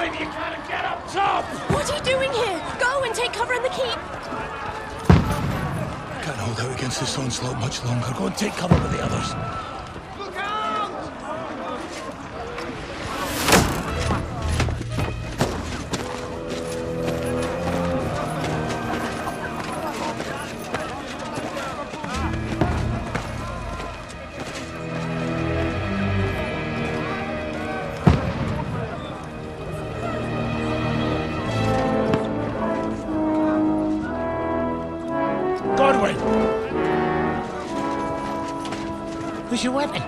believe you can't get up top! What are you doing here? Go and take cover in the keep! Can't hold out against this onslaught much longer. Go and take cover with the others. Look out! Where's your weapon?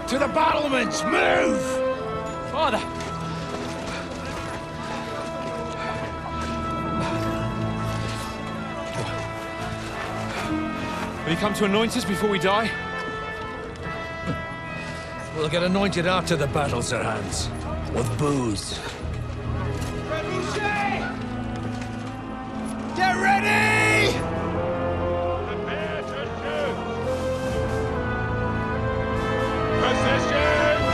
To the battlements! Move! Father! Will you come to anoint us before we die? We'll get anointed after the battles are hands. With booze. Get ready! Prepare to shoot! Positions!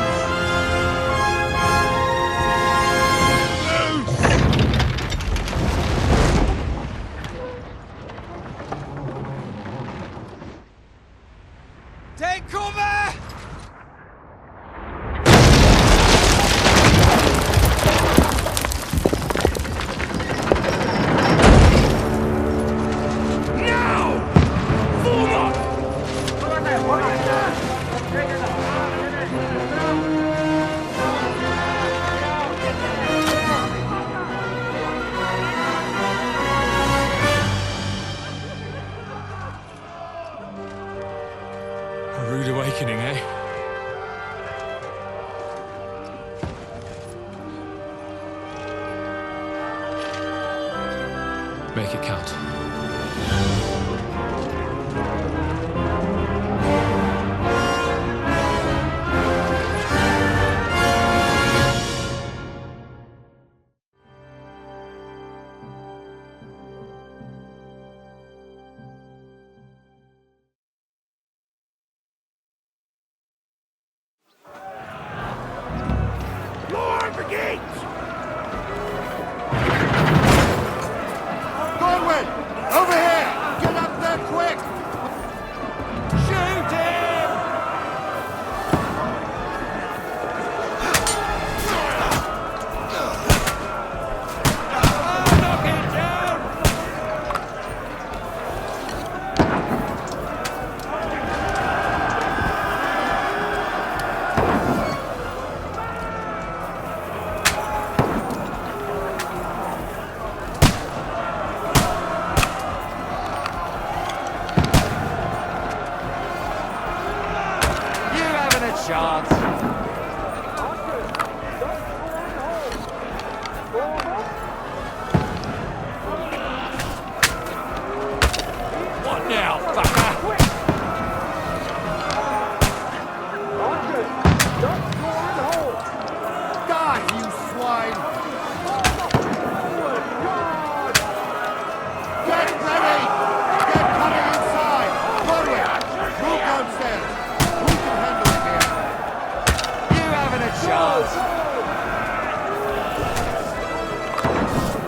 Take cover! A rude awakening, eh? Make it count. Lord the gates! Godwin! Over here! Get up there quick! Shoot him! Knock it down! You haven't a chance. What now, fucker? Die, you swine! Get ready! Get coming inside! Godwin! Move downstairs! Who can handle it here? You haven't a chance!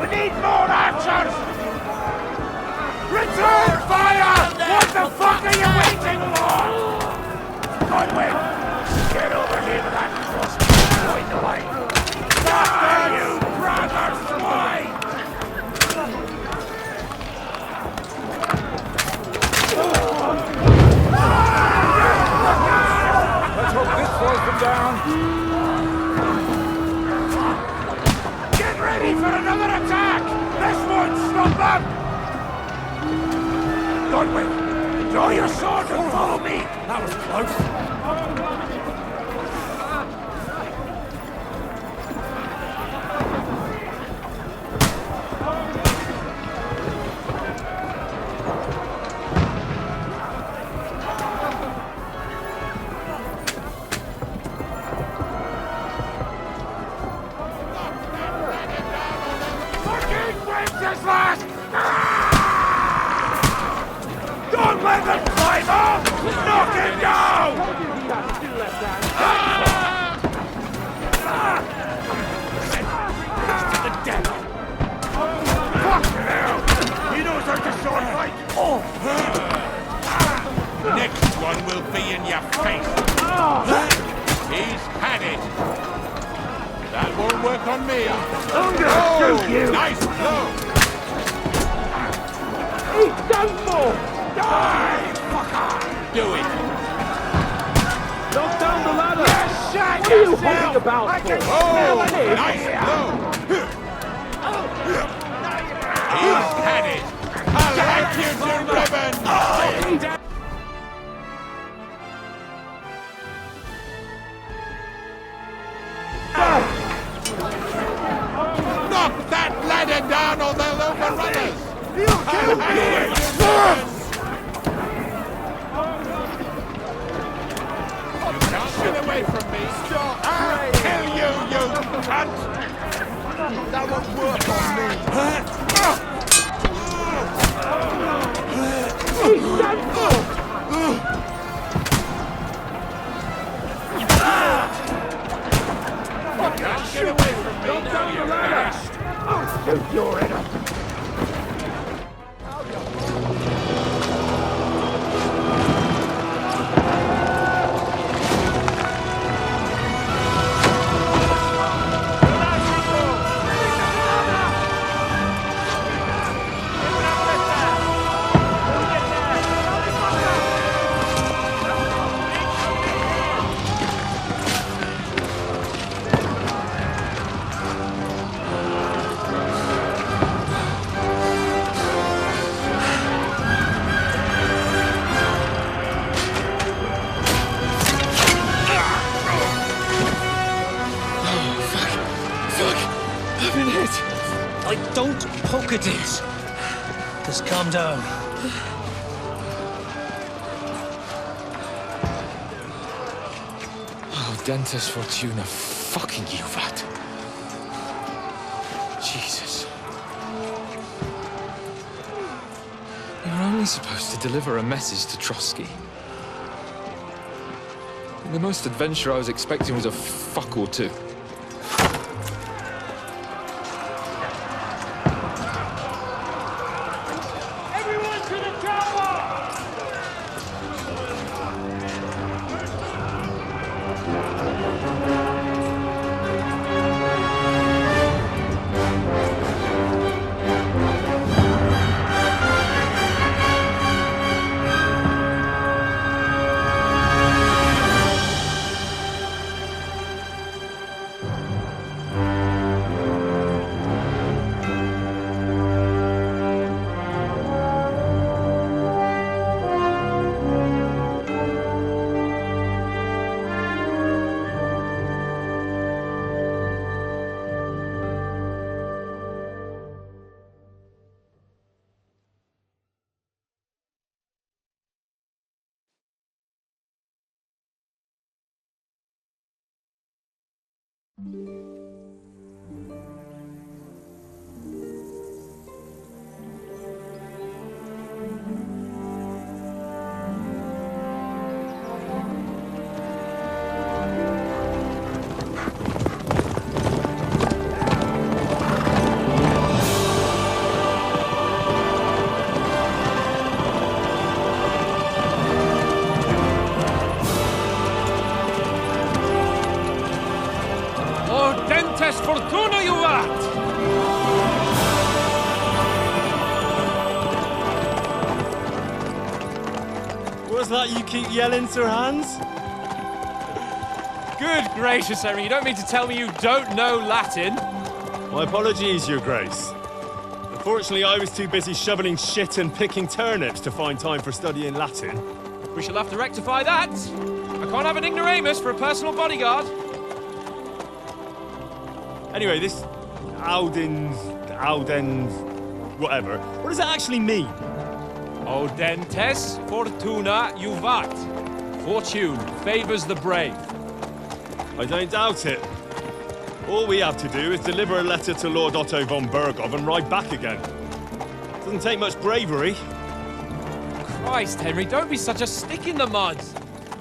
We need more archers! Return fire! What the fuck are you waiting for? Godwin, get over here with that crossbow and point the way. After you, brother swine! Let's hope this slows them down. Get ready for another attack! This won't stop them! Godwin, draw your sword and follow me! That was close. Fucking Wenceslas! Don't let them climb up! Knock him down! work on me. I'm gonna shoot you! Nice blow. He's done for! Die, fucker! Do it. Knock down the ladder! What are you holding about for? Oh, nice blow. He's had it. I'll hack you to ribbons. Knock that ladder down or they'll overrun us! I'll hack you to ribbons. You can't get away from me! Stop! I'll kill you, you cunt! That won't work on me! He's done for! Can't get away from me! Knock down the ladder! I'll shoot your head off! Don't poke at it. Just calm down. Oh, Dentes Fortuna, fucking you, that. Jesus. You were only supposed to deliver a message to Trotsky. The most adventure I was expecting was a fuck or two. Fortuna, you vat! What's that you keep yelling, Sir Hans? Good gracious, Henry, you don't mean to tell me you don't know Latin? My apologies, Your Grace. Unfortunately, I was too busy shoveling shit and picking turnips to find time for studying Latin. We shall have to rectify that. I can't have an ignoramus for a personal bodyguard. Anyway, this Audens, whatever. What does that actually mean? Audentes Fortuna Juvat. Fortune favors the brave. I don't doubt it. All we have to do is deliver a letter to Lord Otto von Bergov and ride back again. Doesn't take much bravery. Christ, Henry, don't be such a stick in the mud.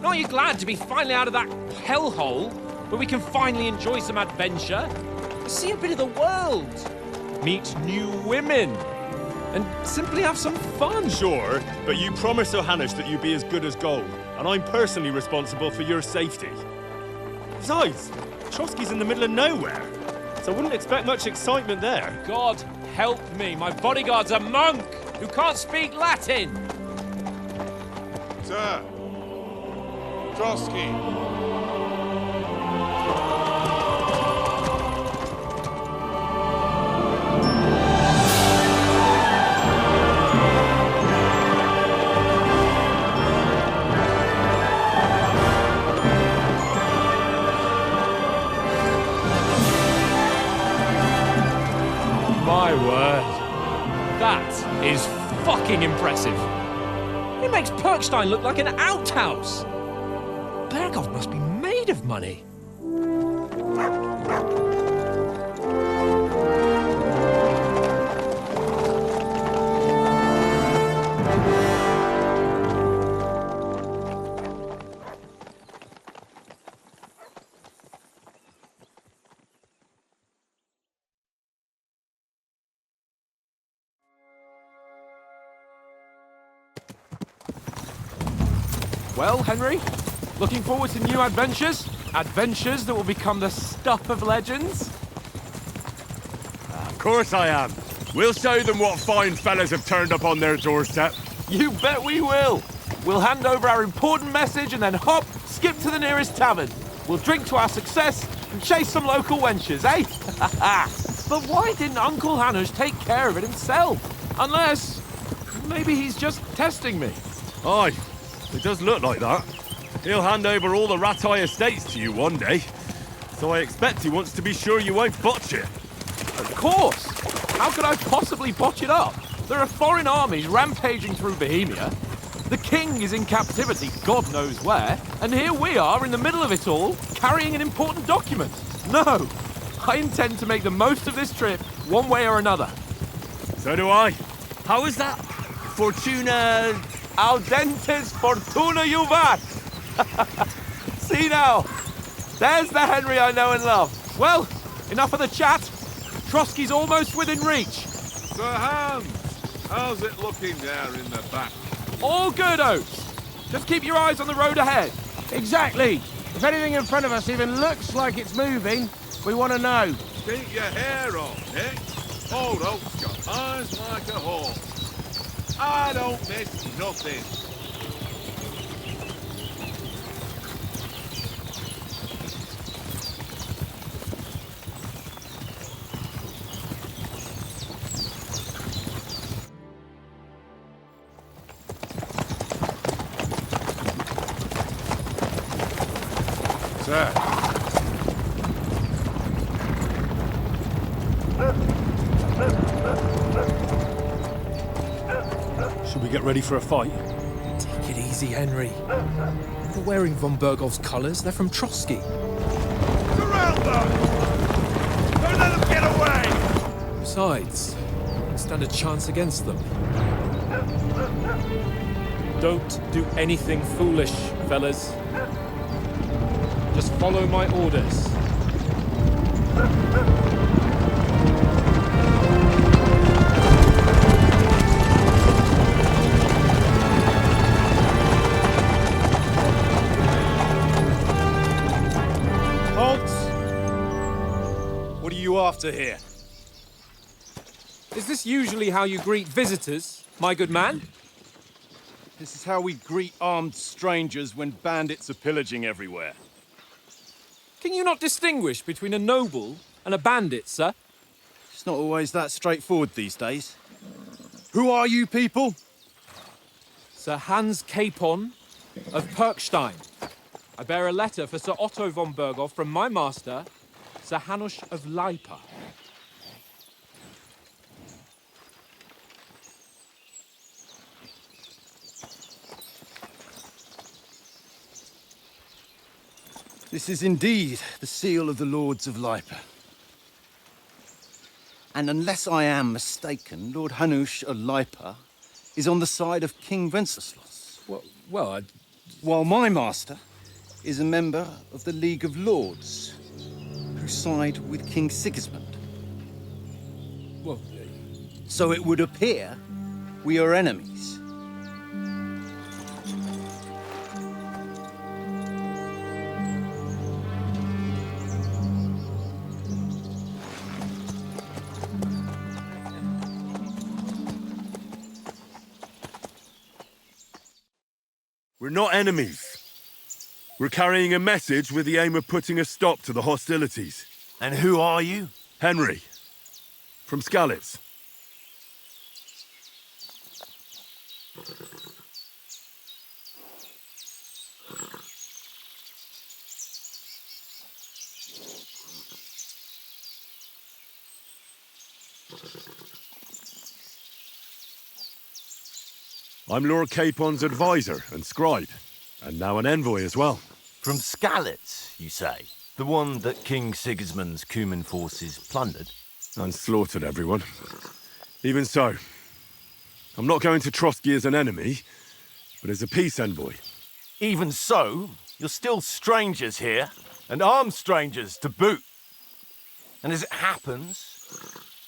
Aren't you glad to be finally out of that hellhole where we can finally enjoy some adventure? See a bit of the world, meet new women, and simply have some fun. Sure, but you promised Johannes that you'd be as good as gold, and I'm personally responsible for your safety. Besides, Trotsky's in the middle of nowhere. so I wouldn't expect much excitement there. God help me, my bodyguard's a monk who can't speak Latin. Sir. Trotsky. My word. That is fucking impressive. It makes Perkstein look like an outhouse. Berghoff must be made of money. Well, Henry, looking forward to new adventures? Adventures that will become the stuff of legends? Of course I am. We'll show them what fine fellas have turned up on their doorstep. You bet we will. We'll hand over our important message and then hop, skip to the nearest tavern. We'll drink to our success and chase some local wenches, eh? But why didn't Uncle Hanush take care of it himself? Unless, maybe he's just testing me. Aye, it does look like that. He'll hand over all the Ratai estates to you one day. So I expect he wants to be sure you won't botch it. Of course! How could I possibly botch it up? There are foreign armies rampaging through Bohemia. The king is in captivity, God knows where. And here we are in the middle of it all, carrying an important document. No! I intend to make the most of this trip, one way or another. So do I. How is that? Fortuna... Audentes fortuna juvat! See now, there's the Henry I know and love. Well, enough of the chat. Trotsky's almost within reach. Sir Hans, how's it looking there in the back? All good, Oates. Just keep your eyes on the road ahead. Exactly. If anything in front of us even looks like it's moving, we want to know. Keep your hair on, Nick. Old Oak's got eyes like a hawk. I don't miss nothing. Sir. Should we get ready for a fight? Take it easy, Henry. They're wearing von Bergov's colours. They're from Trotsky. Surround them! Don't let them get away! Besides, we stand a chance against them. Don't do anything foolish, fellas. Just follow my orders. What are you after here? Is this usually how you greet visitors, my good man? This is how we greet armed strangers when bandits are pillaging everywhere. Can you not distinguish between a noble and a bandit, sir? It's not always that straightforward these days. Who are you people? Sir Hans Capon of Perkstein. I bear a letter for Sir Otto von Berghoff from my master, Sir Hanush of Lipa. This is indeed the seal of the Lords of Lipa. And unless I am mistaken, Lord Hanush of Lipa is on the side of King Wenceslas. While my master is a member of the League of Lords, who side with King Sigismund. So it would appear we are enemies. We're not enemies. We're carrying a message with the aim of putting a stop to the hostilities. And who are you? Henry, from Skalitz. I'm Lord Capon's advisor and scribe, and now an envoy as well. From Skalitz, you say? The one that King Sigismund's Cuman forces plundered? And slaughtered everyone. Even so, I'm not going to Trotsky as an enemy, but as a peace envoy. Even so, you're still strangers here, and armed strangers to boot. And as it happens,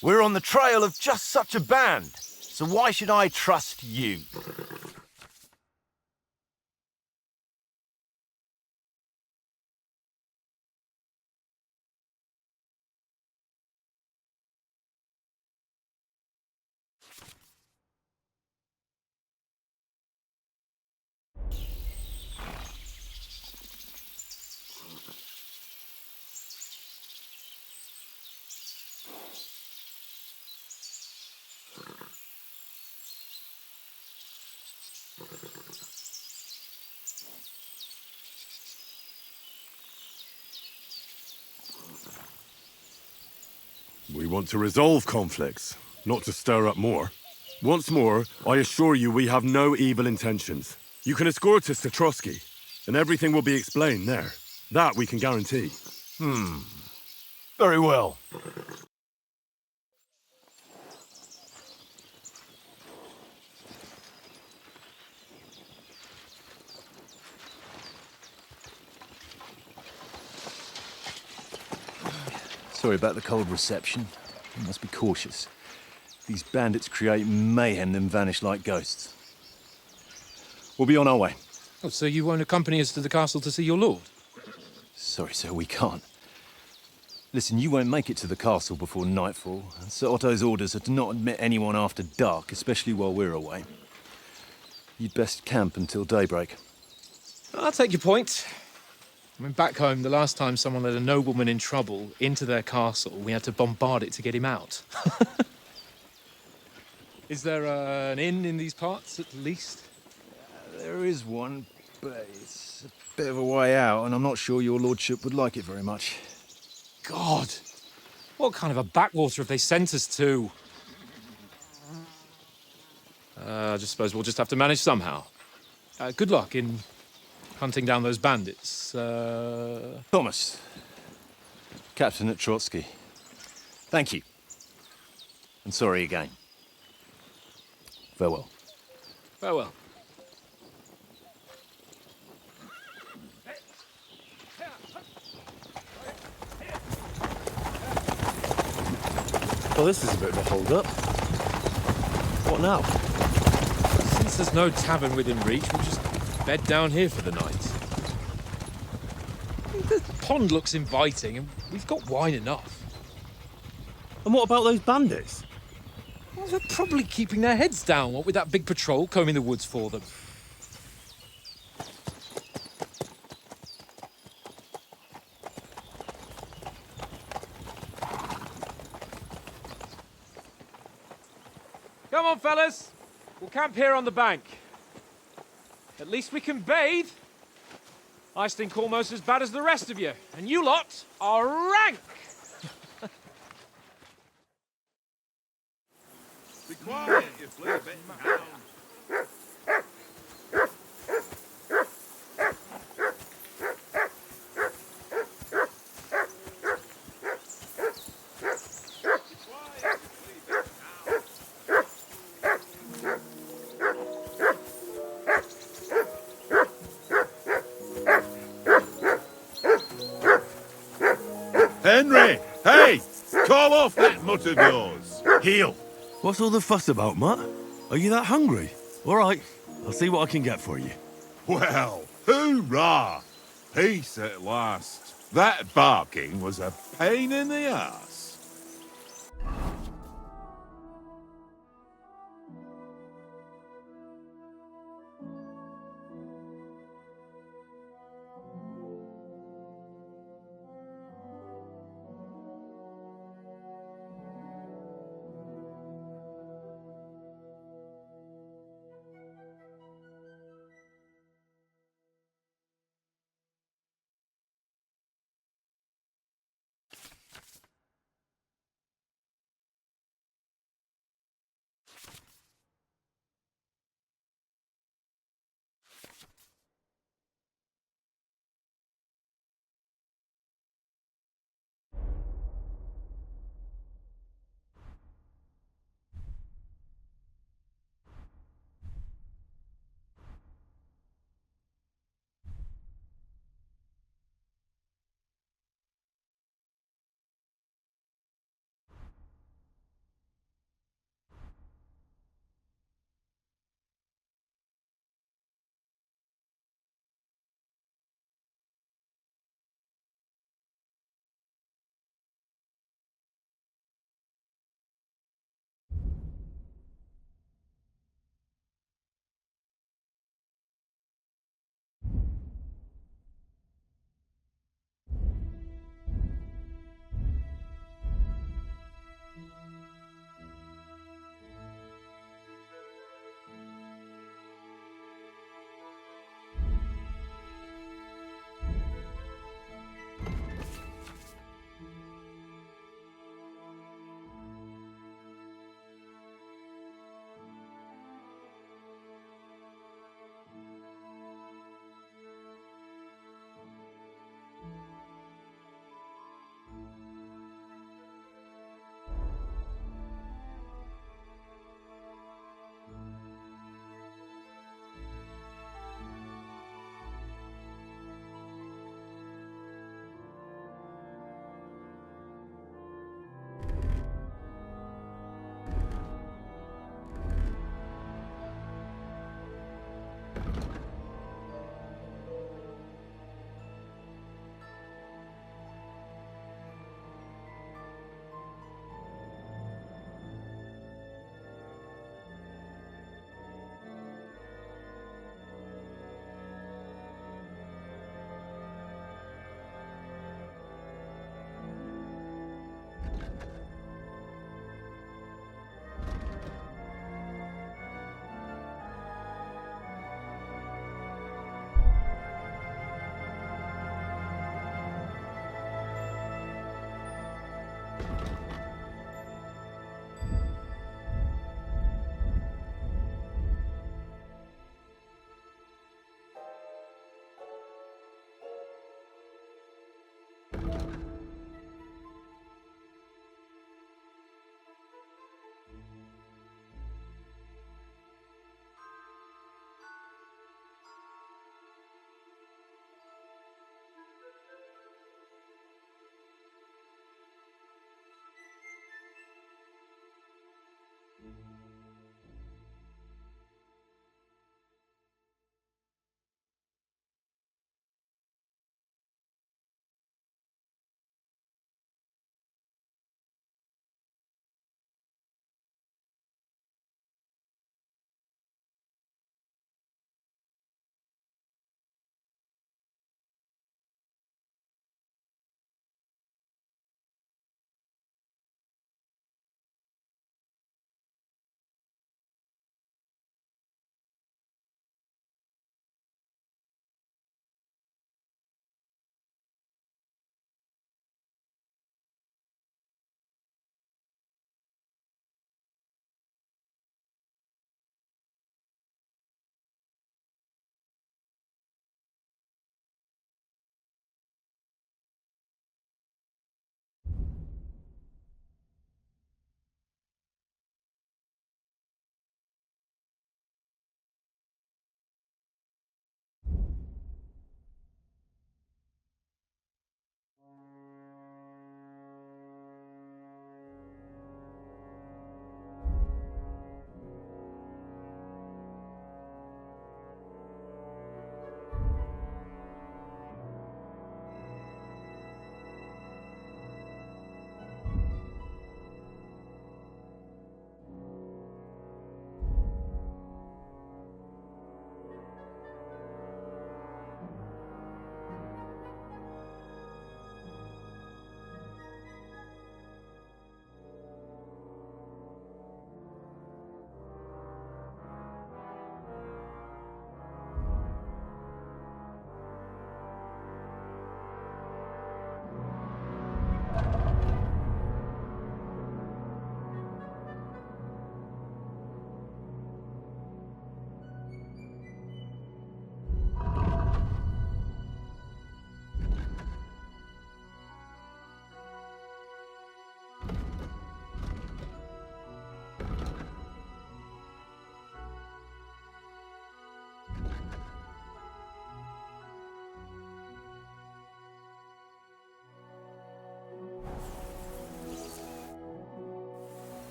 we're on the trail of just such a band, so why should I trust you? We want to resolve conflicts, not to stir up more. Once more, I assure you we have no evil intentions. You can escort us to Trotsky, and everything will be explained there. That we can guarantee. Very well. Sorry about the cold reception. You must be cautious. These bandits create mayhem, then vanish like ghosts. We'll be on our way. Oh, so you won't accompany us to the castle to see your lord? Sorry, sir, we can't. Listen, you won't make it to the castle before nightfall. And Sir Otto's orders are to not admit anyone after dark, especially while we're away. You'd best camp until daybreak. I'll take your point. I mean, back home, the last time someone led a nobleman in trouble into their castle, we had to bombard it to get him out. Is there an inn in these parts, at least? There is one, but it's a bit of a way out, and I'm not sure your lordship would like it very much. God! What kind of a backwater have they sent us to? I just suppose we'll just have to manage somehow. Good luck in hunting down those bandits. Thomas, captain at Trotsky. Thank you. And sorry again. Farewell. Farewell. Well, this is a bit of a hold-up. What now? Since there's no tavern within reach, we'll just bed down here for the night. The pond looks inviting, and we've got wine enough. And what about those bandits? Well, they're probably keeping their heads down, what with that big patrol combing the woods for them. Come on, fellas. We'll camp here on the bank. At least we can bathe. I stink almost as bad as the rest of you, and you lot are rank. Be quiet, you flea-bitten hound. Henry! Hey! Call off that mutt of yours! Heel! What's all the fuss about, Mutt? Are you that hungry? All right, I'll see what I can get for you. Well, hoorah! Peace at last. That barking was a pain in the ass.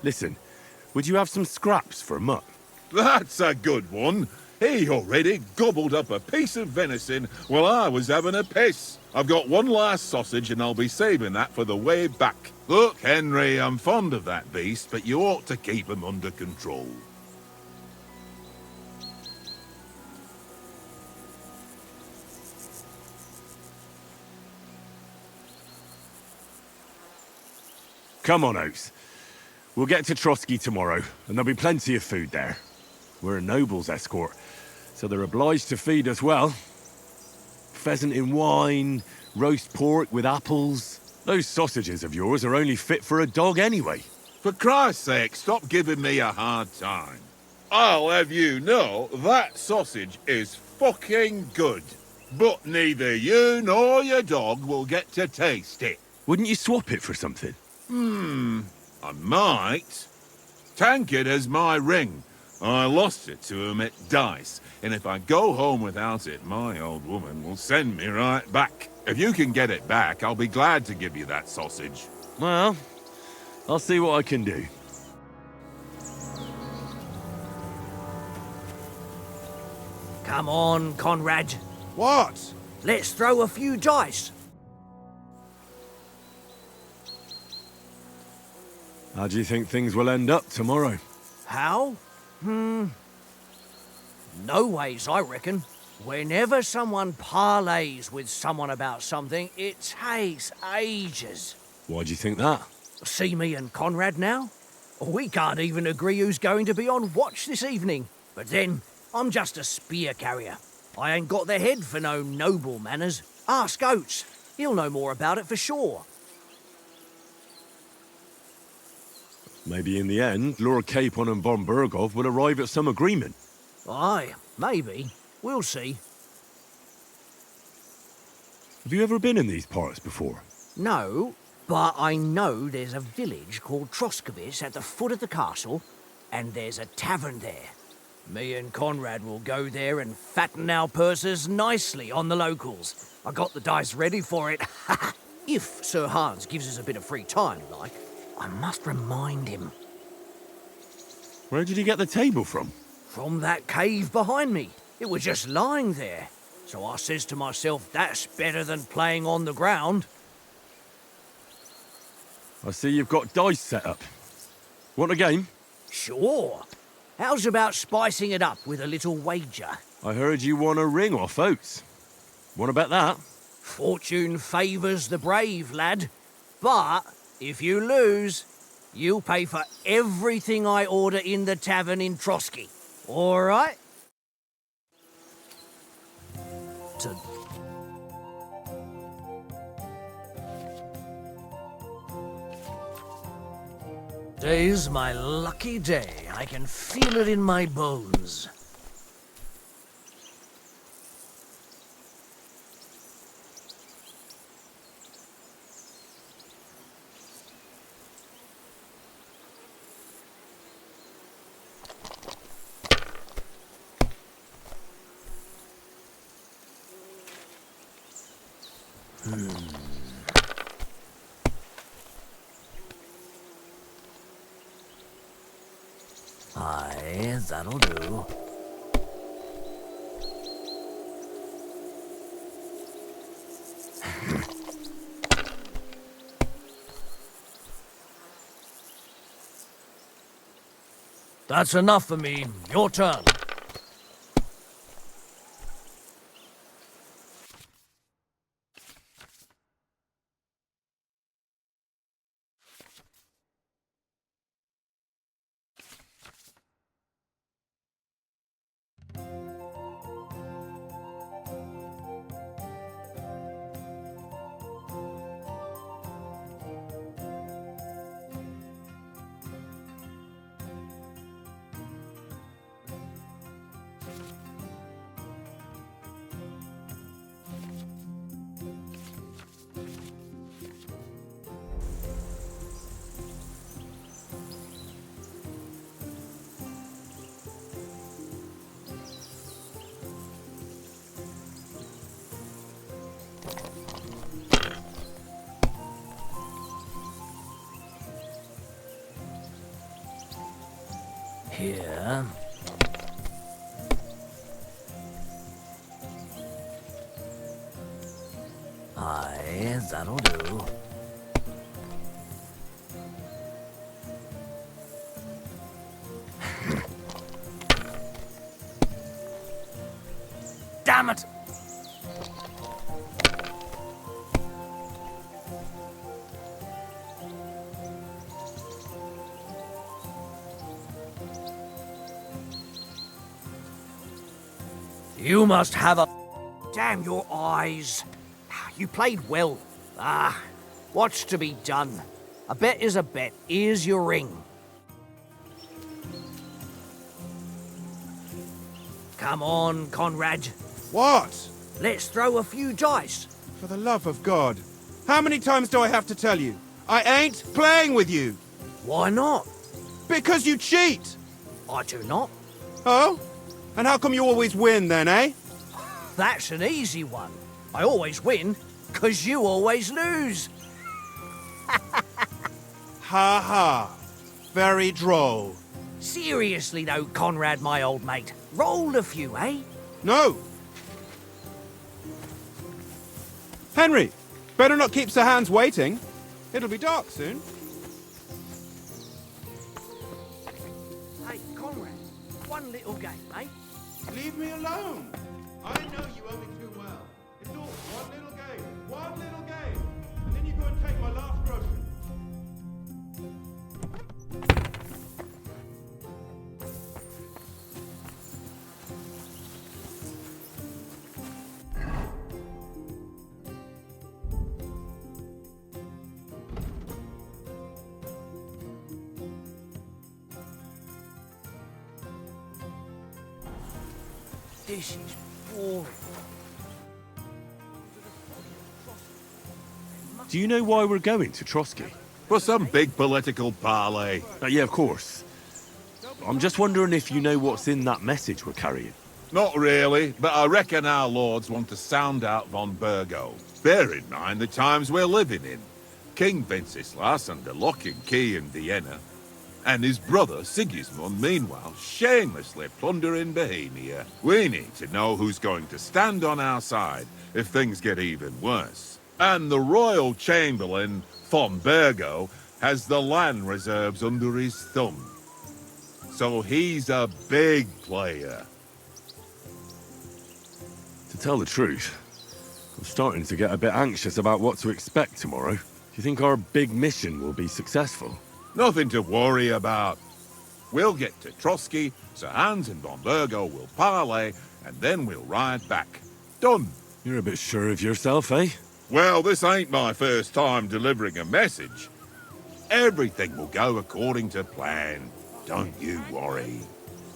Listen, would you have some scraps for Mutt? That's a good one. He already gobbled up a piece of venison while I was having a piss. I've got one last sausage and I'll be saving that for the way back. Look, Henry, I'm fond of that beast, but you ought to keep him under control. Come on, Oates. We'll get to Trotsky tomorrow, and there'll be plenty of food there. We're a noble's escort, so they're obliged to feed us well. Pheasant in wine, roast pork with apples. Those sausages of yours are only fit for a dog anyway. For Christ's sake, stop giving me a hard time. I'll have you know that sausage is fucking good. But neither you nor your dog will get to taste it. Wouldn't you swap it for something? I might. Tankard has my ring. I lost it to him at dice, and if I go home without it, my old woman will send me right back. If you can get it back, I'll be glad to give you that sausage. Well, I'll see what I can do. Come on, Conrad. What? Let's throw a few dice. How do you think things will end up tomorrow? How? No ways, I reckon. Whenever someone parleys with someone about something, it takes ages. Why do you think that? See me and Conrad now? We can't even agree who's going to be on watch this evening. But then, I'm just a spear carrier. I ain't got the head for no noble manners. Ask Oates. He'll know more about it for sure. Maybe in the end, Lord Capon and von Burgov will arrive at some agreement. Aye, maybe. We'll see. Have you ever been in these parts before? No, but I know there's a village called Troskowitz at the foot of the castle, and there's a tavern there. Me and Conrad will go there and fatten our purses nicely on the locals. I got the dice ready for it. If Sir Hans gives us a bit of free time, like. I must remind him. Where did you get the table from? From that cave behind me. It was just lying there. So I says to myself, that's better than playing on the ground. I see you've got dice set up. Want a game? Sure. How's about spicing it up with a little wager? I heard you won a ring off Oates. Want to bet that? Fortune favours the brave, lad. But if you lose, you'll pay for everything I order in the tavern in Trotsky. All right? Today's my lucky day. I can feel it in my bones. Aye, that'll do. That's enough for me. Your turn. here. Aye, that'll do. Damn it! You must have a... Damn your eyes. You played well. What's to be done? A bet is a bet. Here's your ring. Come on, Conrad. What? Let's throw a few dice. For the love of God. How many times do I have to tell you? I ain't playing with you. Why not? Because you cheat. I do not. Oh? And how come you always win then, eh? That's an easy one. I always win, 'cause you always lose. Ha ha. Very droll. Seriously though, Conrad, my old mate. Roll a few, eh? No. Henry, better not keep Sir Hans waiting. It'll be dark soon. Hey, Conrad, one little game, eh? Leave me alone. I know you owe me too well. It's all one little game, and then you go and take my last grocery. This is boring. Do you know why we're going to Trotsky? For some big political parley. Yeah, of course. I'm just wondering if you know what's in that message we're carrying. Not really, but I reckon our lords want to sound out von Burgo. Bear in mind the times we're living in. King Wenceslas under lock and key in Vienna, and his brother Sigismund, meanwhile, shamelessly plundering Bohemia. We need to know who's going to stand on our side if things get even worse. And the Royal Chamberlain, von Burgo, has the land reserves under his thumb. So he's a big player. To tell the truth, I'm starting to get a bit anxious about what to expect tomorrow. Do you think our big mission will be successful? Nothing to worry about. We'll get to Trotsky, Sir Hans and von Burgo will parley, and then we'll ride back. Done. You're a bit sure of yourself, eh? Well, this ain't my first time delivering a message. Everything will go according to plan. Don't you worry.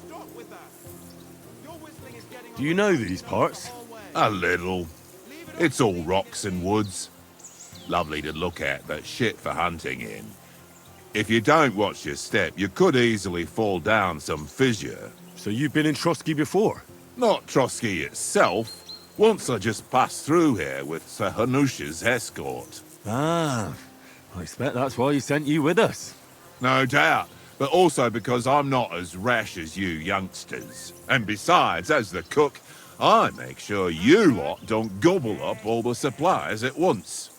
Stop with that. Your whistling is getting Do you know these parts? A little. It's all rocks and woods. Lovely to look at, but shit for hunting in. If you don't watch your step, you could easily fall down some fissure. So you've been in Trotsky before? Not Trotsky itself. Once I just passed through here with Sir Hanush's escort. Ah, I expect that's why he sent you with us. No doubt, but also because I'm not as rash as you youngsters. And besides, as the cook, I make sure you lot don't gobble up all the supplies at once.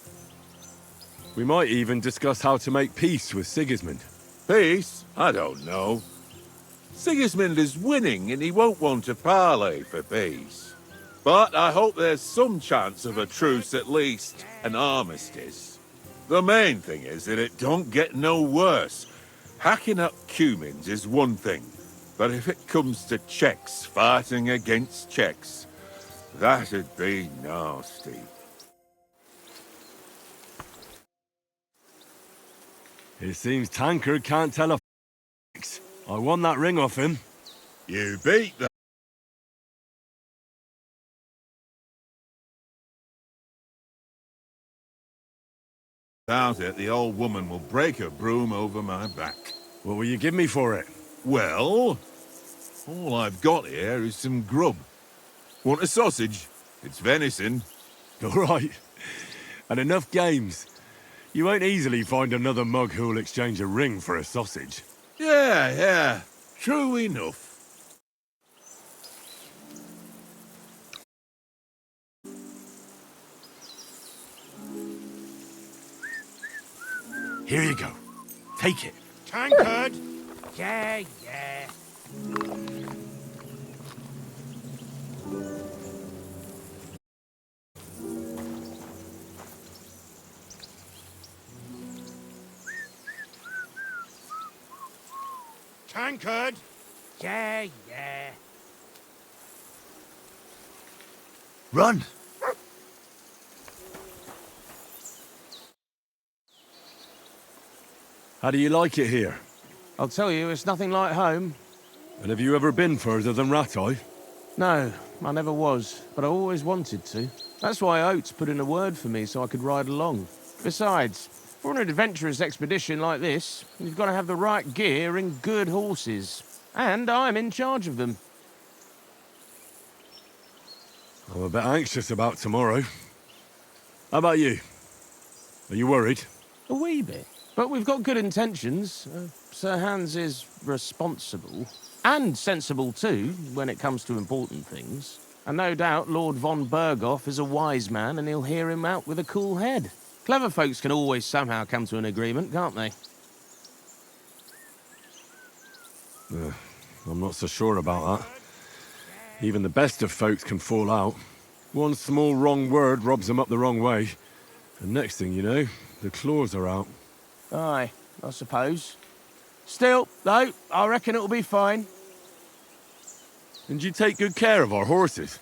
We might even discuss how to make peace with Sigismund. Peace? I don't know. Sigismund is winning and he won't want to parley for peace. But I hope there's some chance of a truce at least, an armistice. The main thing is that it don't get no worse. Hacking up Cumans is one thing, but if it comes to Czechs fighting against Czechs, that'd be nasty. It seems Tankard can't tell a f***. I won that ring off him. You beat the... Without it, the old woman will break her broom over my back. What will you give me for it? Well, all I've got here is some grub. Want a sausage? It's venison. All right. And enough games. You won't easily find another mug who'll exchange a ring for a sausage. Yeah. True enough. Here you go. Take it. Tankard! Yeah, yeah. Tankard! Yeah, yeah. Run! How do you like it here? I'll tell you, it's nothing like home. And have you ever been further than Rattay? No, I never was, but I always wanted to. That's why Oates put in a word for me so I could ride along. Besides, for an adventurous expedition like this, you've got to have the right gear and good horses. And I'm in charge of them. I'm a bit anxious about tomorrow. How about you? Are you worried? A wee bit. But we've got good intentions. Sir Hans is responsible. And sensible too, when it comes to important things. And no doubt Lord von Berghoff is a wise man and he'll hear him out with a cool head. Clever folks can always somehow come to an agreement, can't they? I'm not so sure about that. Even the best of folks can fall out. One small wrong word robs them up the wrong way. And next thing you know, the claws are out. Aye, I suppose. Still, though, I reckon it'll be fine. And you take good care of our horses.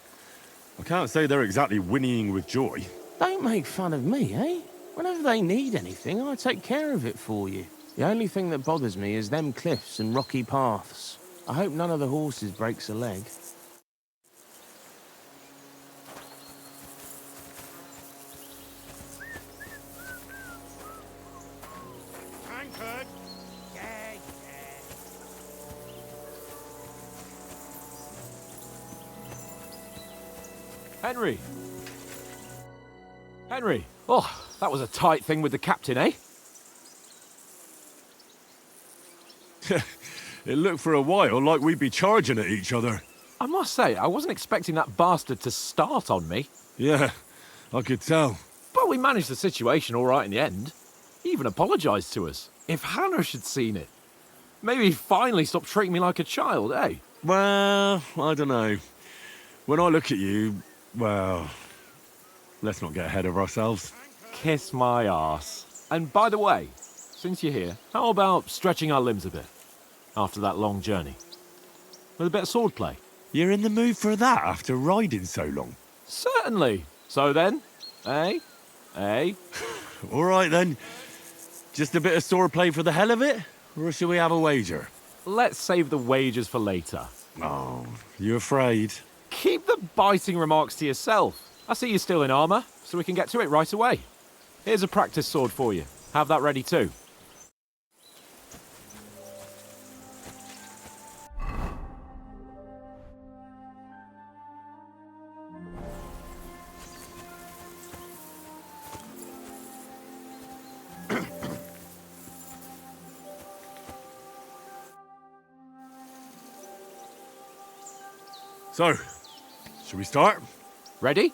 I can't say they're exactly whinnying with joy. Don't make fun of me, eh? Whenever they need anything, I take care of it for you. The only thing that bothers me is them cliffs and rocky paths. I hope none of the horses breaks a leg. Tankard! Yeah, yeah. Henry! Henry! Oh, that was a tight thing with the captain, eh? It looked for a while like we'd be charging at each other. I must say, I wasn't expecting that bastard to start on me. Yeah, I could tell. But we managed the situation all right in the end. He even apologised to us. If Hanush had seen it, maybe he'd finally stop treating me like a child, eh? Well, I don't know. When I look at you, well, let's not get ahead of ourselves. Kiss my arse. And by the way, since you're here, how about stretching our limbs a bit after that long journey? With a bit of swordplay. You're in the mood for that after riding so long? Certainly. So then, eh? Eh? All right then. Just a bit of swordplay for the hell of it? Or shall we have a wager? Let's save the wagers for later. Oh, you afraid? Keep the biting remarks to yourself. I see you're still in armour, so we can get to it right away. Here's a practice sword for you. Have that ready too. So, shall we start? Ready?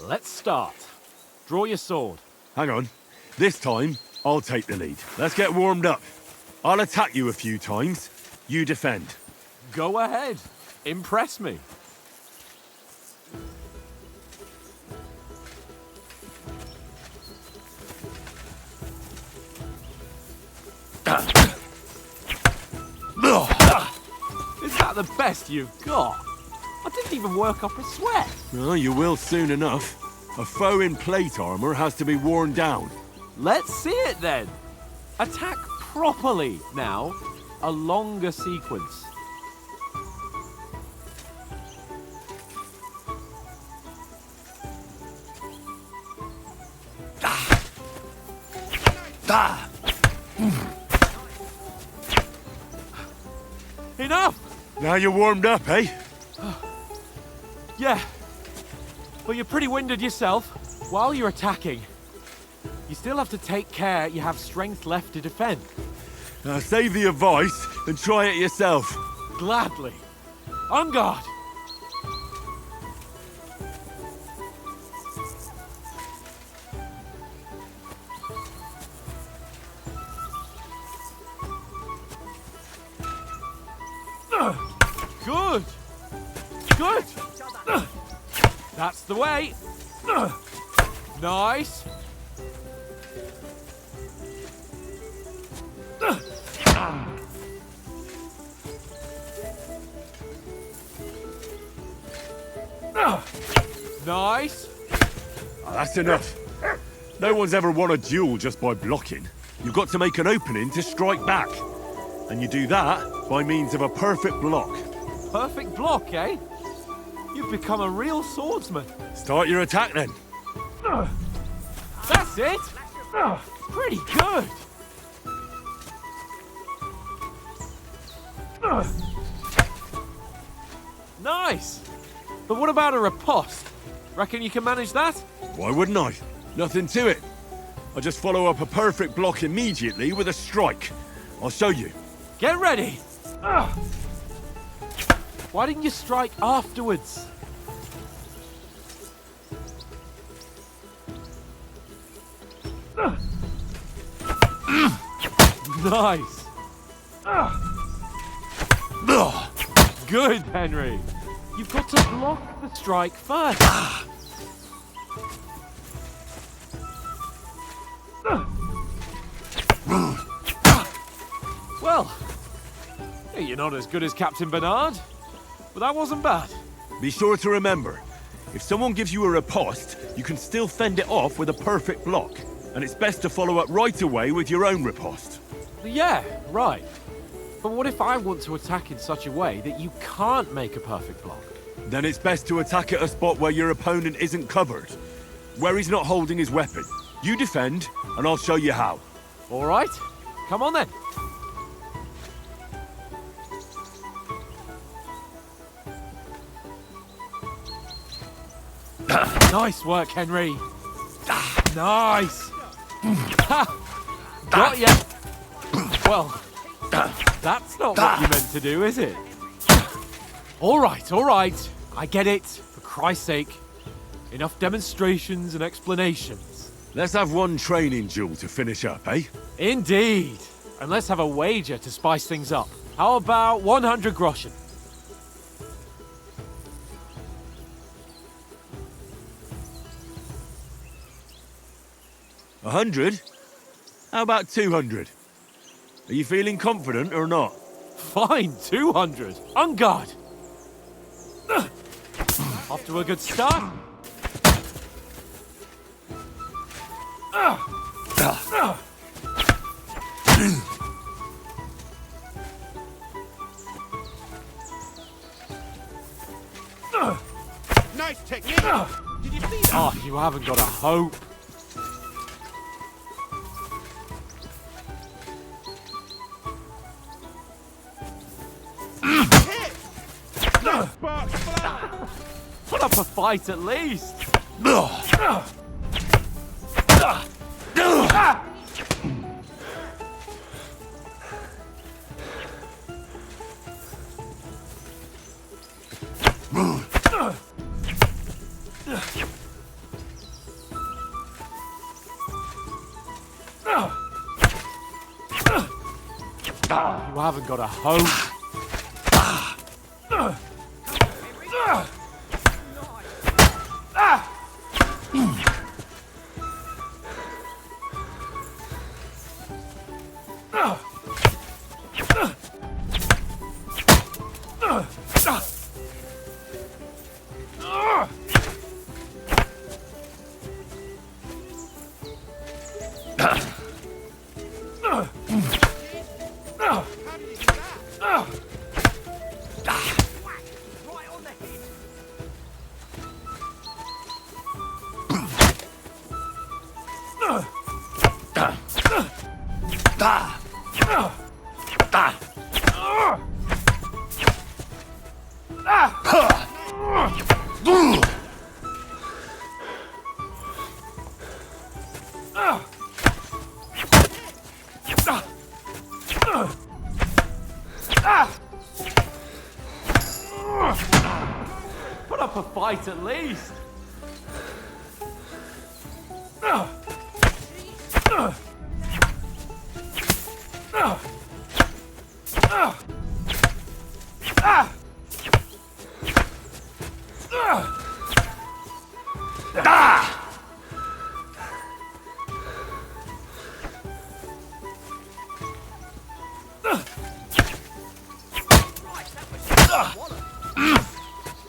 Let's start. Draw your sword. Hang on. This time, I'll take the lead. Let's get warmed up. I'll attack you a few times. You defend. Go ahead. Impress me. Is that the best you've got? I didn't even work up a sweat. Well, you will soon enough. A foe in plate armor has to be worn down. Let's see it then. Attack properly now. A longer sequence. Enough! Now you're warmed up, eh? Yeah. But you're pretty winded yourself. While you're attacking, You still have to take care you have strength left to defend. Save the advice and try it yourself. Gladly. On guard! Good! Good! That's the way! Nice! Nice! That's enough. No one's ever won a duel just by blocking. You've got to make an opening to strike back. And you do that by means of a perfect block. Perfect block, eh? You've become a real swordsman. Start your attack then. That's it! Pretty good! Nice! But what about a riposte? Reckon you can manage that? Why wouldn't I? Nothing to it. I just follow up a perfect block immediately with a strike. I'll show you. Get ready! Why didn't you strike afterwards? Nice! Good, Henry! You've got to block the strike first! Well, you're not as good as Captain Bernard, but that wasn't bad. Be sure to remember, if someone gives you a riposte, you can still fend it off with a perfect block. And it's best to follow up right away with your own riposte. Yeah, right. But what if I want to attack in such a way that you can't make a perfect block? Then it's best to attack at a spot where your opponent isn't covered, where he's not holding his weapon. You defend, and I'll show you how. All right, come on then. Nice work, Henry. Nice. Got ya. Well, that's not what you meant to do, is it? All right, all right. I get it. For Christ's sake. Enough demonstrations and explanations. Let's have one training duel to finish up, eh? Indeed. And let's have a wager to spice things up. How about 100 groschen? A 100? How about 200? Are you feeling confident or not? Fine, 200. On guard. Off to a good start. Nice technique! Did you see that? Oh, you haven't got a hope. Put up a fight at least. You haven't got a hope. fight at least.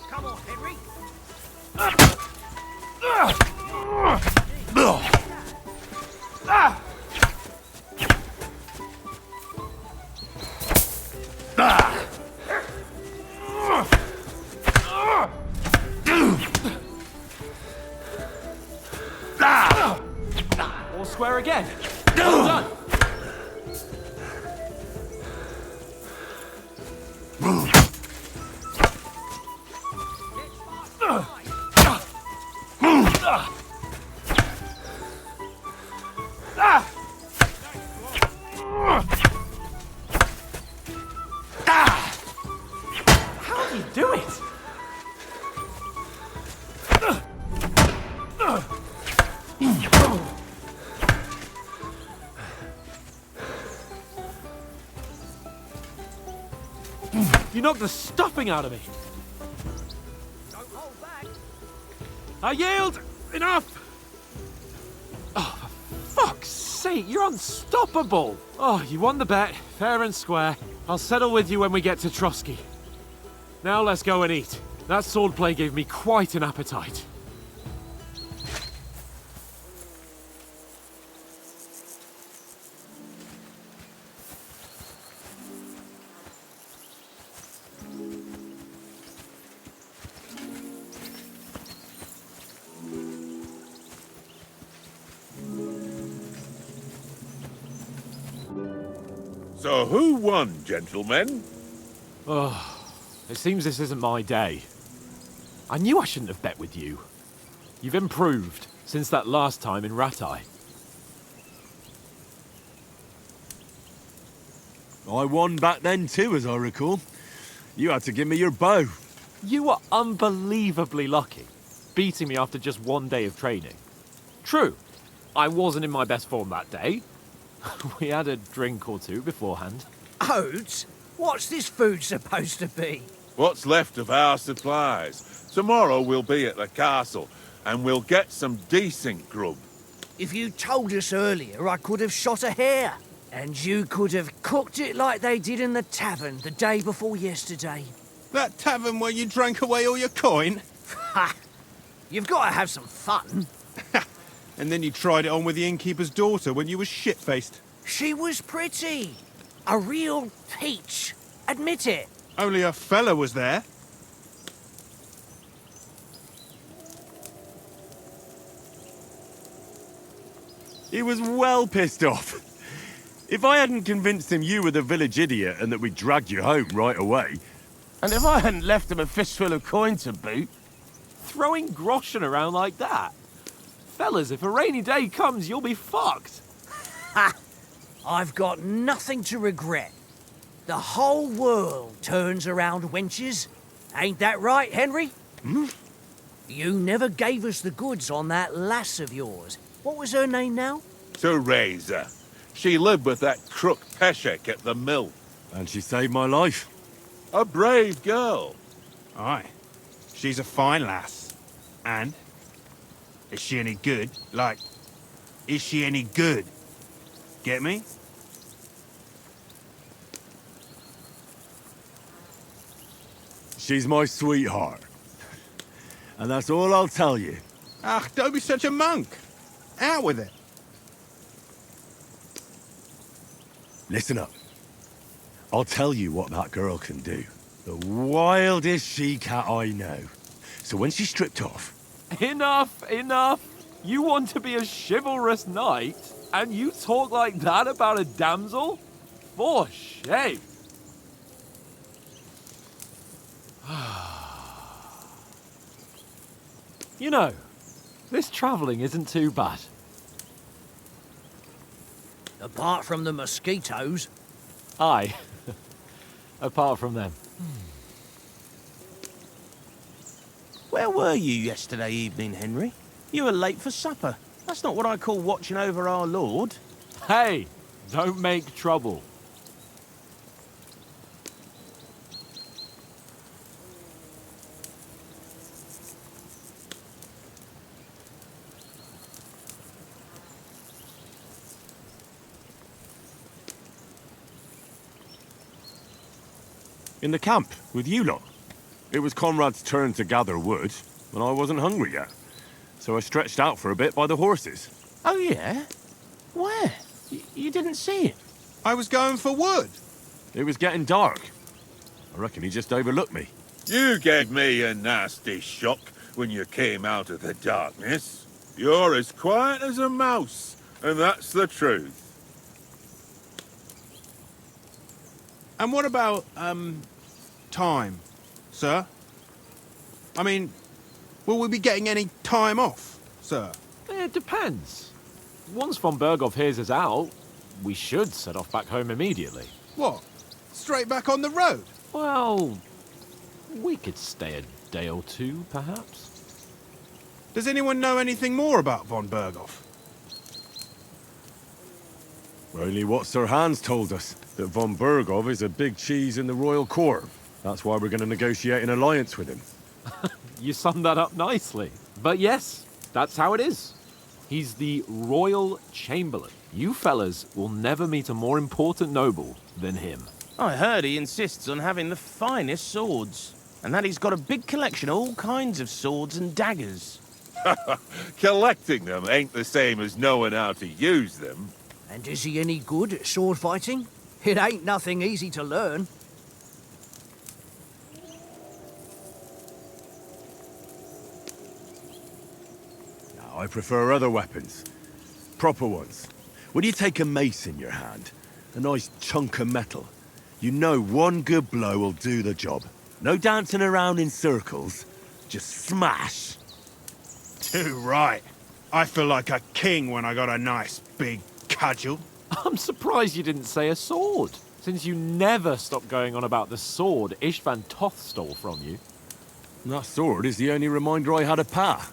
Come on, Henry. All square again. Well done. How do you do it? You knocked the stuffing out of me. Don't hold back. I yield! Enough! Oh, for fuck's sake, you're unstoppable! Oh, you won the bet, fair and square. I'll settle with you when we get to Trotsky. Now let's go and eat. That swordplay gave me quite an appetite. So who won, gentlemen? Oh, it seems this isn't my day. I knew I shouldn't have bet with you. You've improved since that last time in Ratai. I won back then too, as I recall. You had to give me your bow. You were unbelievably lucky, beating me after just one day of training. True, I wasn't in my best form that day. We had a drink or two beforehand. Oats? What's this food supposed to be? What's left of our supplies. Tomorrow we'll be at the castle, and we'll get some decent grub. If you told us earlier, I could have shot a hare. And you could have cooked it like they did in the tavern the day before yesterday. That tavern where you drank away all your coin? Ha! You've got to have some fun. And then you tried it on with the innkeeper's daughter when you were shit-faced. She was pretty. A real peach. Admit it. Only a fella was there. He was well pissed off. If I hadn't convinced him you were the village idiot and that we dragged you home right away... And if I hadn't left him a fistful of coin to boot... Throwing groschen around like that? Fellas, if a rainy day comes, you'll be fucked. Ha! I've got nothing to regret. The whole world turns around wenches. Ain't that right, Henry? Hmm? You never gave us the goods on that lass of yours. What was her name now? Teresa. She lived with that crook Peshek at the mill. And she saved my life. A brave girl. Aye. She's a fine lass. And? Is she any good? Like, is she any good? Get me? She's my sweetheart. And that's all I'll tell you. Ah, don't be such a monk. Out with it. Listen up. I'll tell you what that girl can do. The wildest she-cat I know. So when she's stripped off... Enough, enough. You want to be a chivalrous knight, and you talk like that about a damsel? For shame. You know, this travelling isn't too bad. Apart from the mosquitoes. Aye. Apart from them. Where were you yesterday evening, Henry? You were late for supper. That's not what I call watching over our Lord. Hey, don't make trouble. In the camp, with you lot. It was Conrad's turn to gather wood, and I wasn't hungry yet. So I stretched out for a bit by the horses. Oh, yeah? Where? You didn't see him? I was going for wood. It was getting dark. I reckon he just overlooked me. You gave me a nasty shock when you came out of the darkness. You're as quiet as a mouse, and that's the truth. And what about, time, sir? I mean, will we be getting any time off, sir? It depends. Once von Berghoff hears us out, we should set off back home immediately. What? Straight back on the road? Well, we could stay a day or two, perhaps. Does anyone know anything more about von Berghoff? Only what Sir Hans told us, that von Berghoff is a big cheese in the royal court. That's why we're going to negotiate an alliance with him. You summed that up nicely. But yes, that's how it is. He's the royal chamberlain. You fellas will never meet a more important noble than him. I heard he insists on having the finest swords, and that he's got a big collection of all kinds of swords and daggers. Collecting them ain't the same as knowing how to use them. And is he any good at sword fighting? It ain't nothing easy to learn. No, I prefer other weapons. Proper ones. When you take a mace in your hand, a nice chunk of metal, you know one good blow will do the job. No dancing around in circles, just smash. Too right. I feel like a king when I got a nice big cudgel. I'm surprised you didn't say a sword, since you never stop going on about the sword Ishvan Toth stole from you. That sword is the only reminder I had of Pa.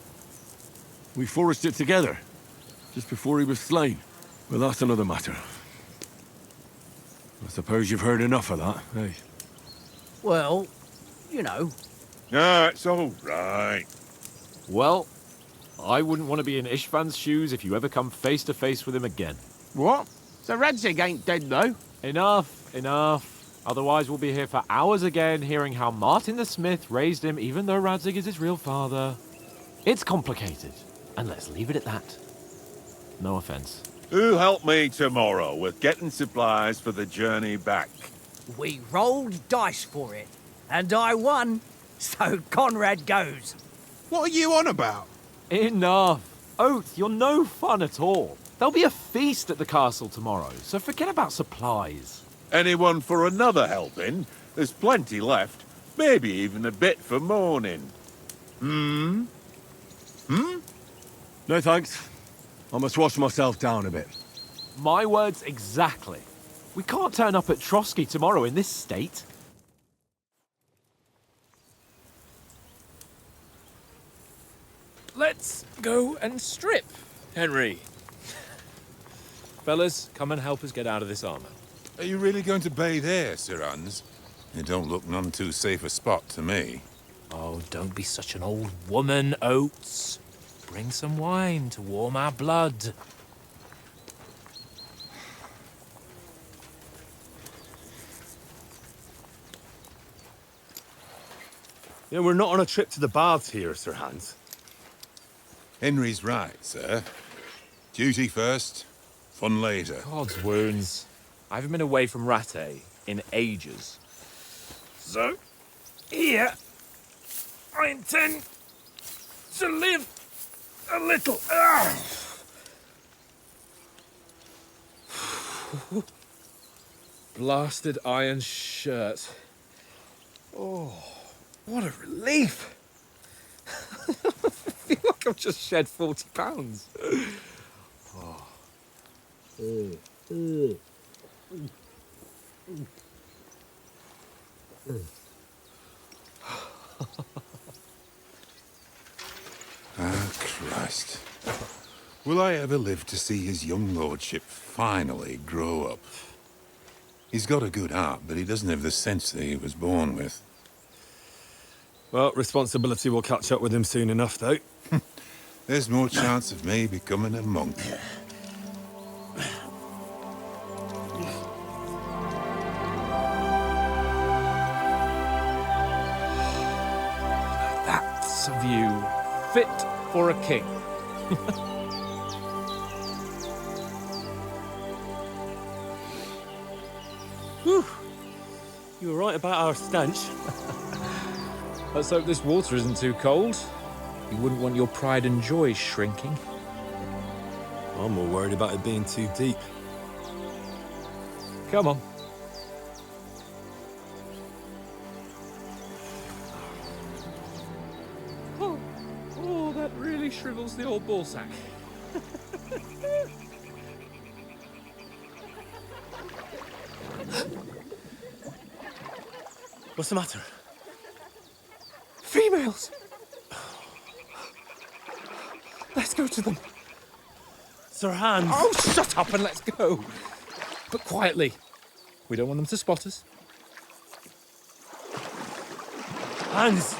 We forged it together, just before he was slain. Well, that's another matter. I suppose you've heard enough of that, eh? Well, you know. No, it's all right. Well, I wouldn't want to be in Ishvan's shoes if you ever come face to face with him again. What? So Radzig ain't dead, though? Enough, enough. Otherwise we'll be here for hours again hearing how Martin the Smith raised him even though Radzig is his real father. It's complicated, and let's leave it at that. No offense. Who'll help me tomorrow with getting supplies for the journey back? We rolled dice for it, and I won, so Conrad goes. What are you on about? Enough. Oath, you're no fun at all. There'll be a feast at the castle tomorrow, so forget about supplies. Anyone for another helping? There's plenty left. Maybe even a bit for morning. Hmm? No thanks. I must wash myself down a bit. My words exactly. We can't turn up at Trotsky tomorrow in this state. Let's go and strip, Henry. Fellas, come and help us get out of this armor. Are you really going to bathe here, Sir Hans? It don't look none too safe a spot to me. Oh, don't be such an old woman, Oates. Bring some wine to warm our blood. Yeah, we're not on a trip to the baths here, Sir Hans. Henry's right, sir. Duty first, fun later. God's wounds. I haven't been away from Rattay in ages. So, here, I intend to live a little. Blasted iron shirt. Oh, what a relief. I feel like I've just shed 40 pounds. Christ. Will I ever live to see his young lordship finally grow up? He's got a good heart, but he doesn't have the sense that he was born with. Well, responsibility will catch up with him soon enough, though. There's more chance of me becoming a monk. That's a view fit for a king. Whew. You were right about our stench. Let's hope this water isn't too cold. You wouldn't want your pride and joy shrinking. I'm more worried about it being too deep. Come on. Oh, that really shrivels the old ballsack. What's the matter? Females! Let's go to them. Sir Hans. Oh, shut up and let's go. But quietly. We don't want them to spot us. Hans.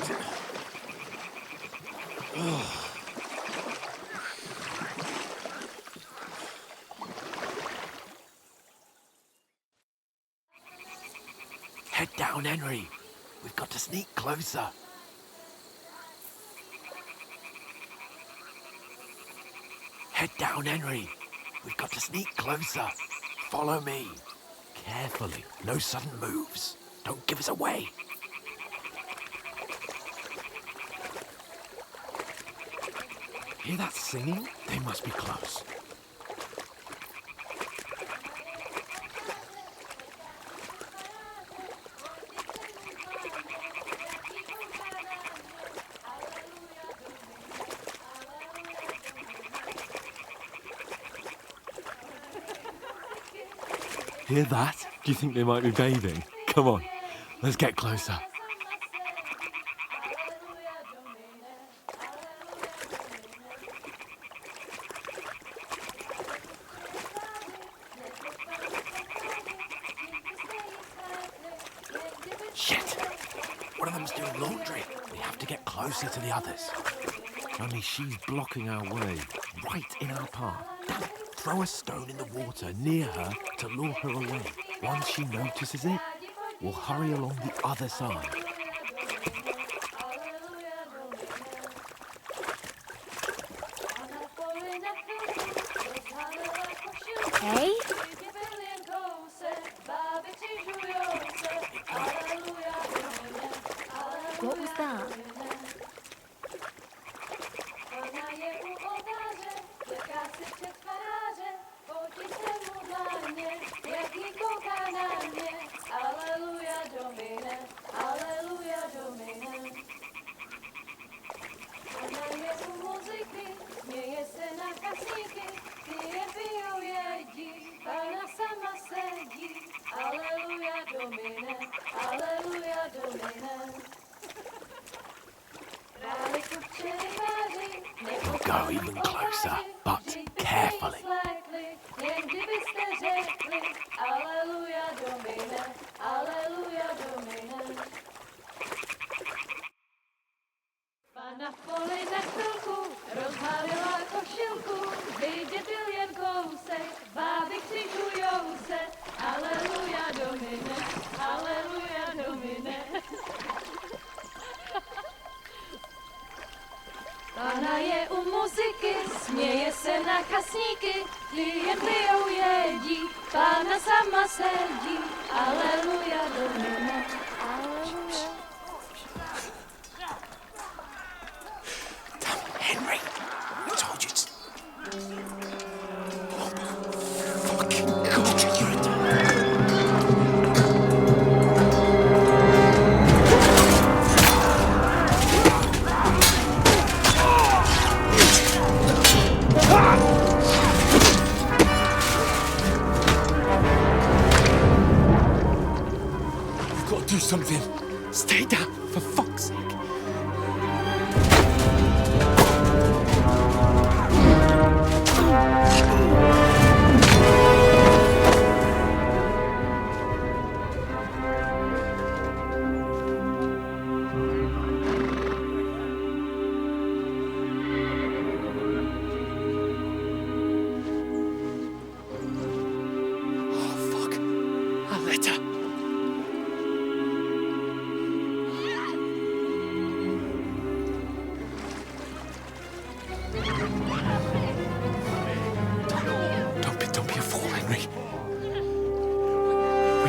Head down, Henry. We've got to sneak closer. Head down, Henry. We've got to sneak closer. Follow me. Carefully. No sudden moves. Don't give us away. Hear that singing? They must be close. Hear that? Do you think they might be bathing? Come on, let's get closer. Shit! One of them's doing laundry. We have to get closer to the others. Only she's blocking our way, right in our path. Damn it. Throw a stone in the water near her to lure her away. Once she notices it, we'll hurry along the other side. Hey? What was that? We'll go even closer, but carefully. Pána je u muziky, směje se na kasníky, klienty jen jedí, Pána sama sedí, aleluja, domine, aleluja. Damn it, Henry! I told you it's... Oh, fucking God, you're a...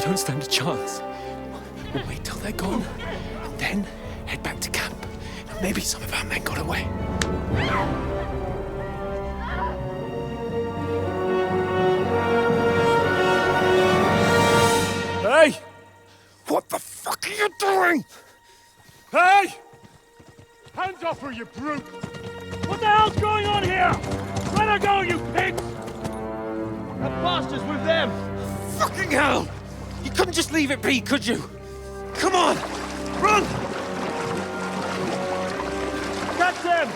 don't stand a chance. We'll wait till they're gone, and then head back to camp. Maybe some of our men got away. Hey! What the fuck are you doing? Hey! Hands off her, you brute! What the hell's going on here? Let her go, you pigs! That bastard's with them! Fucking hell! You couldn't just leave it be, could you? Come on! Run! Catch them!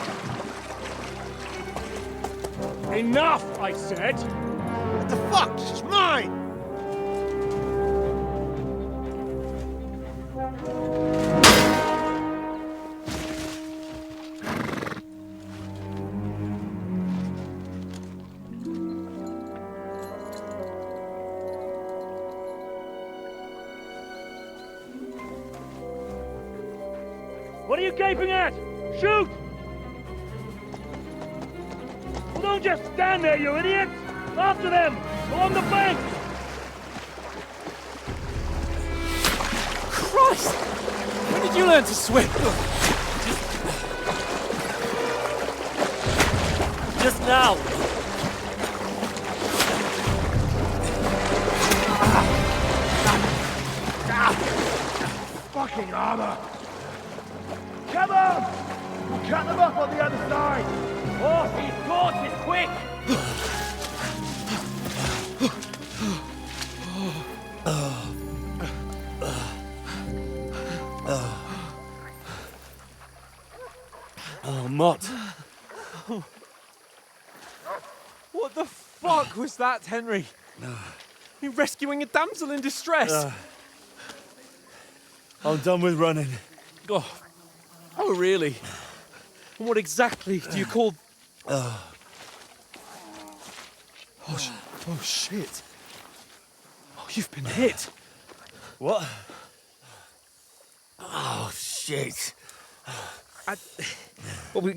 Enough, I said! What the fuck? She's mine! What are you gaping at? Shoot! Well, don't just stand there, you idiots! After them! Along the bank! Christ! When did you learn to swim? Just now! Fucking armor! Come on! We'll cut them up on the other side! Oh, these horses, quick! Oh, Mott. What the fuck was that, Henry? You rescuing a damsel in distress? I'm done with running. Oh, really? And what exactly do you call... Oh, shit. Oh, you've been hit. What? Oh, shit. Well, we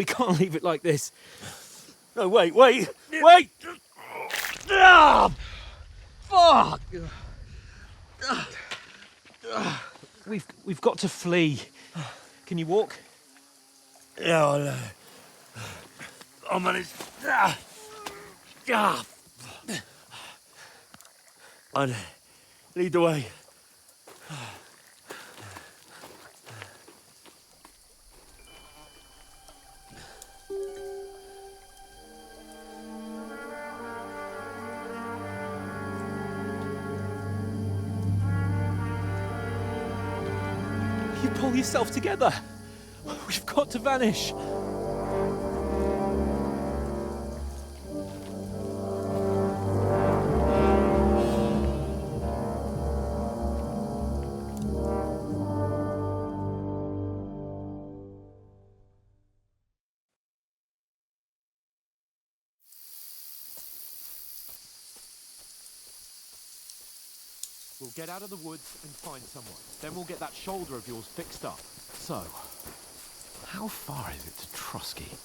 can't leave it like this. No, wait! Ah! Fuck! We've got to flee. Can you walk? Yeah, I'll manage. I'd lead the way. You pull yourself together. We've got to vanish. We'll get out of the woods and find someone. Then we'll get that shoulder of yours fixed up. So, how far is it to Trosky?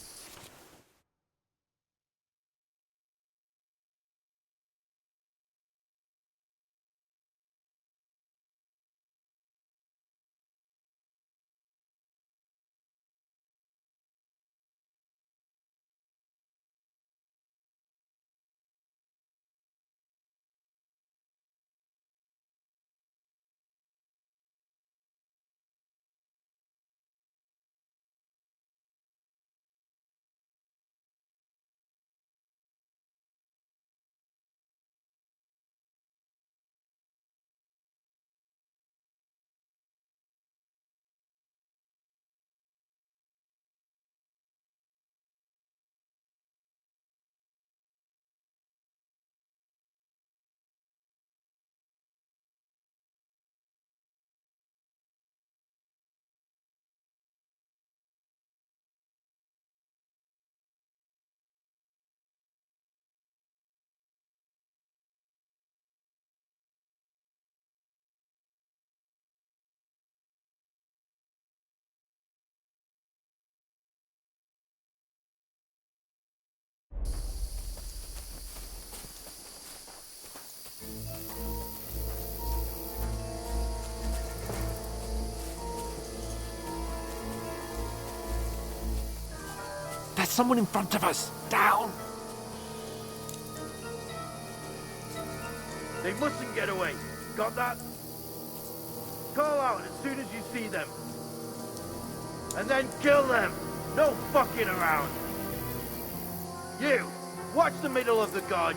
someone in front of us! Down! They mustn't get away. Got that? Call out as soon as you see them. And then kill them. No fucking around. You, watch the middle of the gorge.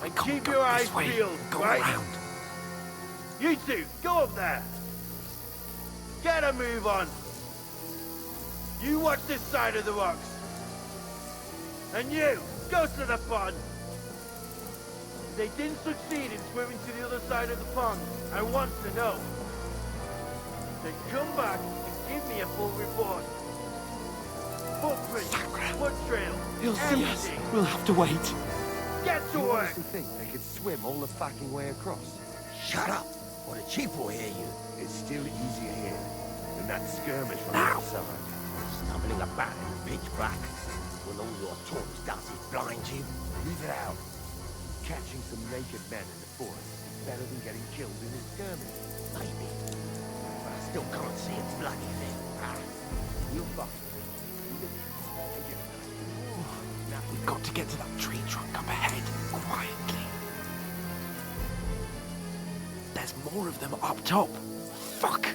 And keep your eyes peeled, right? Around. You two, go up there. Get a move on. You watch this side of the rocks. And you, go to the pond. If they didn't succeed in swimming to the other side of the pond, I want to know. Then come back and give me a full report. Footprints, foot trail, He'll see us. everything. We'll have to wait. Get to You work. honestly think they could swim all the fucking way across? Shut up, or the chief will hear you. It's still easier here than that skirmish from the outside. Stumbling about in the pitch black. When all your talk does is blind you. Leave it out. Catching some naked men in the forest is better than getting killed in a skirmish. Maybe. But I still can't see a bloody thing. You fuck. We've got to get to that tree trunk up ahead, quietly. There's more of them up top. Fuck!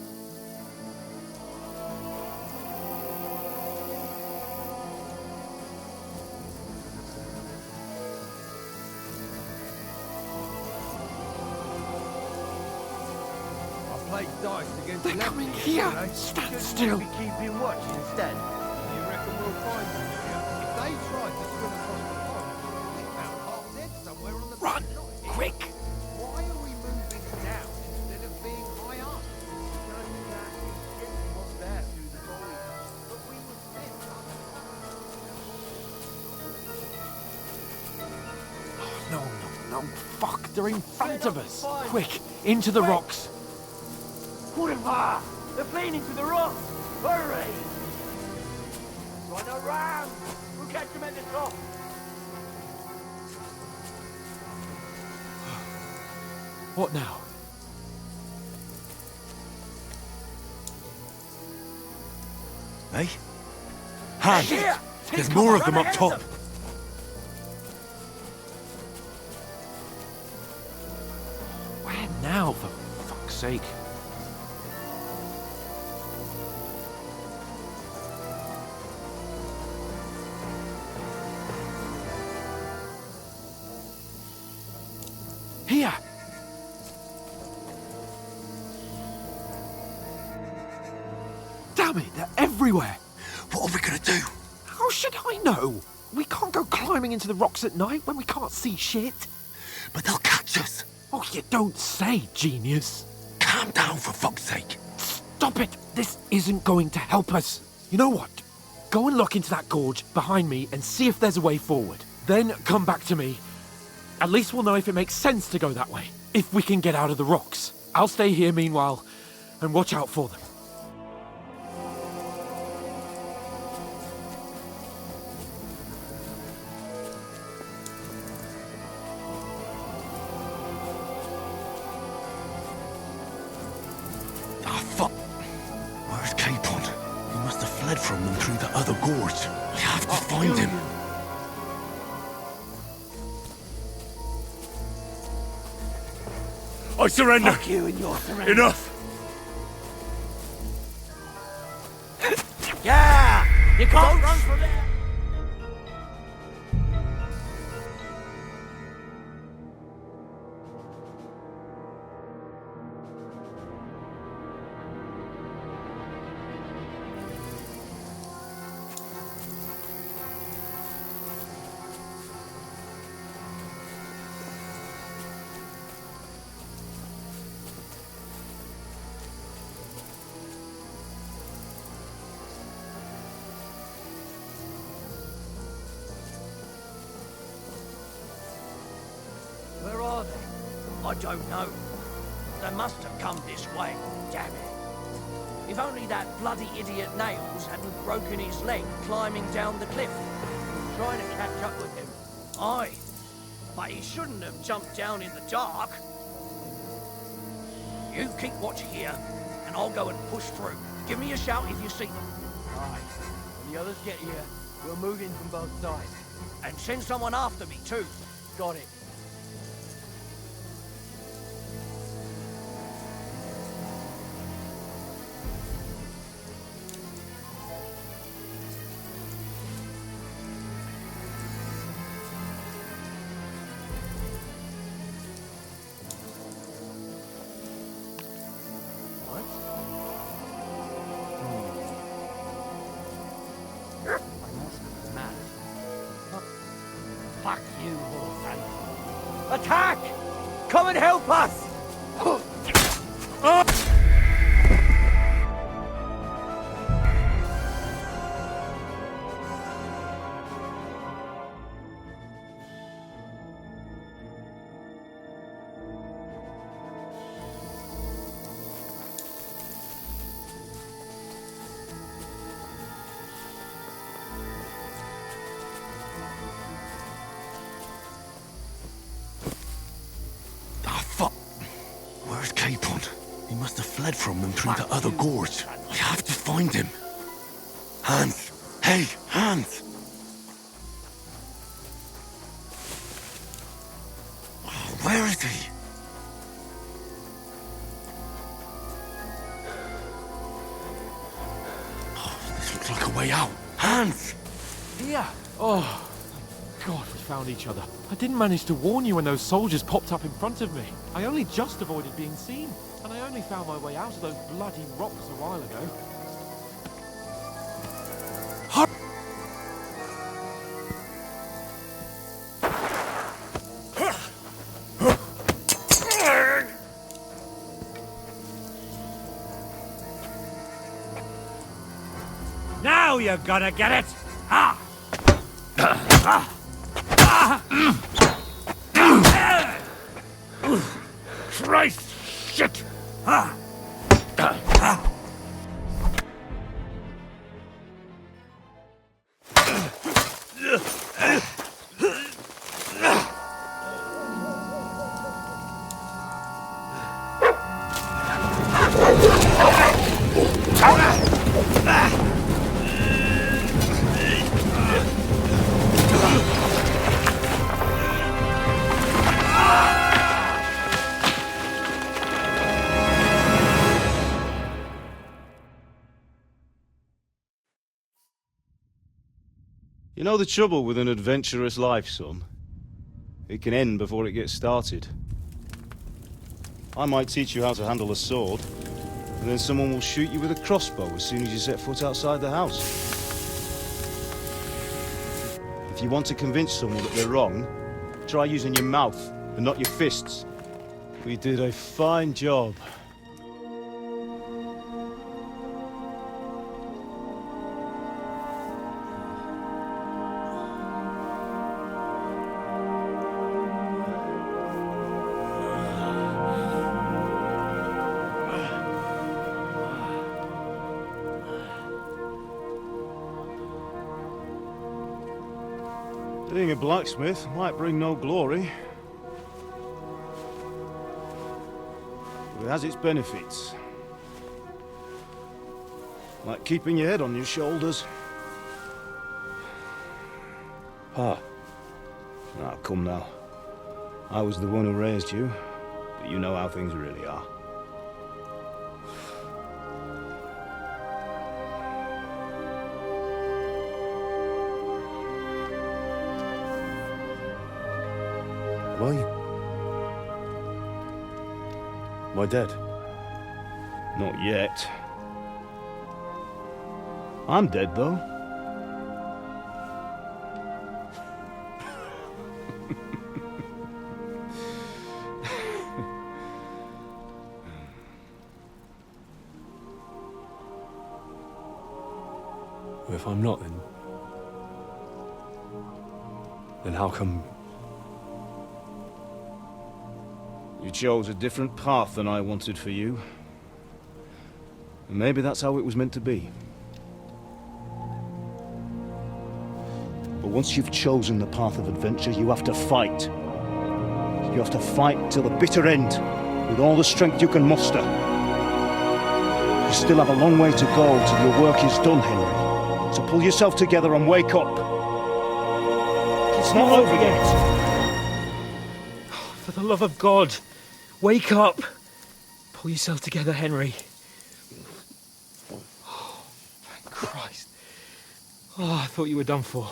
Play dice against They're coming here! Stand still! We keep you watch instead. You reckon we'll find them here? If they tried to swim across the pond, they found half dead somewhere on the Run! beach. Quick! Why are we moving down instead of being high up? Just that ship was there through the foliage, but we were sent No, fuck! They're in front of us! Quick! Into the rocks! Kurwa! They're playing into the rocks! Hurry! Run around! We'll catch them at the top! What now? Eh? Hans! Here! There's more of them up top! Where now, for fuck's sake? Here! Damn it, they're everywhere! What are we gonna do? How should I know? We can't go climbing into the rocks at night when we can't see shit. But they'll catch us. Oh, you don't say, genius. Calm down, for fuck's sake. Stop it! This isn't going to help us. You know what? Go and look into that gorge behind me and see if there's a way forward. Then come back to me. At least we'll know if it makes sense to go that way. If we can get out of the rocks. I'll stay here meanwhile and watch out for them. Ah, fuck. Where's Capon? He must have fled from them through the other gorge. We have to find him. I surrender! Fuck you and your surrender. Enough! Yeah! You can't run from there! Where are they? I don't know. They must have come this way. Damn it. If only that bloody idiot Nails hadn't broken his leg climbing down the cliff. Trying to catch up with him. Aye. But he shouldn't have jumped down in the dark. You keep watch here, and I'll go and push through. Give me a shout if you see them. Aye. The others get here, we'll move in from both sides. And send someone after me, too. Got it. Fuck you, horse. Attack! Come and help us! Where's Capon? He must have fled from them through the other gorge. I have to find him. Hans! Hey, Hans! Oh, where is he? Oh, this looks like a way out. Hans! Here! Oh, God, we found each other. I didn't manage to warn you when those soldiers popped up in front of me. I only just avoided being seen, and I only found my way out of those bloody rocks a while ago. Now you're gonna get it! Christ! Shit! You know the trouble with an adventurous life, son? It can end before it gets started. I might teach you how to handle a sword, and then someone will shoot you with a crossbow as soon as you set foot outside the house. If you want to convince someone that they're wrong, try using your mouth and not your fists. We did a fine job. Being a blacksmith might bring no glory, but it has its benefits. Like keeping your head on your shoulders. Pa. Ah, come now. I was the one who raised you, but you know how things really are. Am I? Am I dead? Not yet. I'm dead, though. Well, if I'm not, then how come... You chose a different path than I wanted for you. And maybe that's how it was meant to be. But once you've chosen the path of adventure, you have to fight. You have to fight till the bitter end, with all the strength you can muster. You still have a long way to go till your work is done, Henry. So pull yourself together and wake up. It's not over yet. For the love of God, wake up! Pull yourself together, Henry. Oh, thank Christ. Oh, I thought you were done for.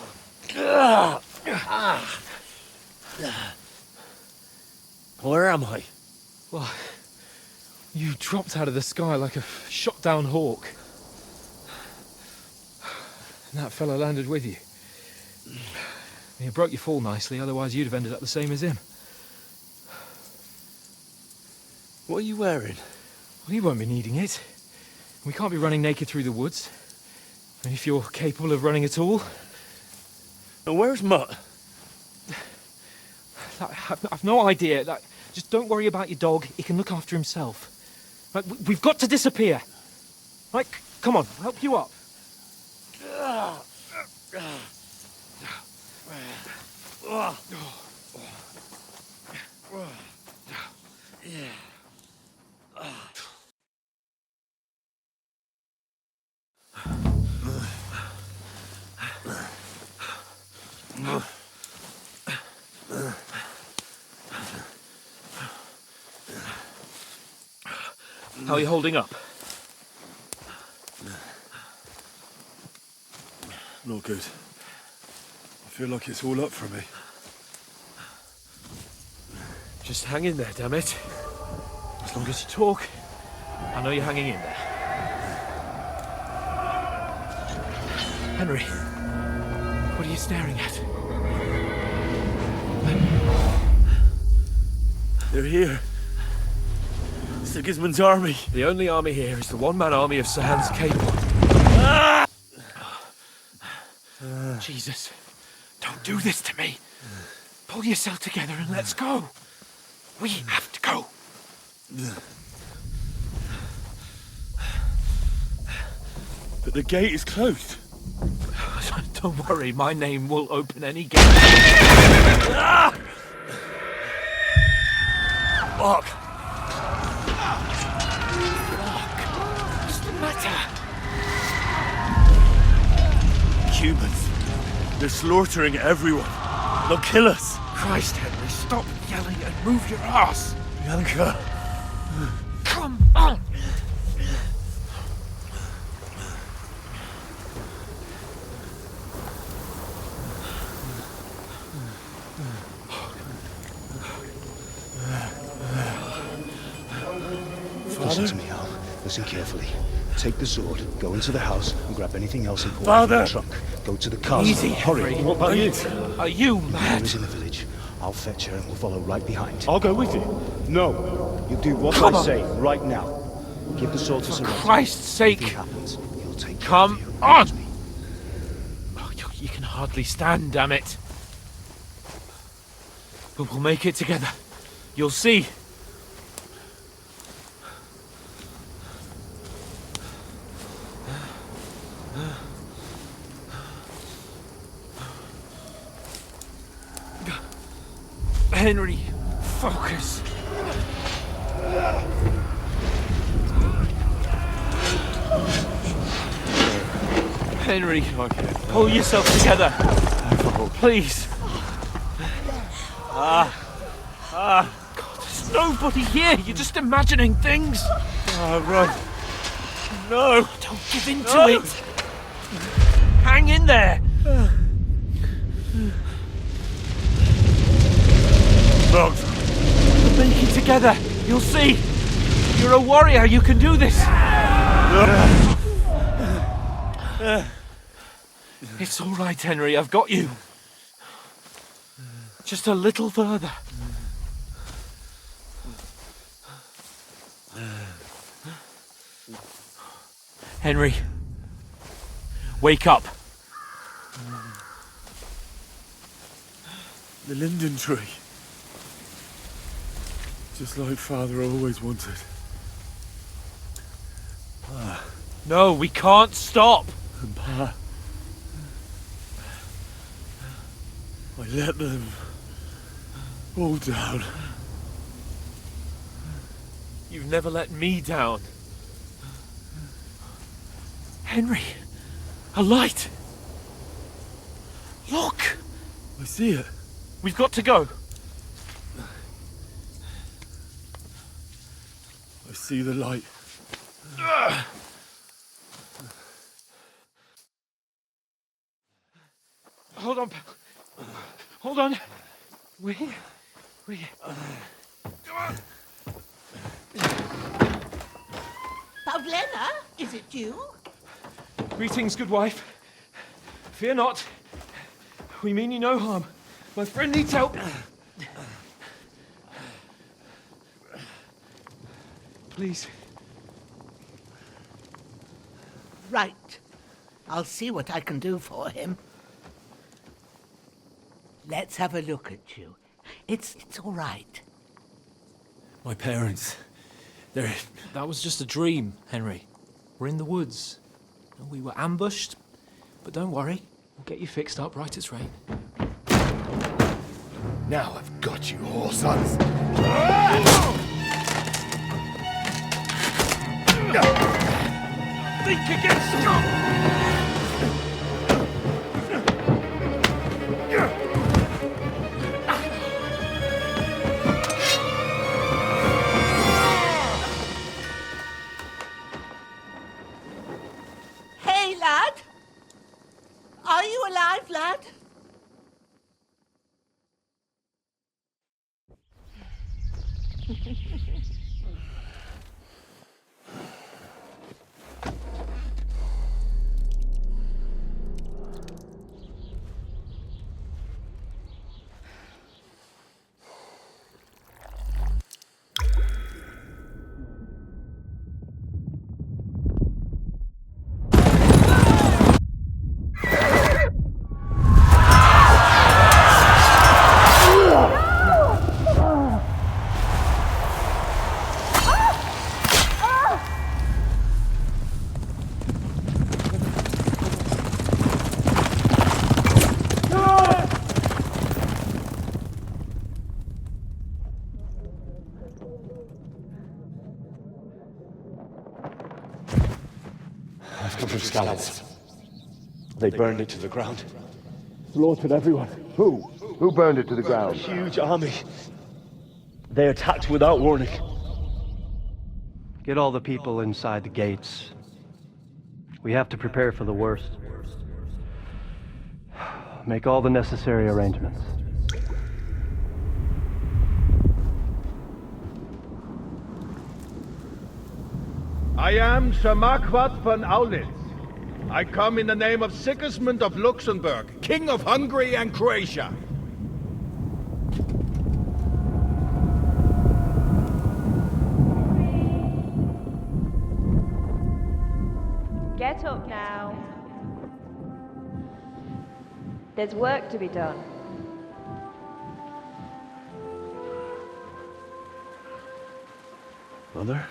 Where am I? Well, you dropped out of the sky like a shot-down hawk. And that fella landed with you. You broke your fall nicely, otherwise you'd have ended up the same as him. What are you wearing? Well, you won't be needing it. We can't be running naked through the woods. And if you're capable of running at all... And where's Mutt? I've no idea. Just don't worry about your dog. He can look after himself. Right, we've got to disappear. Right, come on, I'll help you up. How are you holding up? Not good. I feel like it's all up for me. Just hang in there, damn it. As long as you talk, I know you're hanging in there. Henry, what are you staring at? They're here. Sigismund's army. The only army here is the one-man army of Sir Hans Cable. Jesus, don't do this to me. Pull yourself together and let's go. We have to go. But the gate is closed. Don't worry, my name will open any gate. Fuck. What's the matter? Humans. They're slaughtering everyone. They'll kill us. Christ, Henry, stop yelling and move your ass. Bianca. Come on. Listen to me, Al. Listen carefully. Take the sword, go into the house, and grab anything else important Father! from the trunk. Go to the castle. Easy, Hurry. Henry. What about you? Are you Mother mad? is in the village. I'll fetch her and we'll follow right behind. I'll go with you. No. You do what Come I on. say right now. Give the sword to For Sir Roger. Christ's sake. If anything happens, he'll take care Come of you. on. Oh, you can hardly stand, damn it. But we'll make it together. You'll see. Henry, focus. Henry, pull yourself together. Please. God, there's nobody here. You're just imagining things. Run. No. Don't give in to it. Hang in there. No. We'll make it together. You'll see. You're a warrior. You can do this. It's all right, Henry. I've got you. Just a little further. Henry, wake up. The linden tree. Just like Father always wanted. No, we can't stop. And Pa. I let them all down. You've never let me down. Henry, A light! Look! I see it. We've got to go. I see the light. Hold on, pal. Hold on. We. Pavlena, is it you? Greetings, good wife. Fear not. We mean you no harm. My friend needs help. Please. Right. I'll see what I can do for him. Let's have a look at you. It's all right. My parents. They're... That was just a dream, Henry. We're in the woods. We were ambushed, but don't worry. We'll get you fixed up right as rain. Now I've got you, whore sons. Think again, Hey, lad! Are you alive, lad? I've come from Skalitz. They burned it to the ground. Slaughtered everyone. Who? Who burned it to the ground? A huge army. They attacked without warning. Get all the people inside the gates. We have to prepare for the worst. Make all the necessary arrangements. I am Sir Marquardt von Aulitz. I come in the name of Sigismund of Luxembourg, King of Hungary and Croatia. Get up now. There's work to be done. Mother?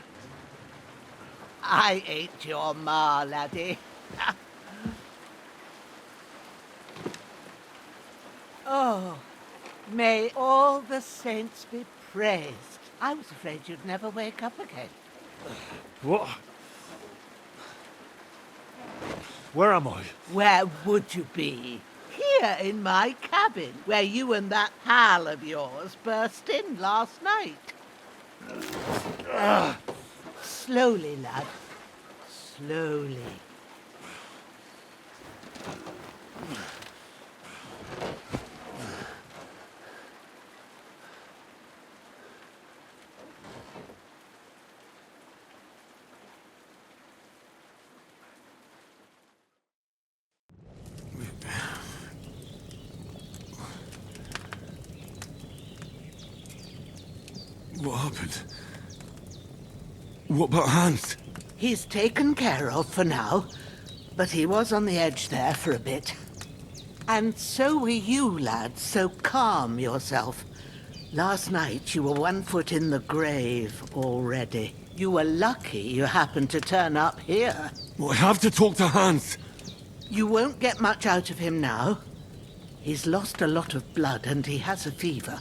I ain't your ma, laddie. Oh, may all the saints be praised. I was afraid you'd never wake up again. What? Where am I? Where would you be? Here in my cabin, where you and that pal of yours burst in last night. Slowly, lad. Slowly. What happened? What about Hans? He's taken care of for now, but he was on the edge there for a bit. And so were you, lad, so calm yourself. Last night you were 1 foot in the grave already. You were lucky you happened to turn up here. Well, I have to talk to Hans. You won't get much out of him now. He's lost a lot of blood and he has a fever.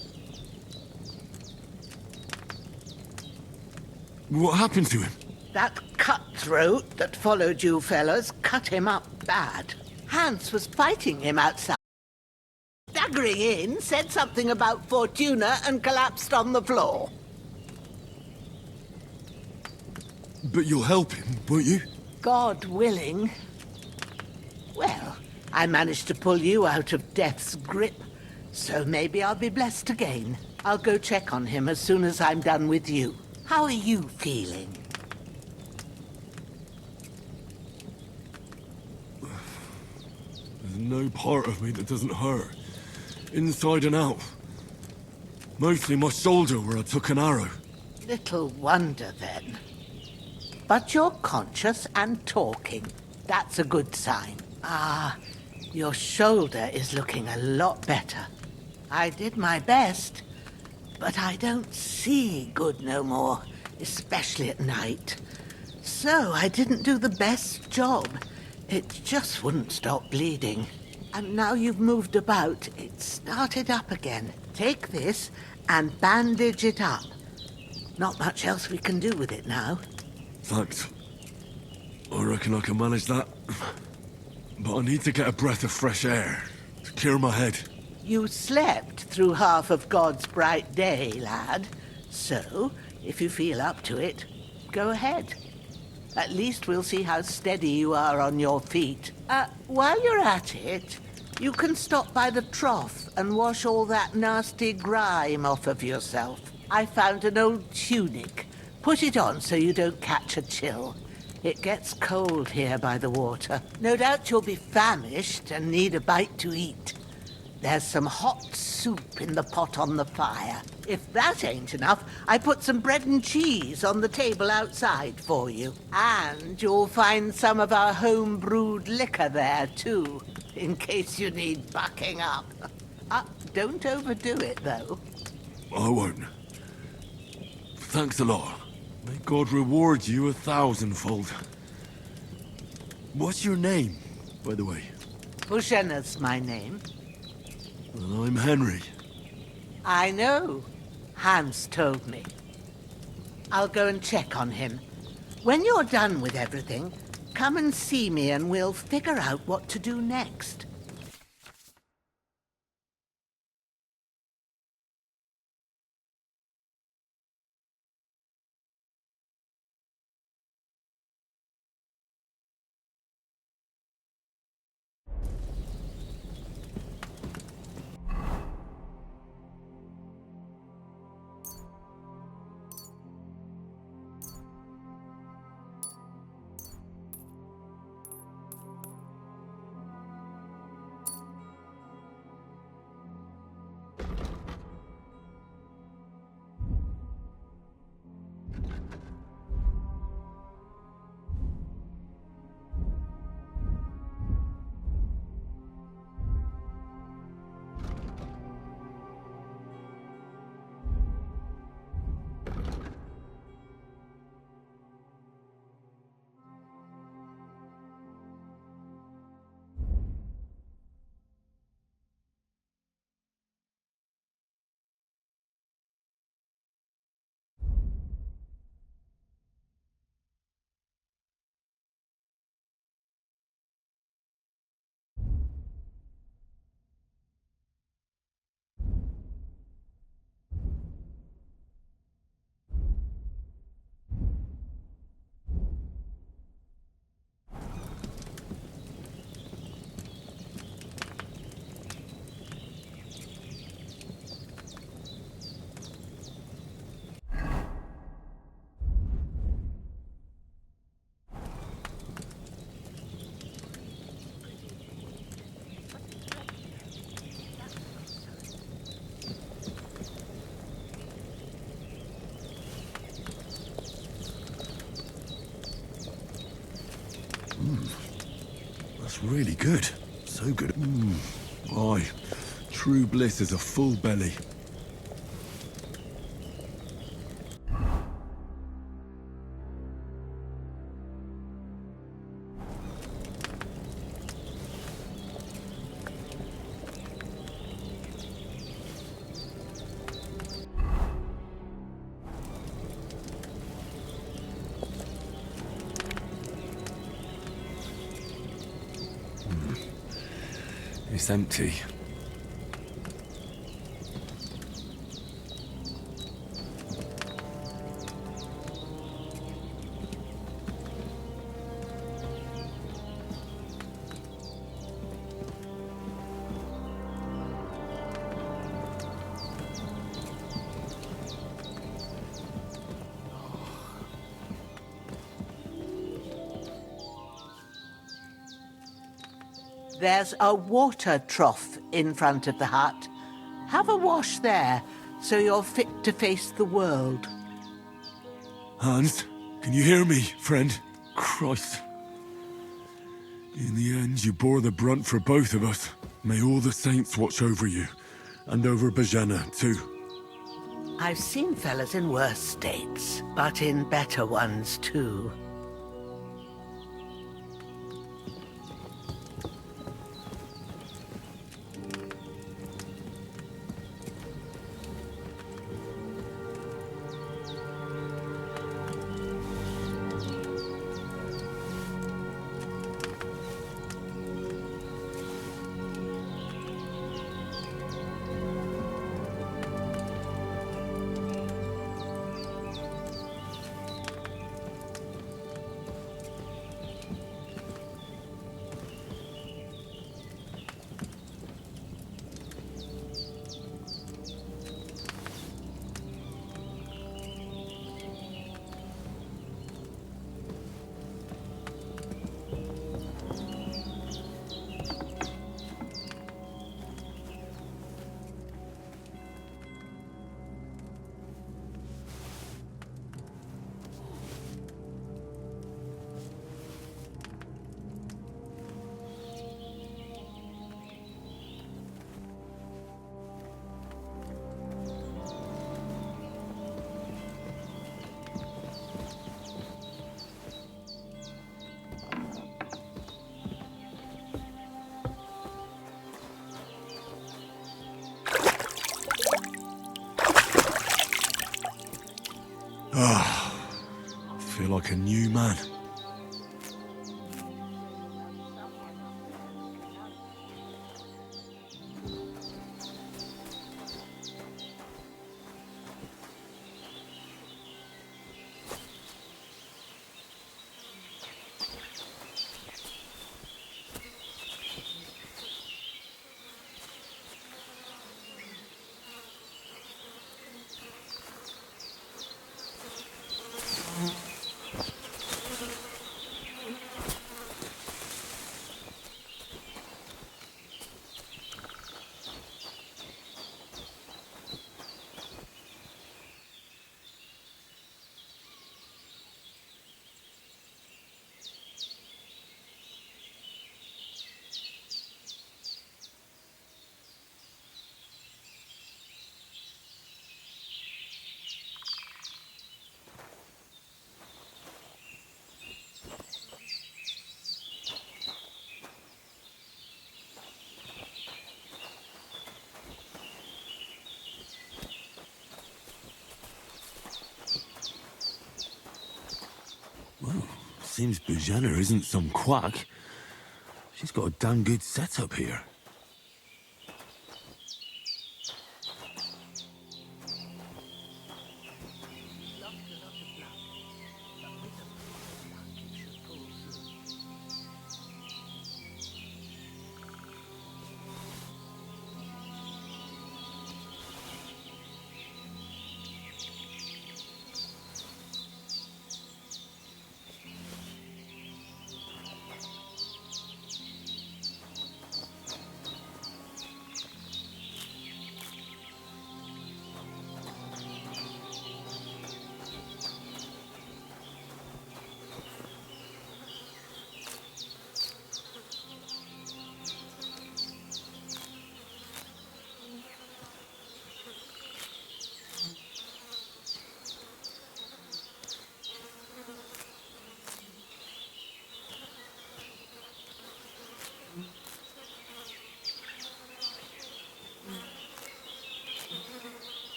What happened to him? That cutthroat that followed you fellas cut him up bad. Hans was fighting him outside. Staggering in, said something about Fortuna and collapsed on the floor. But you'll help him, won't you? God willing. Well, I managed to pull you out of death's grip, so maybe I'll be blessed again. I'll go check on him as soon as I'm done with you. How are you feeling? There's no part of me that doesn't hurt. Inside and out. Mostly my shoulder where I took an arrow. Little wonder then. But you're conscious and talking. That's a good sign. Ah, your shoulder is looking a lot better. I did my best, but I don't see good no more, especially at night. So I didn't do the best job. It just wouldn't stop bleeding. And now you've moved about, it started up again. Take this and bandage it up. Not much else we can do with it now. Thanks. I reckon I can manage that. But I need to get a breath of fresh air to clear my head. You slept through half of God's bright day, lad. So, if you feel up to it, go ahead. At least we'll see how steady you are on your feet. While you're at it, you can stop by the trough and wash all that nasty grime off of yourself. I found an old tunic. Put it on so you don't catch a chill. It gets cold here by the water. No doubt you'll be famished and need a bite to eat. There's some hot soup in the pot on the fire. If that ain't enough, I put some bread and cheese on the table outside for you. And you'll find some of our home-brewed liquor there, too, in case you need bucking up. Don't overdo it, though. I won't. Thanks a lot. May God reward you 1,000-fold. What's your name, by the way? Bushenna's my name. Well, I'm Henry. I know. Hans told me. I'll go and check on him. When you're done with everything, come and see me and we'll figure out what to do next. That's really good. So good. Aye. True bliss is a full belly. It's empty. There's a water trough in front of the hut. Have a wash there, so you're fit to face the world. Hans, can you hear me, friend? Christ. In the end, you bore the brunt for both of us. May all the saints watch over you, and over Bajana, too. I've seen fellas in worse states, but in better ones, too. Ah, I feel like a new man. Well, seems Bajana isn't some quack. She's got a damn good setup here.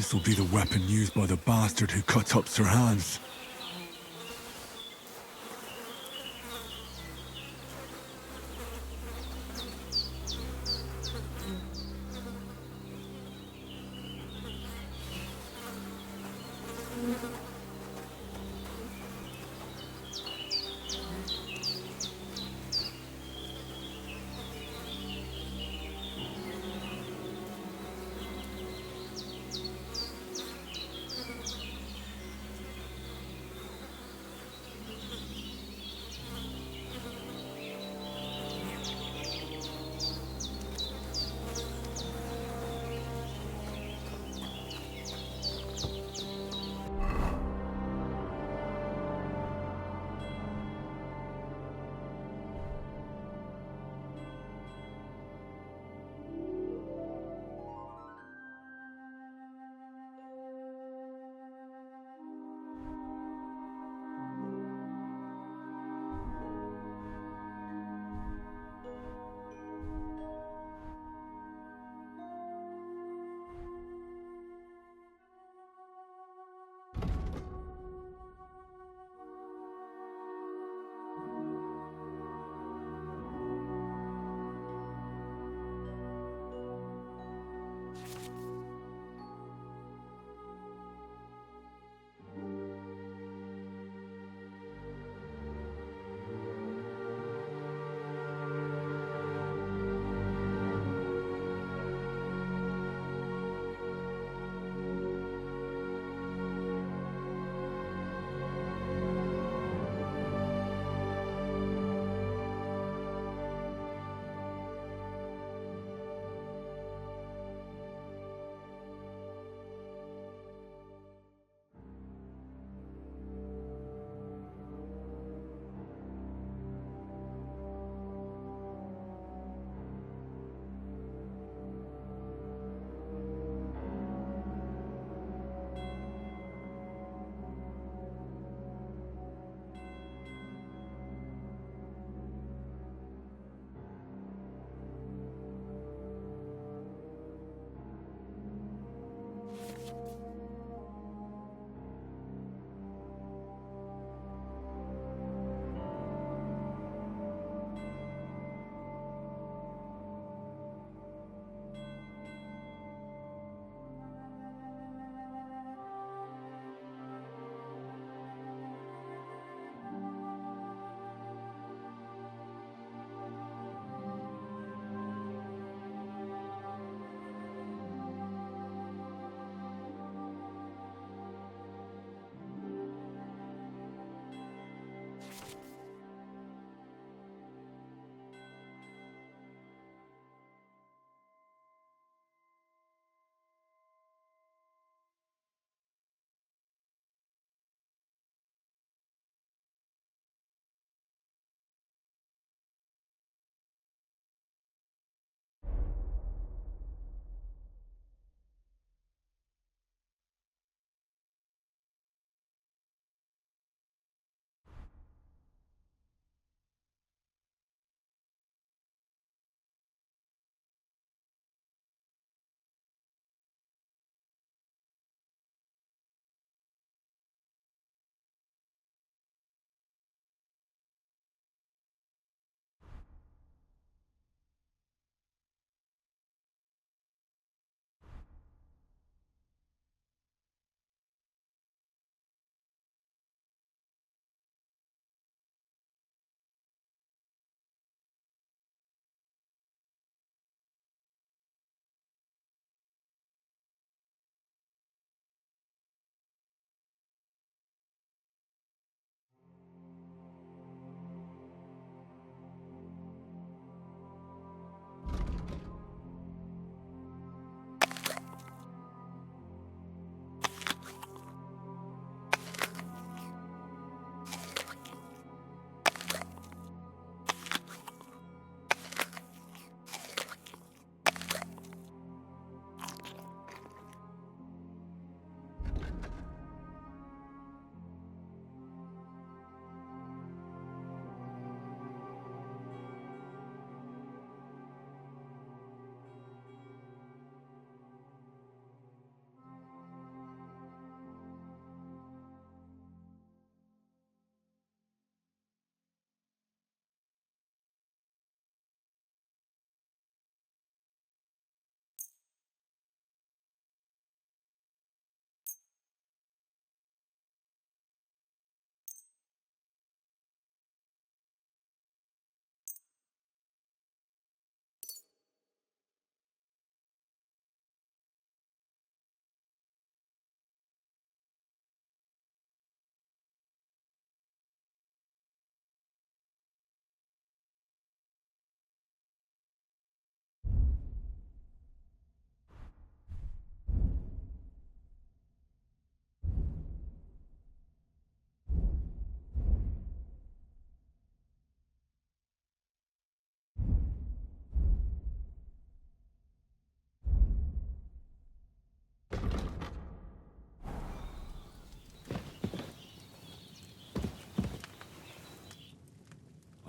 This'll be the weapon used by the bastard who cut up Sir Hans.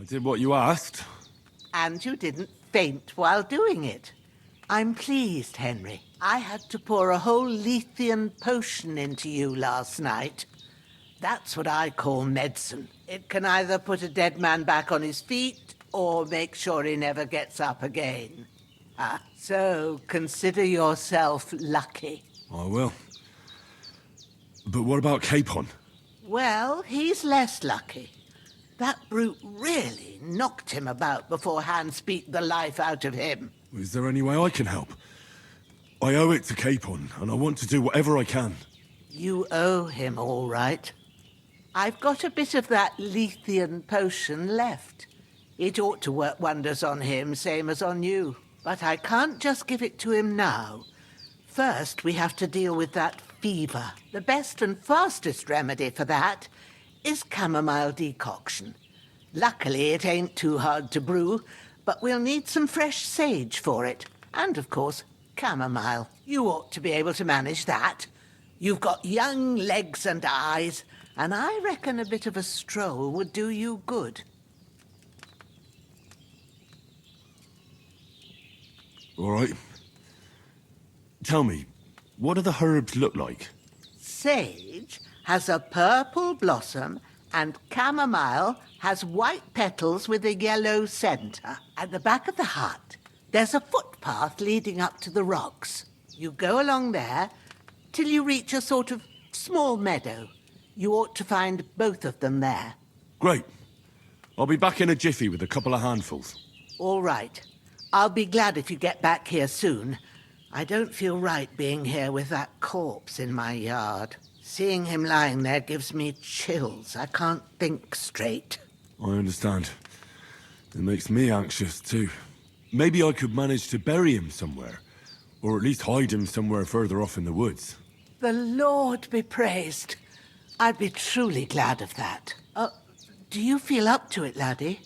did what you asked. And you didn't faint while doing it. I'm pleased, Henry. I had to pour a whole Lethean potion into you last night. That's what I call medicine. It can either put a dead man back on his feet or make sure he never gets up again. So consider yourself lucky. I will. But what about Capon? Well, he's less lucky. That brute really knocked him about before Hans beat the life out of him. Is there any way I can help? I owe it to Capon, and I want to do whatever I can. You owe him, all right. I've got a bit of that Lethean potion left. It ought to work wonders on him, same as on you. But I can't just give it to him now. First, we have to deal with that fever. The best and fastest remedy for that is chamomile decoction. Luckily, it ain't too hard to brew, but we'll need some fresh sage for it. And, of course, chamomile. You ought to be able to manage that. You've got young legs and eyes, and I reckon a bit of a stroll would do you good. All right. Tell me, what do the herbs look like? Sage has a purple blossom, and chamomile has white petals with a yellow centre. At the back of the hut, there's a footpath leading up to the rocks. You go along there till you reach a sort of small meadow. You ought to find both of them there. Great. I'll be back in a jiffy with a couple of handfuls. All right. I'll be glad if you get back here soon. I don't feel right being here with that corpse in my yard. Seeing him lying there gives me chills. I can't think straight. I understand. It makes me anxious, too. Maybe I could manage to bury him somewhere. Or at least hide him somewhere further off in the woods. The Lord be praised. I'd be truly glad of that. Do you feel up to it, laddie?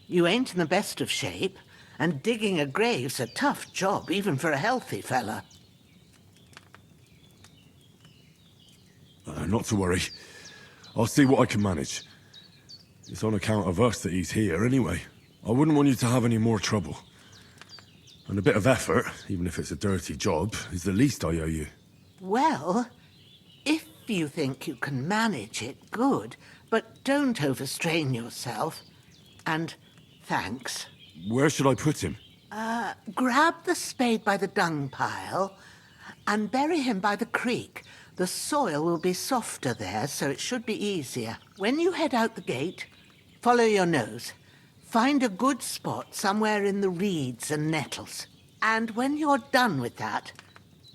You ain't in the best of shape, and digging a grave's a tough job, even for a healthy fella. Not to worry. I'll see what I can manage. It's on account of us that he's here, anyway. I wouldn't want you to have any more trouble. And a bit of effort, even if it's a dirty job, is the least I owe you. Well, if you think you can manage it, good. But don't overstrain yourself. And thanks. Where should I put him? Grab the spade by the dung pile and bury him by the creek. The soil will be softer there, so it should be easier. When you head out the gate, follow your nose. Find a good spot somewhere in the reeds and nettles. And when you're done with that,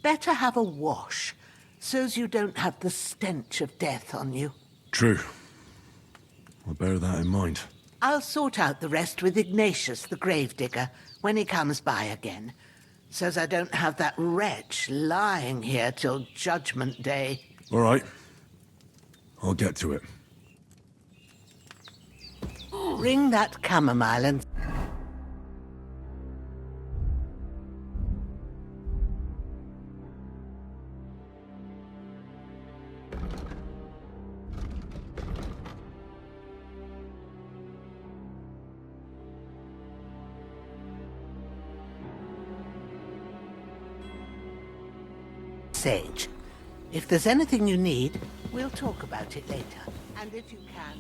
better have a wash, so's you don't have the stench of death on you. True. I'll bear that in mind. I'll sort out the rest with Ignatius, the gravedigger, when he comes by again, so's I don't have that wretch lying here till Judgment Day. All right. I'll get to it. Bring that chamomile and... Sage. If there's anything you need, we'll talk about it later. And if you can...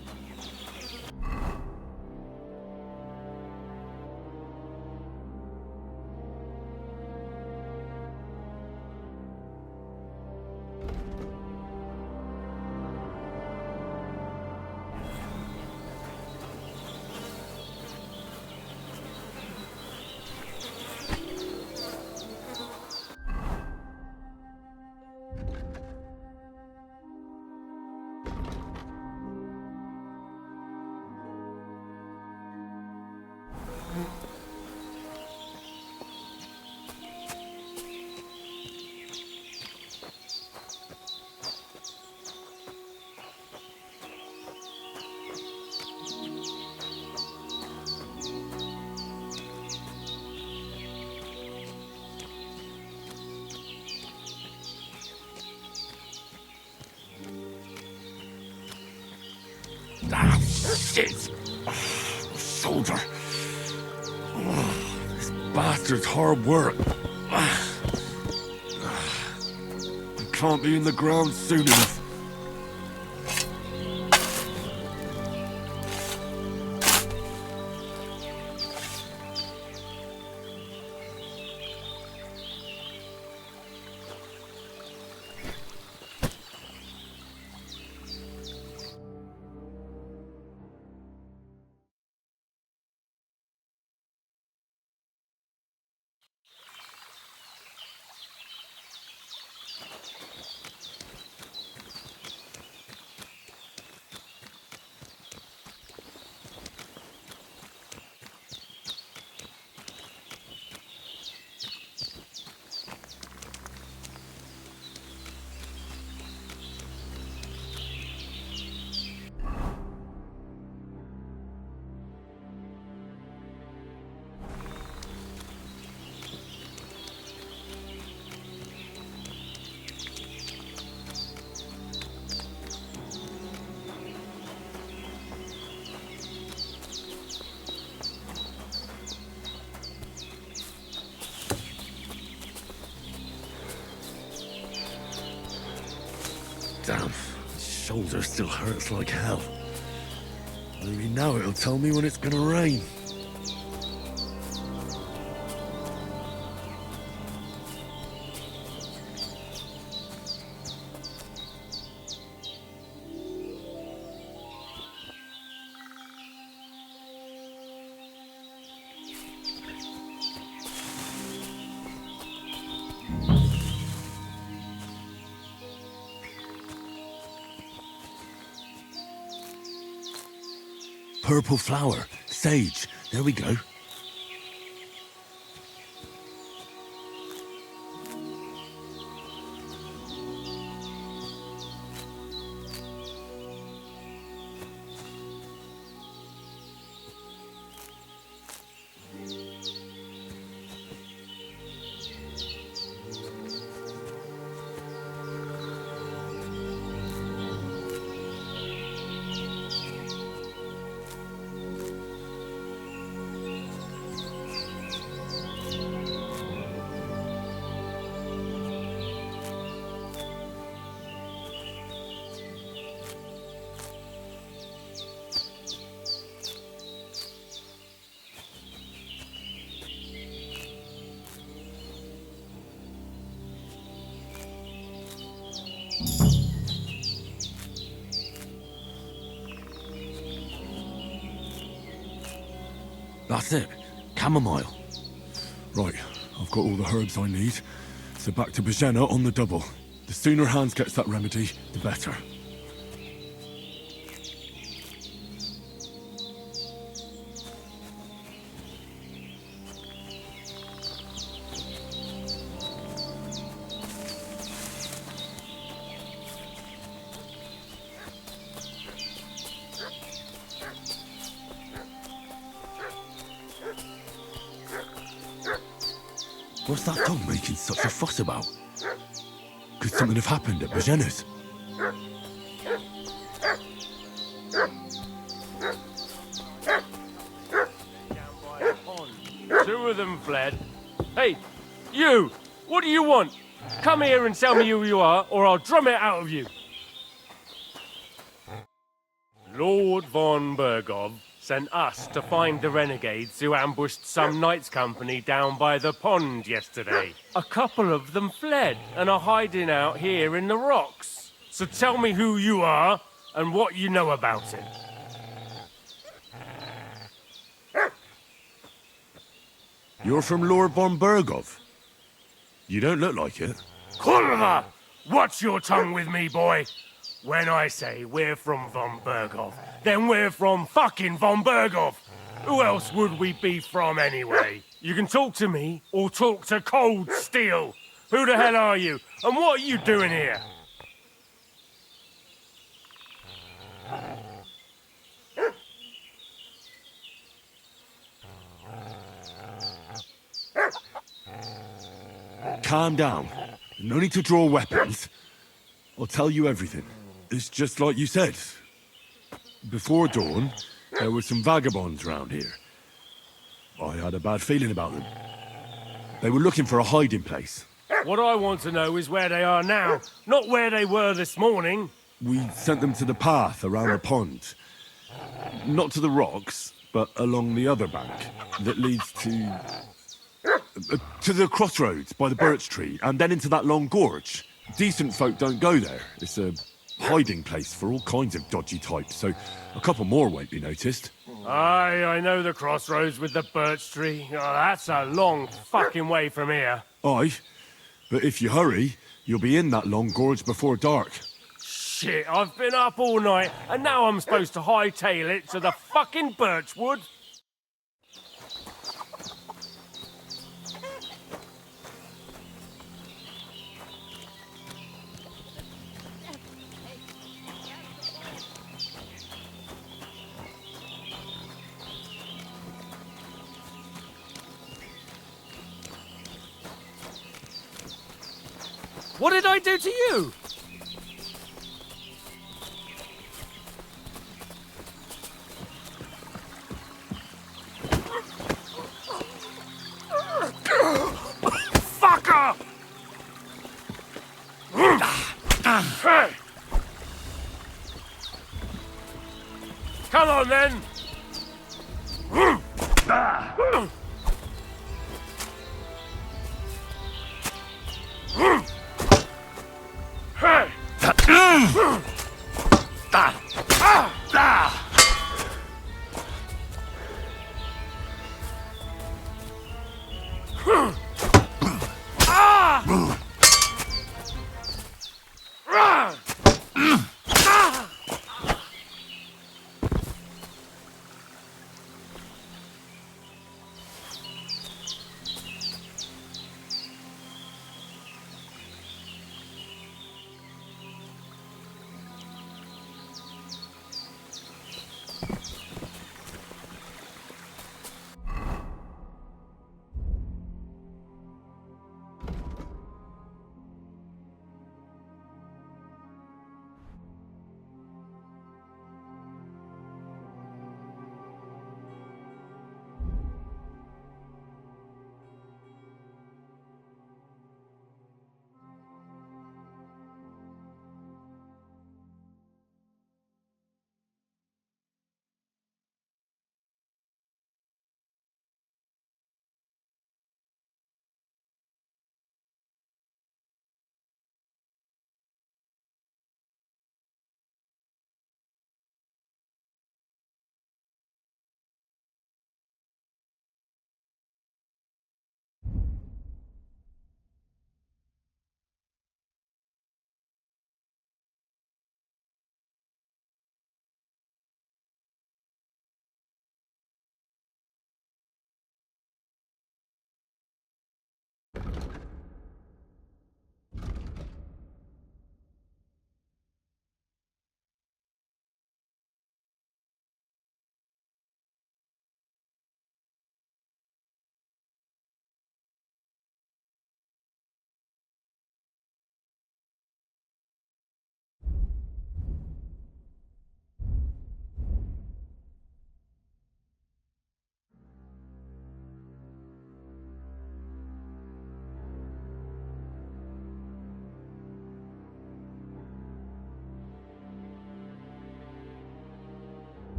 Ah, shit! shoulder. This bastard's hard work. I can't be in the ground soon enough. Damn, my shoulder still hurts like hell. Maybe now it'll tell me when it's gonna rain. Purple flower, sage, there we go. That's it. Chamomile. Right, I've got all the herbs I need. So back to Bajena on the double. The sooner Hans gets that remedy, the better. What's that dog making such a fuss about? Could something have happened at Bajena's? Two of them fled. Hey, you! What do you want? Come here and tell me who you are, or I'll drum it out of you. Lord von Bergov sent us to find the renegades who ambushed some knights' company down by the pond yesterday. A couple of them fled and are hiding out here in the rocks. So tell me who you are and what you know about it. You're from Lord von Bergov? You don't look like it. Kurva! Watch your tongue with me, boy. When I say we're from von Bergov, then we're from fucking von Bergov. Who else would we be from anyway? You can talk to me or talk to cold steel. Who the hell are you? And what are you doing here? Calm down. No need to draw weapons. I'll tell you everything. It's just like you said. Before dawn, There were some vagabonds round here. I had a bad feeling about them. They were looking for a hiding place. What I want to know is where they are now, not where they were this morning. We sent them to the path around the pond. Not to the rocks, but along the other bank that leads to the crossroads by the birch tree, and then into that long gorge. Decent folk don't go there. It's a hiding place for all kinds of dodgy types, so a couple more won't be noticed. Aye, I know the crossroads with the birch tree. Oh, that's a long fucking way from here. Aye, but if you hurry, you'll be in that long gorge before dark. Shit, I've been up all night, and now I'm supposed to hightail it to the fucking birchwood? What did I do to you? Fucker! Hey! Come on, then! Hey!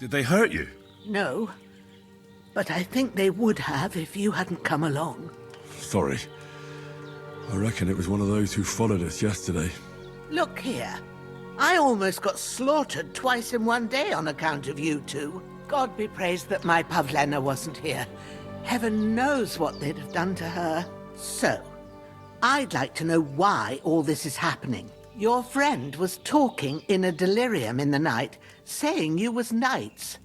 Did they hurt you? No, but I think they would have if you hadn't come along. Sorry. I reckon it was one of those who followed us yesterday. Look here. I almost got slaughtered twice in one day on account of you two. God be praised that my Pavlena wasn't here. Heaven knows what they'd have done to her. So, I'd like to know why all this is happening. Your friend was talking in a delirium in the night, saying you was knights.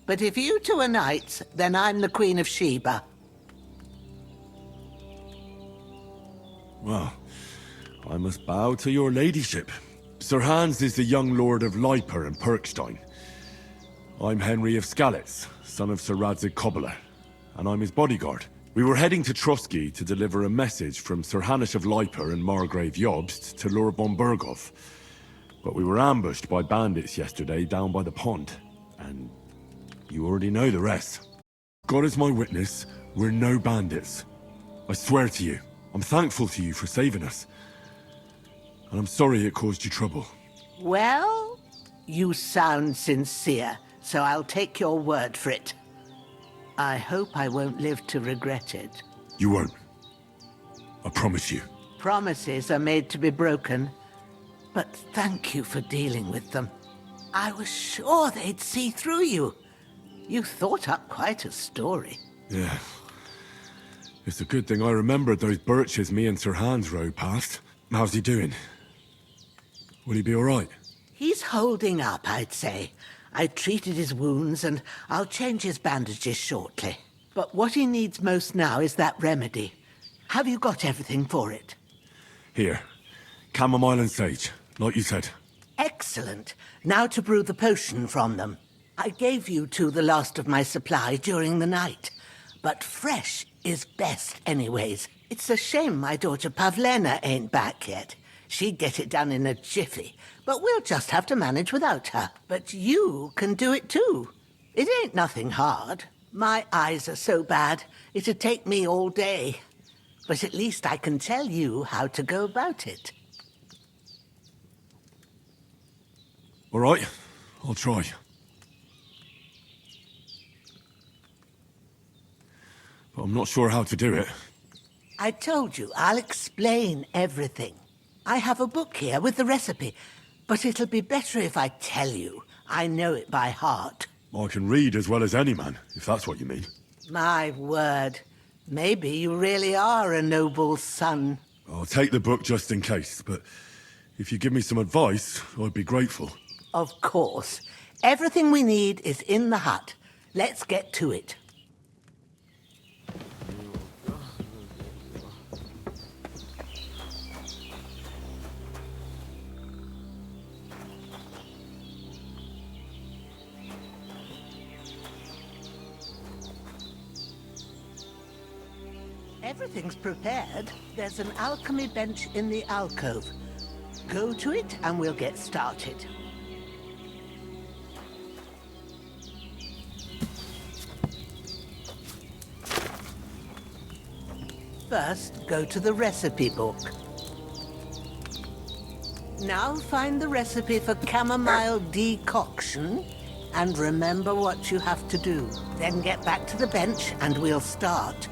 But if you two are knights, then I'm the Queen of Sheba. Well, I must bow to your ladyship. Sir Hans is the young lord of Leiper and Perkstein. I'm Henry of Skalitz, son of Sir Radzig Kobyla, and I'm his bodyguard. We were heading to Trotsky to deliver a message from Sir Hanush of Leiper and Margrave Jobst to Lord von Berghoff. But we were ambushed by bandits yesterday down by the pond, and you already know the rest. God is my witness, we're no bandits. I swear to you, I'm thankful to you for saving us. And I'm sorry it caused you trouble. Well, you sound sincere, so I'll take your word for it. I hope I won't live to regret it. You won't. I promise you. Promises are made to be broken, but thank you for dealing with them. I was sure they'd see through you. You thought up quite a story. Yeah. It's a good thing I remembered those birches me and Sir Hans rode past. How's he doing? Will he be all right? He's holding up, I'd say. I treated his wounds, and I'll change his bandages shortly. But what he needs most now is that remedy. Have you got everything for it? Here. Chamomile and sage, like you said. Excellent. Now to brew the potion from them. I gave you two the last of my supply during the night. But fresh is best anyways. It's a shame my daughter Pavlena ain't back yet. She'd get it done in a jiffy, but we'll just have to manage without her. But you can do it too. It ain't nothing hard. My eyes are so bad, it'd take me all day. But at least I can tell you how to go about it. All right, I'll try. But I'm not sure how to do it. I told you, I'll explain everything. I have a book here with the recipe, but it'll be better if I tell you. I know it by heart. I can read as well as any man, if that's what you mean. My word. Maybe you really are a noble son. I'll take the book just in case, but if you give me some advice, I'd be grateful. Of course. Everything we need is in the hut. Let's get to it. Everything's prepared. There's an alchemy bench in the alcove. Go to it and we'll get started. First, go to the recipe book. Now find the recipe for chamomile decoction and remember what you have to do. Then get back to the bench and we'll start.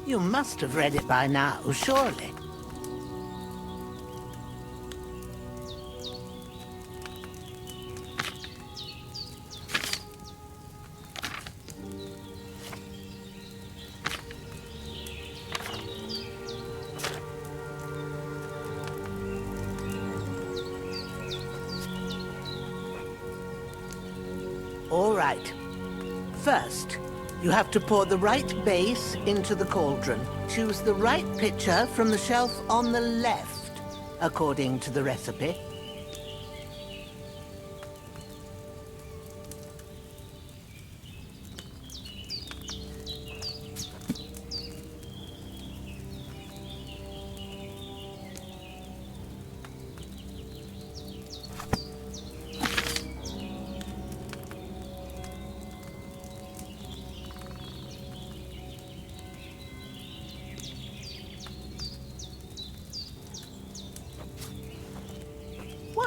You must have read it by now, surely. All right. First, you have to pour the right base into the cauldron. Choose the right pitcher from the shelf on the left, according to the recipe.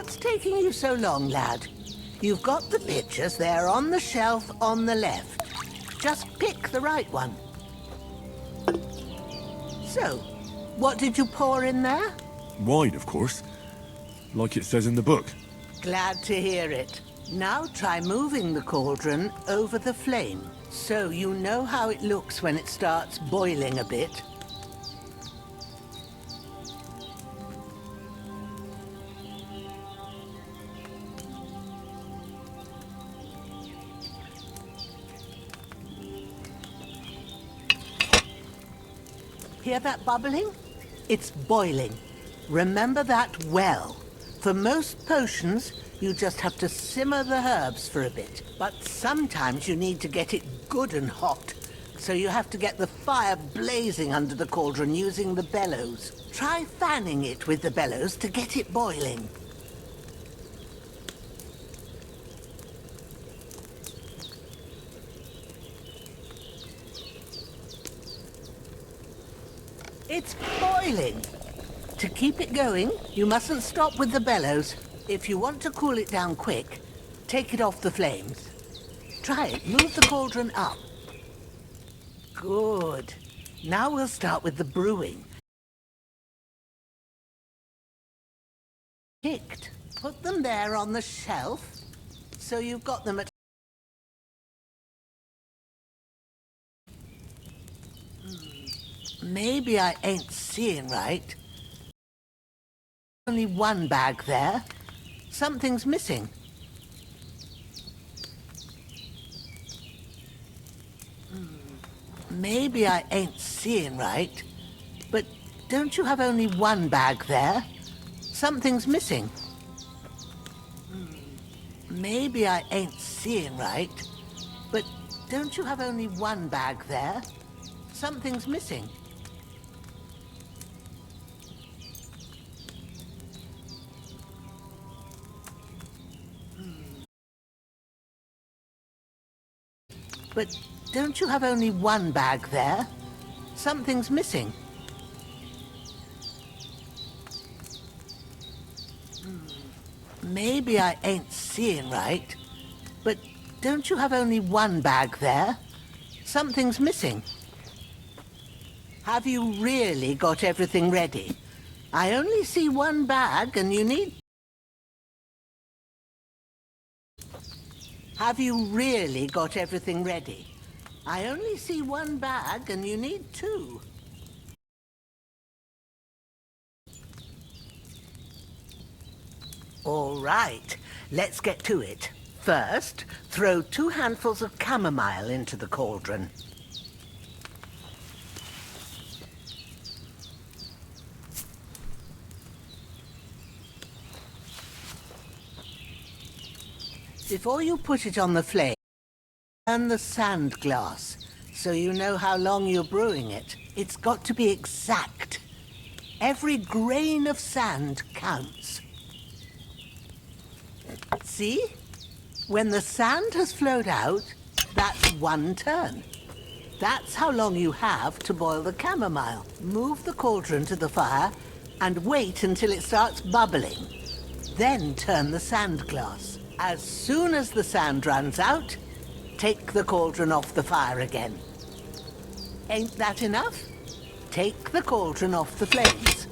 What's taking you so long, lad? You've got the pitchers there on the shelf on the left. Just pick the right one. So, what did you pour in there? Wine, of course. Like it says in the book. Glad to hear it. Now try moving the cauldron over the flame, so you know how it looks when it starts boiling a bit. Hear that bubbling? It's boiling. Remember that well. For most potions, you just have to simmer the herbs for a bit. But sometimes you need to get it good and hot. So you have to get the fire blazing under the cauldron using the bellows. Try fanning it with the bellows to get it boiling. It's boiling. To keep it going, you mustn't stop with the bellows. If you want to cool it down quick, take it off the flames. Try it. Move the cauldron up. Good. Now we'll start with the brewing. Picked. Put them there on the shelf, so you've got them at... Maybe I ain't seeing right. Only one bag there. Something's missing. Maybe I ain't seeing right. But don't you have only one bag there? Something's missing. Maybe I ain't seeing right. But don't you have only one bag there? Something's missing. But don't you have only one bag there? Something's missing. Maybe I ain't seeing right. But don't you have only one bag there? Something's missing. Have you really got everything ready? I only see one bag and you need... Have you really got everything ready? I only see one bag and you need two. All right, let's get to it. First, throw 2 handfuls of chamomile into the cauldron. Before you put it on the flame, turn the sand glass so you know how long you're brewing it. It's got to be exact. Every grain of sand counts. See? When the sand has flowed out, that's 1 turn. That's how long you have to boil the chamomile. Move the cauldron to the fire and wait until it starts bubbling. Then turn the sand glass. As soon as the sand runs out, take the cauldron off the fire again. Ain't that enough? Take the cauldron off the flames.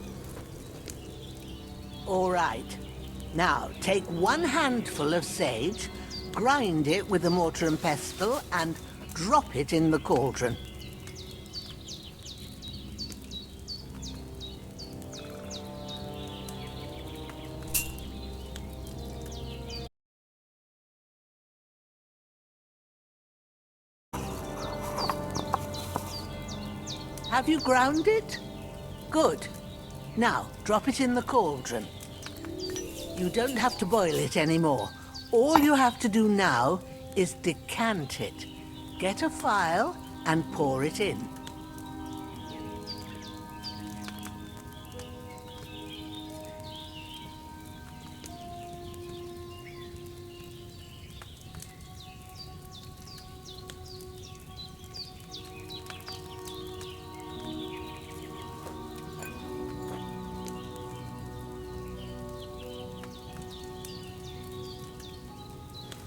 All right. Now, take 1 handful of sage, grind it with a mortar and pestle, and drop it in the cauldron. Have you ground it? Good. Now, drop it in the cauldron. You don't have to boil it anymore. All you have to do now is decant it. Get a phial and pour it in.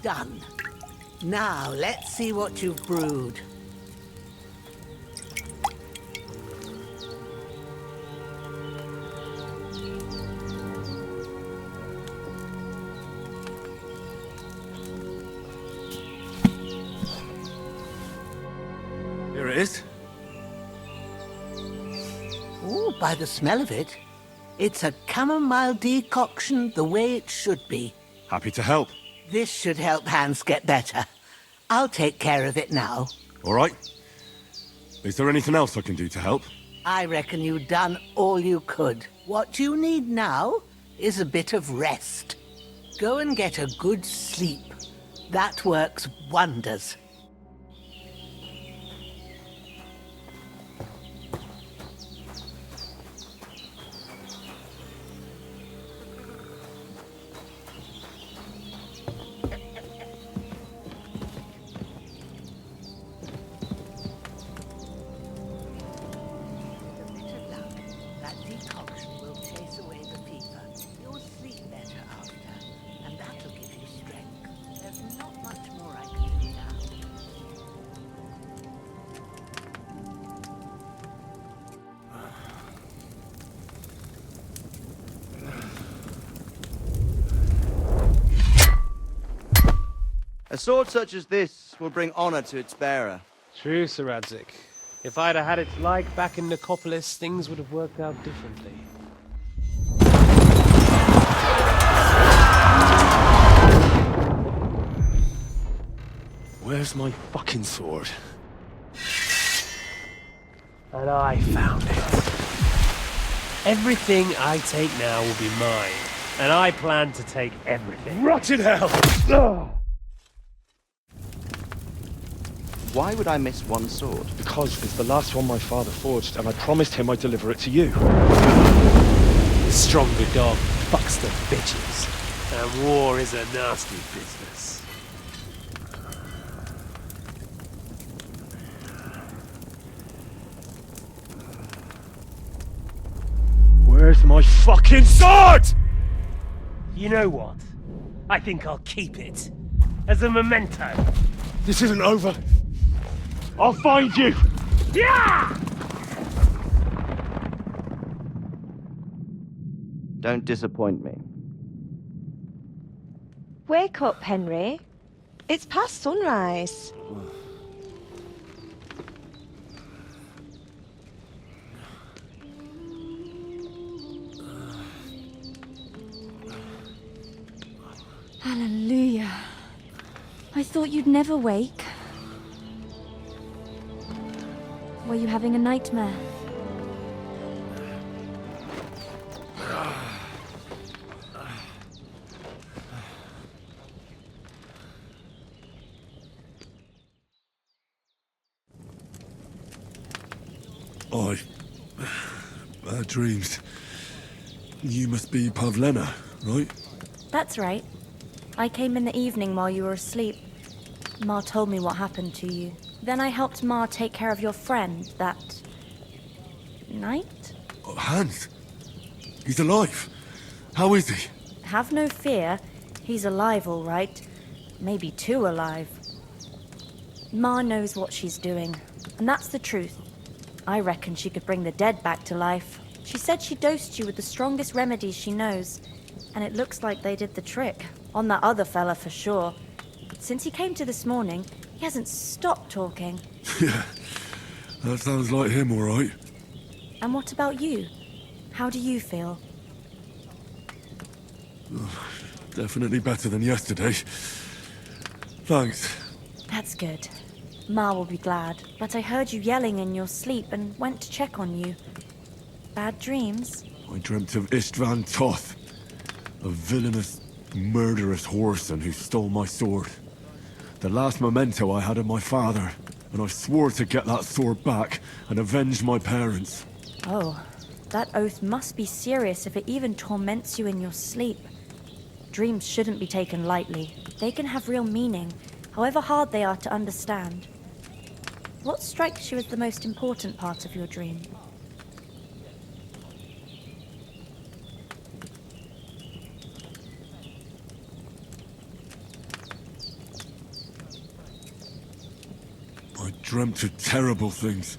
done. Now, let's see what you've brewed. Here it is. Ooh, by the smell of it, it's a chamomile decoction the way it should be. Happy to help. This should help Hans get better. I'll take care of it now. All right. Is there anything else I can do to help? I reckon you've done all you could. What you need now is a bit of rest. Go and get a good sleep. That works wonders. A sword such as this will bring honor to its bearer. True, Sir Radzik. If I'd have had its like back in Nicopolis, things would have worked out differently. Where's my fucking sword? And I found it. Everything I take now will be mine, and I plan to take everything. Rotted hell! Ugh. Why would I miss one sword? Because it's the last one my father forged, and I promised him I'd deliver it to you. The stronger dog fucks the bitches, and war is a nasty business. Where's my fucking sword? You know what? I think I'll keep it. As a memento. This isn't over. I'll find you! Yeah! Don't disappoint me. Wake up, Henry. It's past sunrise. Hallelujah. I thought you'd never wake. Were you having a nightmare? Bad dreams. You must be Pavlena, right? That's right. I came in the evening while you were asleep. Ma told me what happened to you. Then I helped Ma take care of your friend that night? Oh, Hans. He's alive. How is he? Have no fear. He's alive, all right. Maybe too alive. Ma knows what she's doing, and that's the truth. I reckon she could bring the dead back to life. She said she dosed you with the strongest remedies she knows, and it looks like they did the trick. On that other fella for sure. Since he came to this morning, he hasn't stopped talking. Yeah, that sounds like him, all right. And what about you? How do you feel? Definitely better than yesterday. Thanks. That's good. Ma will be glad, but I heard you yelling in your sleep and went to check on you. Bad dreams? I dreamt of Istvan Toth, a villainous, murderous whoreson who stole my sword. The last memento I had of my father, and I swore to get that sword back and avenge my parents. Oh, that oath must be serious if it even torments you in your sleep. Dreams shouldn't be taken lightly. They can have real meaning, however hard they are to understand. What strikes you as the most important part of your dream? I dreamt of terrible things.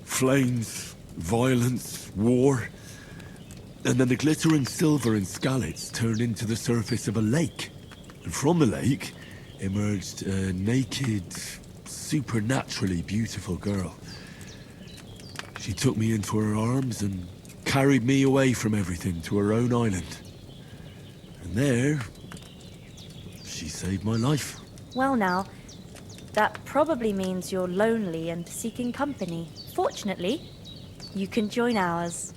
Flames, violence, war. And then the glittering silver and scallops turned into the surface of a lake. And from the lake emerged a naked, supernaturally beautiful girl. She took me into her arms and carried me away from everything to her own island. And there, she saved my life. Well now, that probably means you're lonely and seeking company. Fortunately, you can join ours.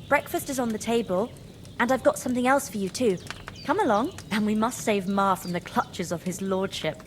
Breakfast is on the table, and I've got something else for you too. Come along, and we must save Ma from the clutches of his lordship.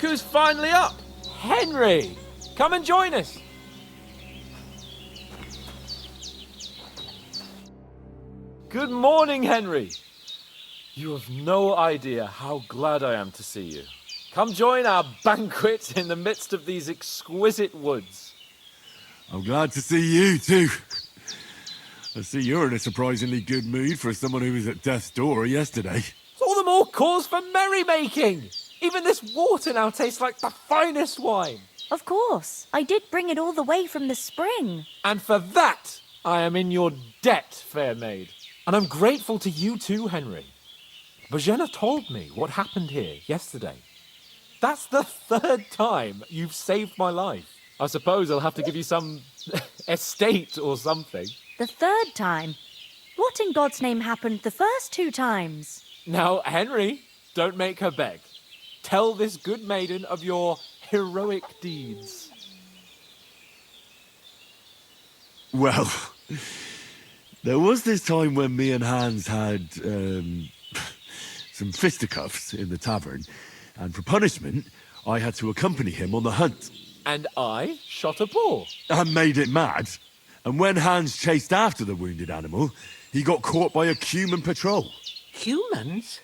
Look who's finally up! Henry! Come and join us! Good morning, Henry! You have no idea how glad I am to see you. Come join our banquet in the midst of these exquisite woods. I'm glad to see you, too. I see you're in a surprisingly good mood for someone who was at death's door yesterday. It's all the more cause for merrymaking! Even this water now tastes like the finest wine. Of course. I did bring it all the way from the spring. And for that, I am in your debt, fair maid. And I'm grateful to you too, Henry. Bojena told me what happened here yesterday. That's the 3rd time you've saved my life. I suppose I'll have to give you some estate or something. The 3rd time? What in God's name happened the first 2 times? Now, Henry, don't make her beg. Tell this good maiden of your heroic deeds. Well, there was this time when me and Hans had some fisticuffs in the tavern, and for punishment, I had to accompany him on the hunt. And I shot a boar. And made it mad. And when Hans chased after the wounded animal, he got caught by a human patrol. Humans?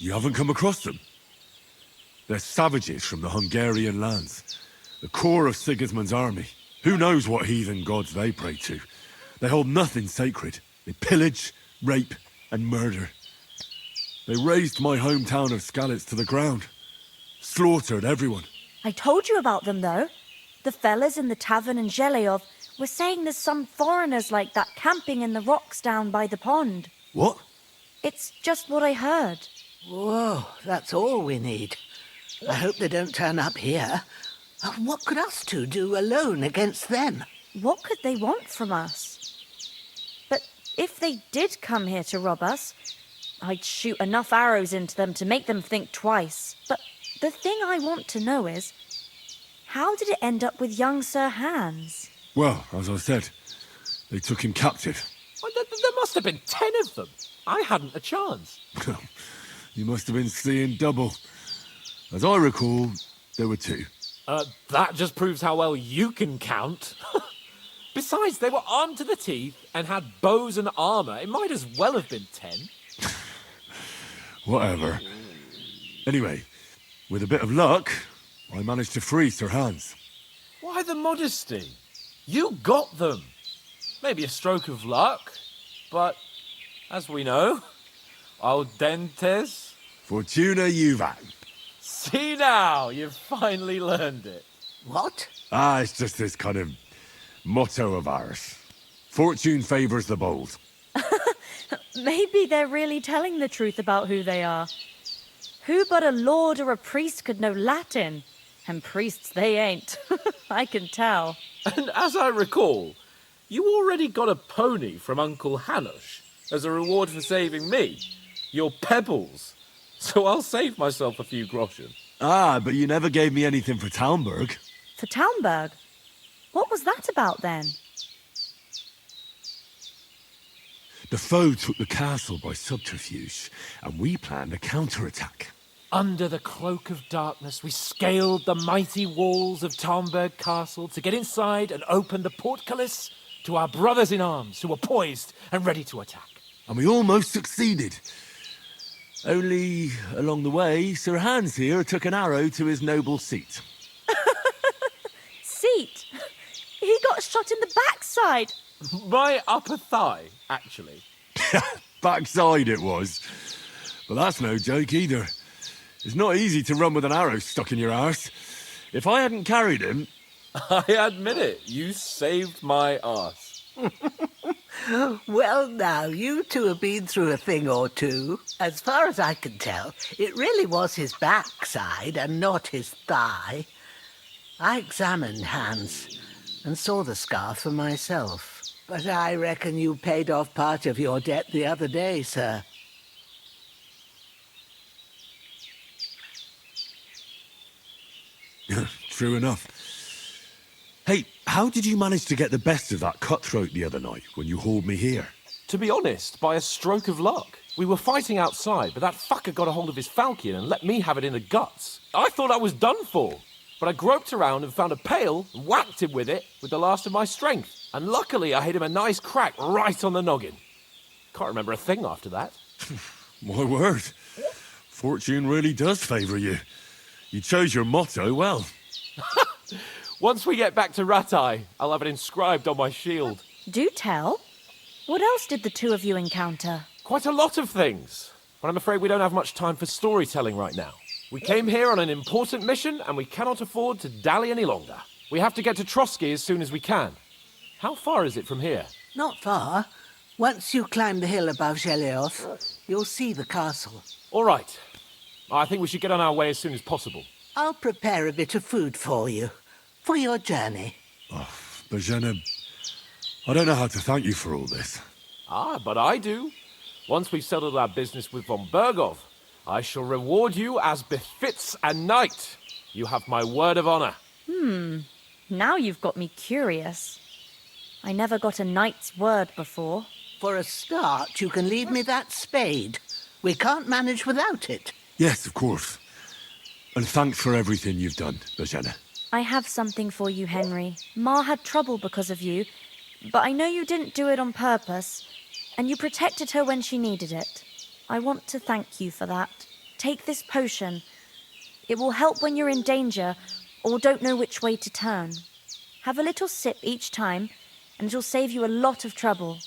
You haven't come across them? They're savages from the Hungarian lands. The core of Sigismund's army. Who knows what heathen gods they pray to? They hold nothing sacred. They pillage, rape, and murder. They razed my hometown of Skalitz to the ground. Slaughtered everyone. I told you about them, though. The fellas in the tavern in Zheleyov were saying there's some foreigners like that camping in the rocks down by the pond. What? It's just what I heard. Whoa, that's all we need. I hope they don't turn up here. What could us two do alone against them? What could they want from us? But if they did come here to rob us, I'd shoot enough arrows into them to make them think twice. But the thing I want to know is, how did it end up with young Sir Hans? Well, as I said, they took him captive. Well, there must have been 10 of them. I hadn't a chance. You must have been seeing double. As I recall, there were 2. That just proves how well you can count. Besides, they were armed to the teeth and had bows and armour. It might as well have been 10. Whatever. Anyway, with a bit of luck, I managed to free Sir Hans. Why the modesty? You got them. Maybe a stroke of luck, but as we know, audentes. Fortuna juvat. See now, you've finally learned it. What? It's just this kind of motto of ours. Fortune favours the bold. Maybe they're really telling the truth about who they are. Who but a lord or a priest could know Latin? And priests they ain't. I can tell. And as I recall, you already got a pony from Uncle Hanush as a reward for saving me. Your pebbles. So I'll save myself a few groschen. But you never gave me anything for Talmberg. For Talmberg? What was that about then? The foe took the castle by subterfuge, and we planned a counterattack. Under the cloak of darkness, we scaled the mighty walls of Talmberg Castle to get inside and open the portcullis to our brothers in arms who were poised and ready to attack. And we almost succeeded. Only, along the way, Sir Hans here took an arrow to his noble seat. Seat? He got shot in the backside. My upper thigh, actually. Backside it was. But that's no joke either. It's not easy to run with an arrow stuck in your arse. If I hadn't carried him... I admit it, you saved my arse. Well, now, you two have been through a thing or two. As far as I can tell, it really was his backside and not his thigh. I examined Hans and saw the scar for myself. But I reckon you paid off part of your debt the other day, sir. True enough. Hey, how did you manage to get the best of that cutthroat the other night when you hauled me here? To be honest, by a stroke of luck. We were fighting outside, but that fucker got a hold of his falchion and let me have it in the guts. I thought I was done for. But I groped around and found a pail and whacked him with it with the last of my strength. And luckily I hit him a nice crack right on the noggin. Can't remember a thing after that. My word. Fortune really does favour you. You chose your motto well. Once we get back to Ratai, I'll have it inscribed on my shield. Do tell. What else did the two of you encounter? Quite a lot of things. But I'm afraid we don't have much time for storytelling right now. We came here on an important mission, and we cannot afford to dally any longer. We have to get to Trotsky as soon as we can. How far is it from here? Not far. Once you climb the hill above Zheleov, you'll see the castle. All right. I think we should get on our way as soon as possible. I'll prepare a bit of food for you, for your journey. Bozhena, I don't know how to thank you for all this. But I do. Once we've settled our business with von Bergov, I shall reward you as befits a knight. You have my word of honor. Now you've got me curious. I never got a knight's word before. For a start, you can leave me that spade. We can't manage without it. Yes, of course. And thanks for everything you've done, Bozhena. I have something for you, Henry. Ma had trouble because of you, but I know you didn't do it on purpose, and you protected her when she needed it. I want to thank you for that. Take this potion. It will help when you're in danger or don't know which way to turn. Have a little sip each time, and it'll save you a lot of trouble.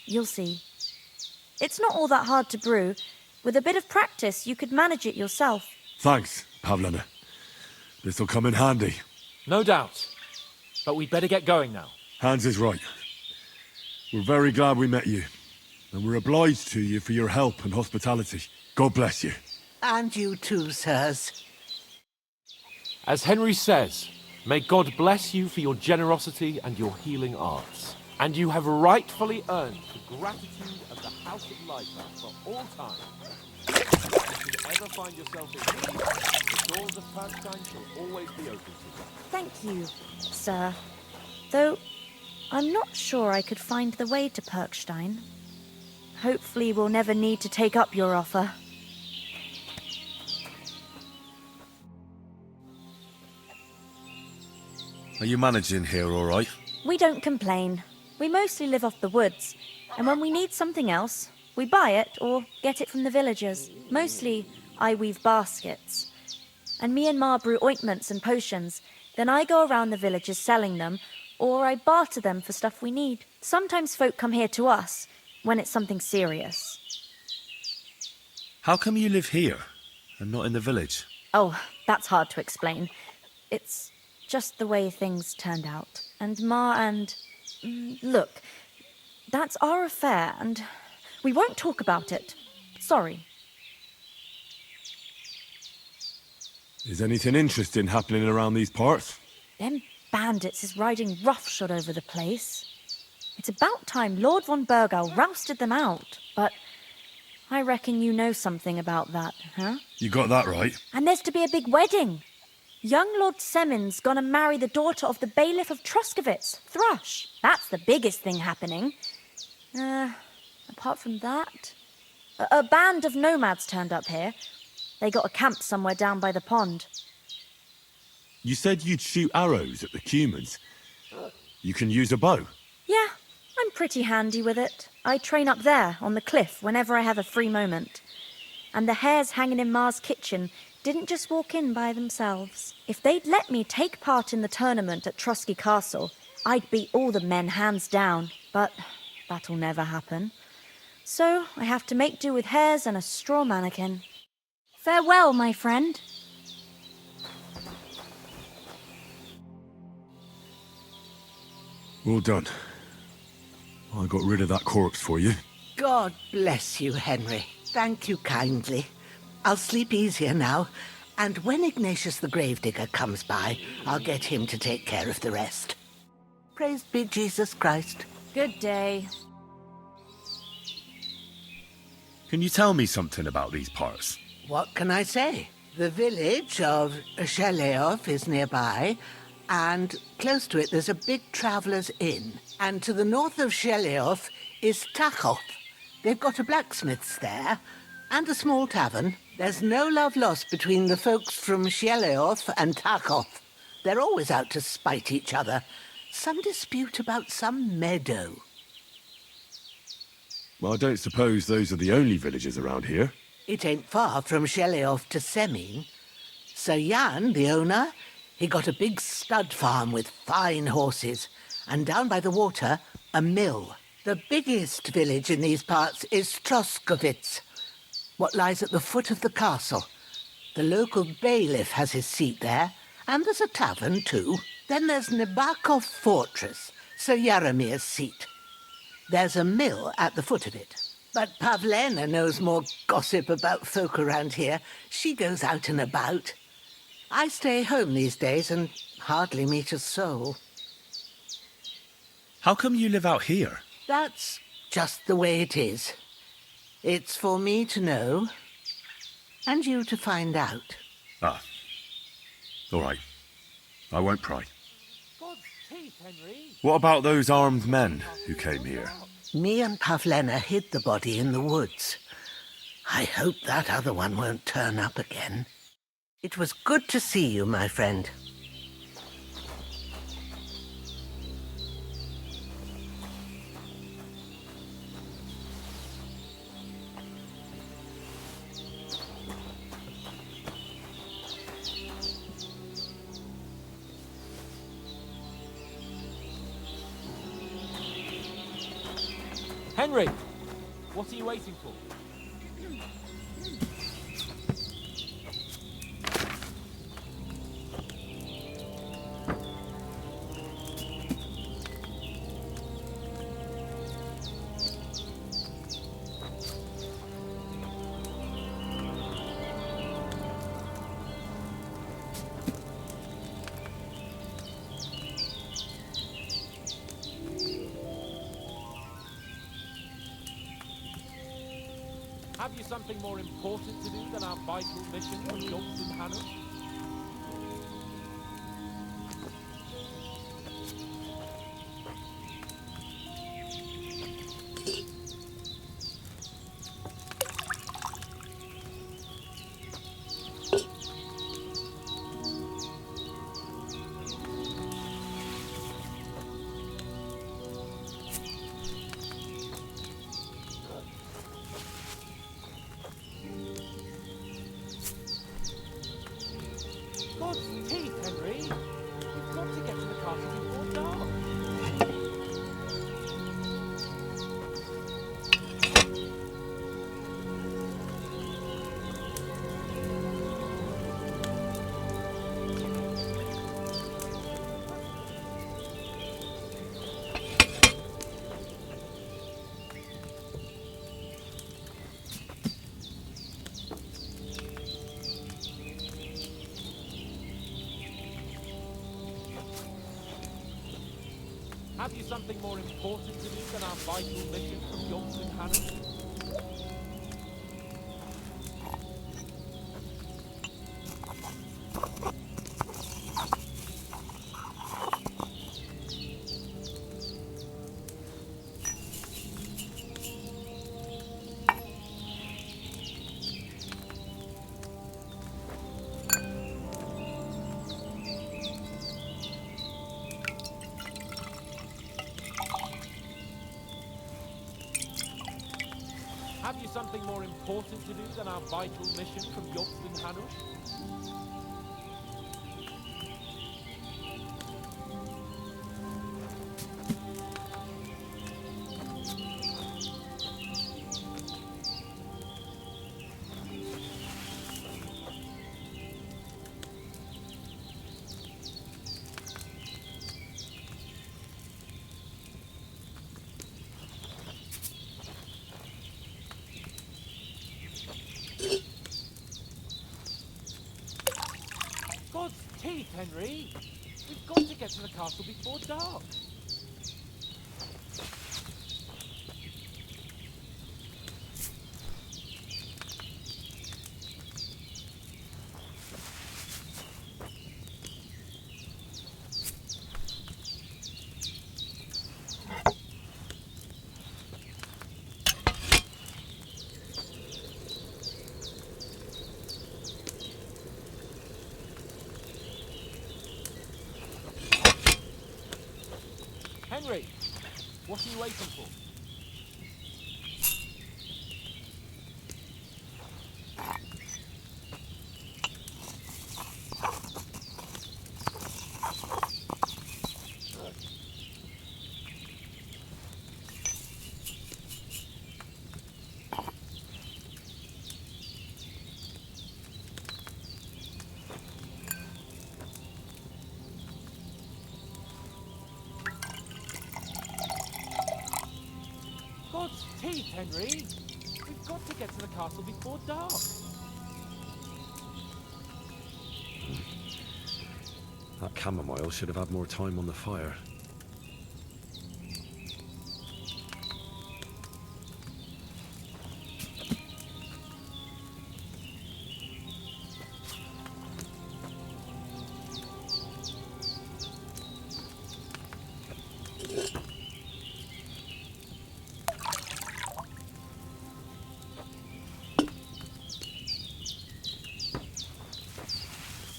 You'll see. It's not all that hard to brew. With a bit of practice, you could manage it yourself. Thanks, Pavlena. This'll come in handy. No doubt. But we'd better get going now. Hans is right. We're very glad we met you. And we're obliged to you for your help and hospitality. God bless you. And you too, sirs. As Henry says, may God bless you for your generosity and your healing arts. And you have rightfully earned the gratitude of the House of Lifer for all time. If you ever find yourself in need, the doors of Perkstein shall always be open to you. Thank you, sir. Though, I'm not sure I could find the way to Perkstein. Hopefully we'll never need to take up your offer. Are you managing here all right? We don't complain. We mostly live off the woods, and when we need something else, we buy it or get it from the villagers. Mostly, I weave baskets. And me and Ma brew ointments and potions. Then I go around the villages selling them, or I barter them for stuff we need. Sometimes folk come here to us, when it's something serious. How come you live here and not in the village? Oh, that's hard to explain. It's just the way things turned out. And Ma and... Look, that's our affair, and we won't talk about it. Sorry. Is anything interesting happening around these parts? Them bandits is riding roughshod over the place. It's about time Lord von Burgau rousted them out, but I reckon you know something about that, huh? You got that right. And there's to be a big wedding. Young Lord Semin's gonna marry the daughter of the bailiff of Troskowitz, Thrush. That's the biggest thing happening. Apart from that... A band of nomads turned up here. They got a camp somewhere down by the pond. You said you'd shoot arrows at the Cumans. You can use a bow. Yeah, I'm pretty handy with it. I train up there, on the cliff, whenever I have a free moment. And the hares hanging in Ma's kitchen didn't just walk in by themselves. If they'd let me take part in the tournament at Trotsky Castle, I'd beat all the men hands down. But that'll never happen. So I have to make do with hares and a straw mannequin. Farewell, my friend. Well done. I got rid of that corpse for you. God bless you, Henry. Thank you kindly. I'll sleep easier now, and when Ignatius the Gravedigger comes by, I'll get him to take care of the rest. Praised be Jesus Christ. Good day. Can you tell me something about these parts? What can I say? The village of Zheleov is nearby, and close to it there's a big traveller's inn. And to the north of Zheleov is Tachov, They've got a blacksmith's there and a small tavern. There's no love lost between the folks from Shieleoth and Takoth. They're always out to spite each other. Some dispute about some meadow. Well, I don't suppose those are the only villages around here. It ain't far from Shieleoth to Semin. Sir Jan, the owner, he got a big stud farm with fine horses, and down by the water, a mill. The biggest village in these parts is Troskovitz, what lies at the foot of the castle. The local bailiff has his seat there, and there's a tavern too. Then there's Nebakov Fortress, Sir Yaramir's seat. There's a mill at the foot of it. But Pavlena knows more gossip about folk around here. She goes out and about. I stay home these days and hardly meet a soul. How come you live out here? That's just the way it is. It's for me to know, and you to find out. Ah. All right. I won't pry. God's teeth, Henry. What about those armed men who came here? Me and Pavlena hid the body in the woods. I hope that other one won't turn up again. It was good to see you, my friend. Henry, what are you waiting for? Have you something more important to do than our vital mission from Jobs and Hanush? God's teeth, Henry! We've got to get to the castle before dark. Have you something more important to do than our vital mission from Jobs and Hanush? Have you something more important to do than our vital mission from Jobs and Hanush? God's teeth, Henry! We've got to get to the castle before dark. Henry, what are you waiting for? God's teeth, Henry! We've got to get to the castle before dark. That chamomile should have had more time on the fire.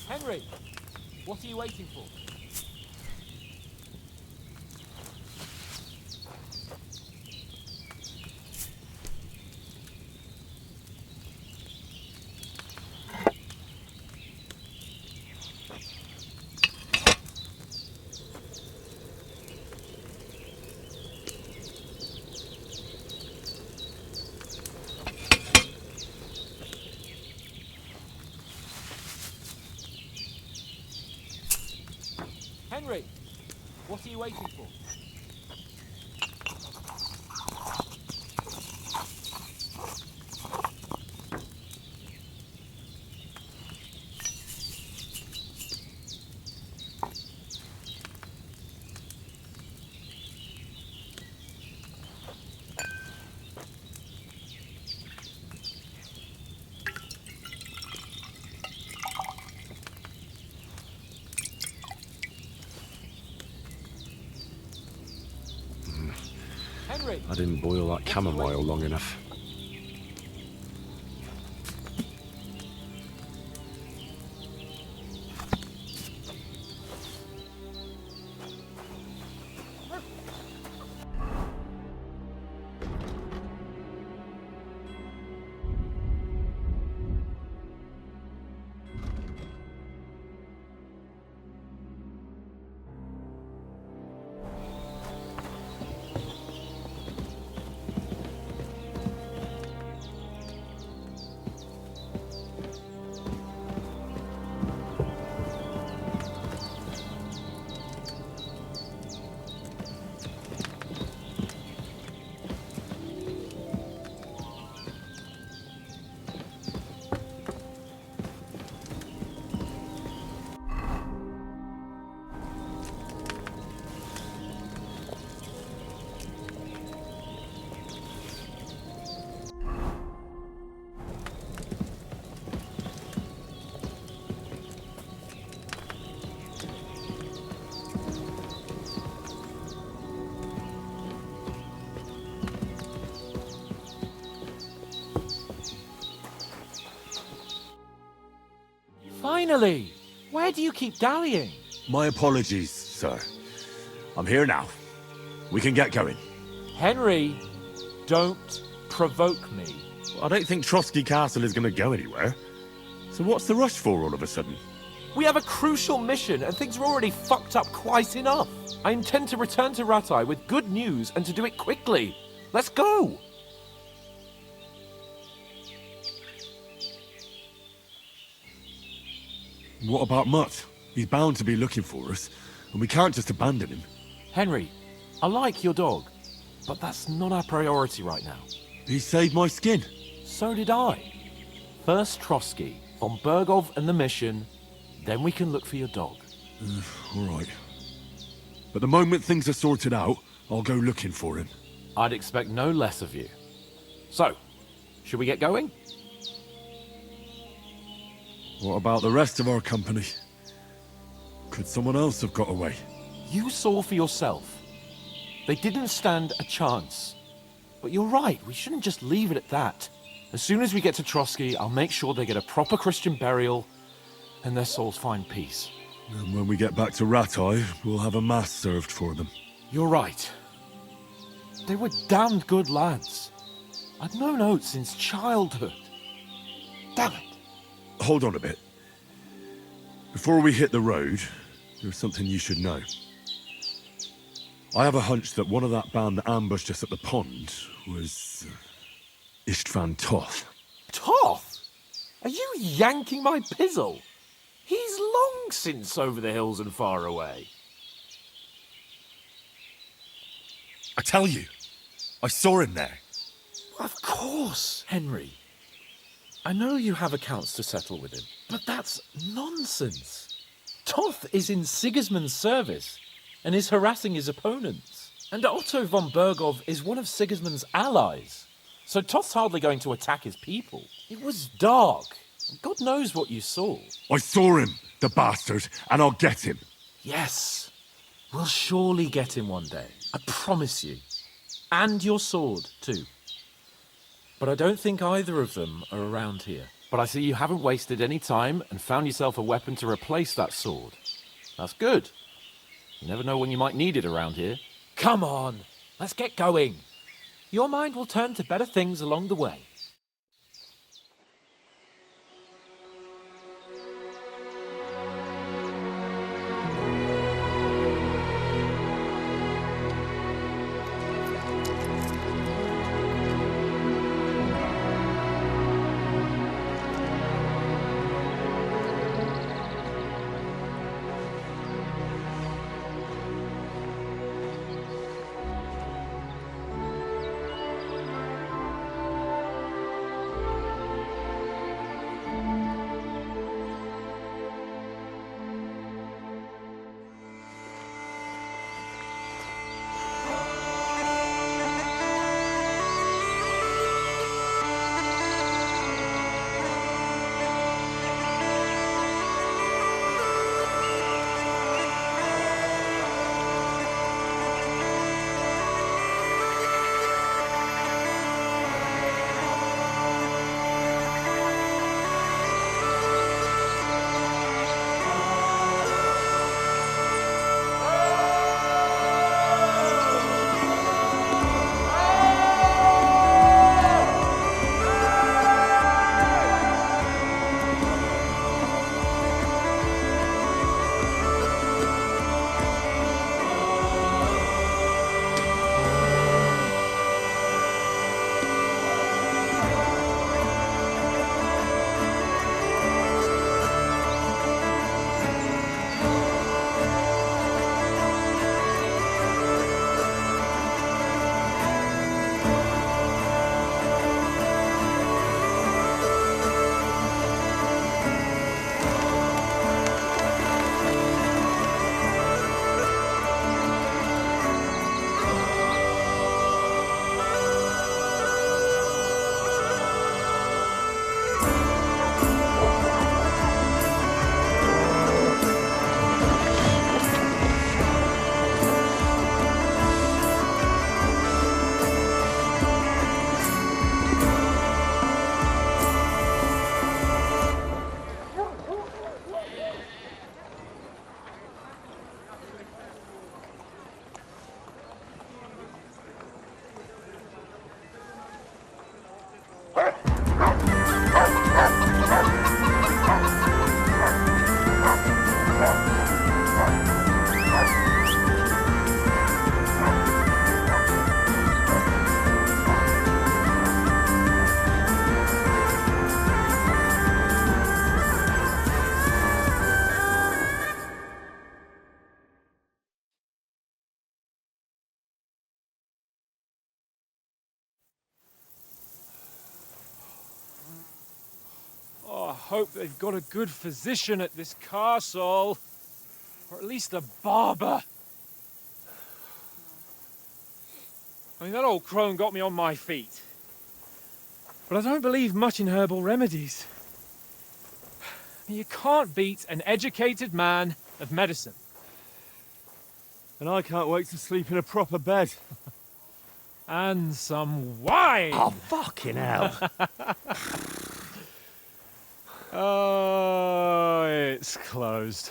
Henry, what are you waiting for? Henry, what are you waiting for? Henry! I didn't boil that chamomile long enough. Finally! Where do you keep dallying? My apologies, sir. I'm here now. We can get going. Henry, don't provoke me. I don't think Trotsky Castle is going to go anywhere. So what's the rush for all of a sudden? We have a crucial mission and things are already fucked up quite enough. I intend to return to Rattay with good news and to do it quickly. Let's go! What about Mutt? He's bound to be looking for us, and we can't just abandon him. Henry, I like your dog, but that's not our priority right now. He saved my skin. So did I. First Trotsky, von Bergov and the mission, then we can look for your dog. All right. But the moment things are sorted out, I'll go looking for him. I'd expect no less of you. So, should we get going? What about the rest of our company? Could someone else have got away? You saw for yourself. They didn't stand a chance. But you're right, we shouldn't just leave it at that. As soon as we get to Trotsky, I'll make sure they get a proper Christian burial and their souls find peace. And when we get back to Rattay, we'll have a mass served for them. You're right. They were damned good lads. I'd known Oates since childhood. Damn it. Hold on a bit. Before we hit the road, there's something you should know. I have a hunch that one of that band that ambushed us at the pond was Istvan Toth. Toth? Are you yanking my pizzle? He's long since over the hills and far away. I tell you, I saw him there. Of course, Henry. I know you have accounts to settle with him, but that's nonsense. Toth is in Sigismund's service and is harassing his opponents. And Otto von Bergov is one of Sigismund's allies. So Toth's hardly going to attack his people. It was dark. God knows what you saw. I saw him, the bastard, and I'll get him. Yes. We'll surely get him one day. I promise you. And your sword, too. But I don't think either of them are around here. But I see you haven't wasted any time and found yourself a weapon to replace that sword. That's good. You never know when you might need it around here. Come on, let's get going. Your mind will turn to better things along the way. Oh, I hope they've got a good physician at this castle. Or at least a barber. I mean, that old crone got me on my feet. But I don't believe much in herbal remedies. You can't beat an educated man of medicine. And I can't wait to sleep in a proper bed. And some wine! Oh, fucking hell. Oh, it's closed.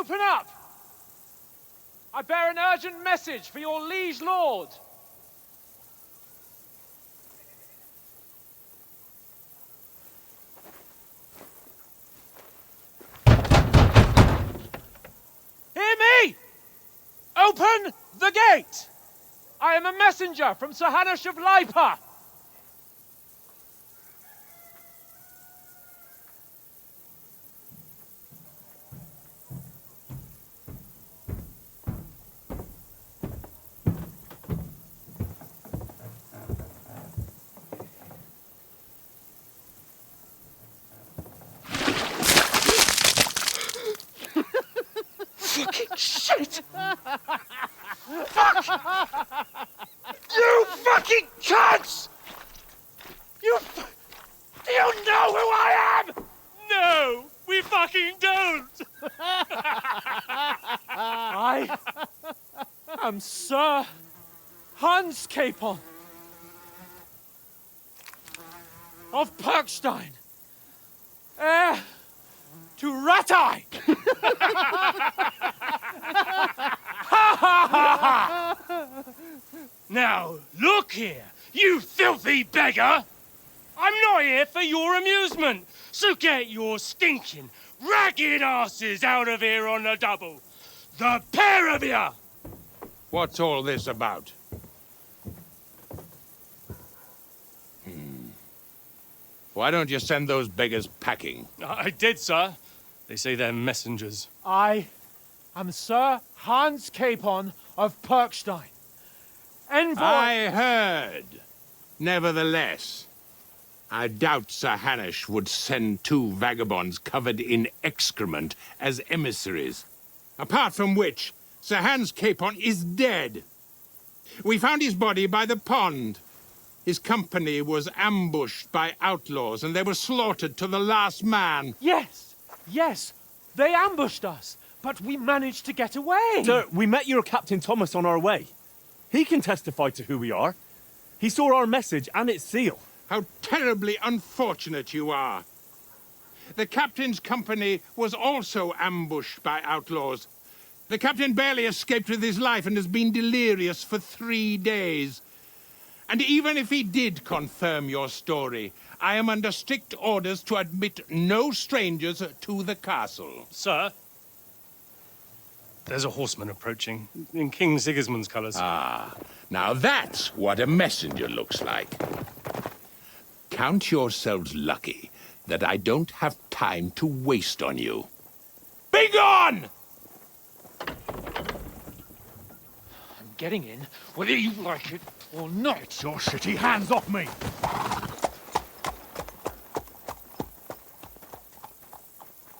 Open up! I bear an urgent message for your liege lord. Hear me! Open the gate! I am a messenger from Sir Hanush of Lipa. Fucking shit! Fuck! You fucking cunts! Do you know who I am? No, we fucking don't! I am Sir Hans Capon of Perkstein, heir to Ratai! Now, look here, you filthy beggar! I'm not here for your amusement, so get your stinking, ragged asses out of here on the double. The pair of you! What's all this about? Why don't you send those beggars packing? I did, sir. They say they're messengers. I am Sir Hans Capon of Perkstein, envoy... I heard. Nevertheless, I doubt Sir Hanush would send two vagabonds covered in excrement as emissaries. Apart from which, Sir Hans Capon is dead. We found his body by the pond. His company was ambushed by outlaws, and they were slaughtered to the last man. Yes, yes, they ambushed us, but we managed to get away. Sir, we met your Captain Thomas on our way. He can testify to who we are. He saw our message and its seal. How terribly unfortunate you are. The captain's company was also ambushed by outlaws. The captain barely escaped with his life and has been delirious for 3 days. And even if he did confirm your story, I am under strict orders to admit no strangers to the castle. Sir, there's a horseman approaching, in King Sigismund's colours. Ah, now that's what a messenger looks like. Count yourselves lucky that I don't have time to waste on you. Be gone! I'm getting in, whether you like it or not. Get your shitty hands off me!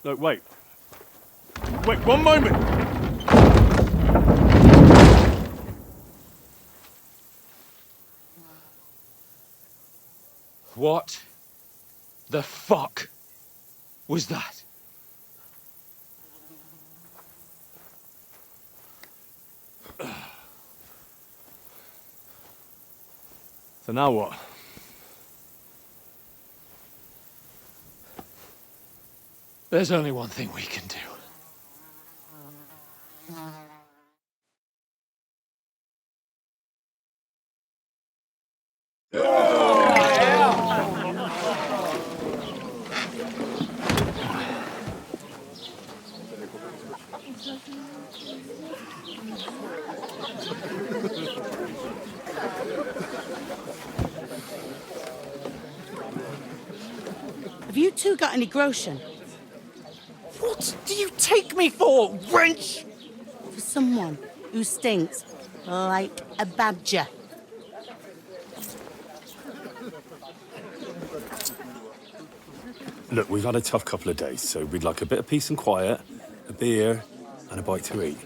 Look, wait. Wait, one moment! What the fuck was that? So now what? There's only one thing we can do. Have you two got any groschen? What do you take me for, wench? For someone who stinks like a badger. Look, we've had a tough couple of days, so we'd like a bit of peace and quiet, a beer, and a bite to eat.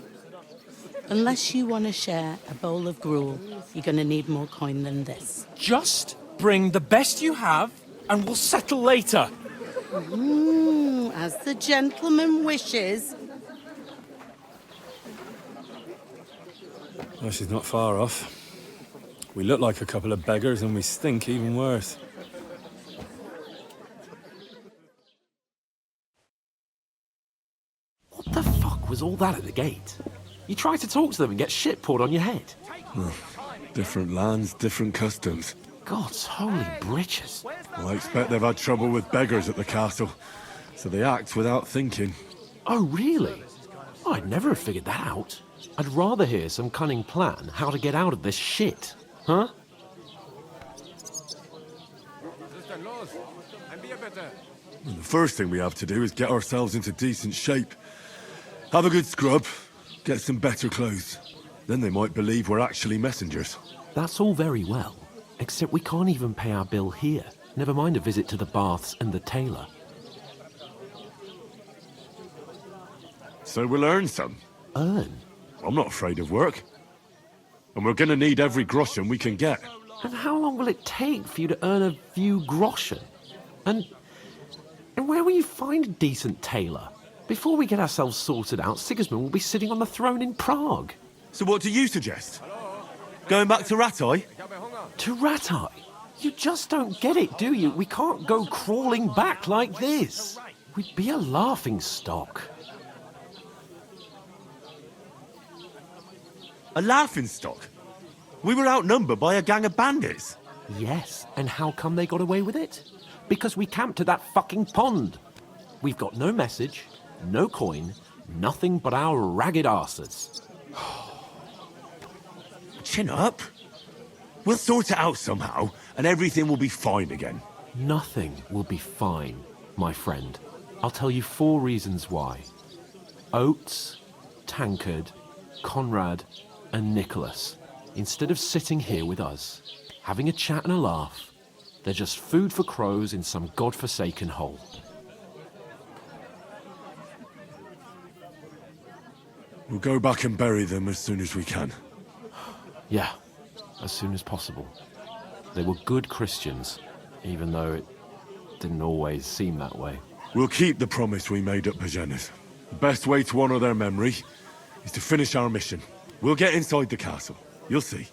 Unless you want to share a bowl of gruel, you're going to need more coin than this. Just bring the best you have, and we'll settle later. As the gentleman wishes. Well, she's not far off. We look like a couple of beggars, and we stink even worse. What the fuck was all that at the gate? You try to talk to them and get shit poured on your head. Different lands, different customs. God's holy britches. Well, I expect they've had trouble with beggars at the castle, so they act without thinking. Oh, really? I'd never have figured that out. I'd rather hear some cunning plan how to get out of this shit. Huh? Well, the first thing we have to do is get ourselves into decent shape. Have a good scrub, get some better clothes. Then they might believe we're actually messengers. That's all very well, except we can't even pay our bill here. Never mind a visit to the baths and the tailor. So we'll earn some. Earn? I'm not afraid of work. And we're gonna need every groschen we can get. And how long will it take for you to earn a few groschen? And where will you find a decent tailor? Before we get ourselves sorted out, Sigismund will be sitting on the throne in Prague. So what do you suggest? Going back to Ratai? To Ratai? You just don't get it, do you? We can't go crawling back like this. We'd be a laughing stock. A laughing stock? We were outnumbered by a gang of bandits. Yes, and how come they got away with it? Because we camped at that fucking pond. We've got no message, no coin, nothing but our ragged arses. Chin up. We'll sort it out somehow, and everything will be fine again. Nothing will be fine, my friend. I'll tell you 4 reasons why. Oates, Tankard, Conrad, and Nicholas, instead of sitting here with us, having a chat and a laugh, they're just food for crows in some godforsaken hole. We'll go back and bury them as soon as we can. Yeah, as soon as possible. They were good Christians, even though it didn't always seem that way. We'll keep the promise we made at Pagenas. The best way to honor their memory is to finish our mission. We'll get inside the castle. You'll see.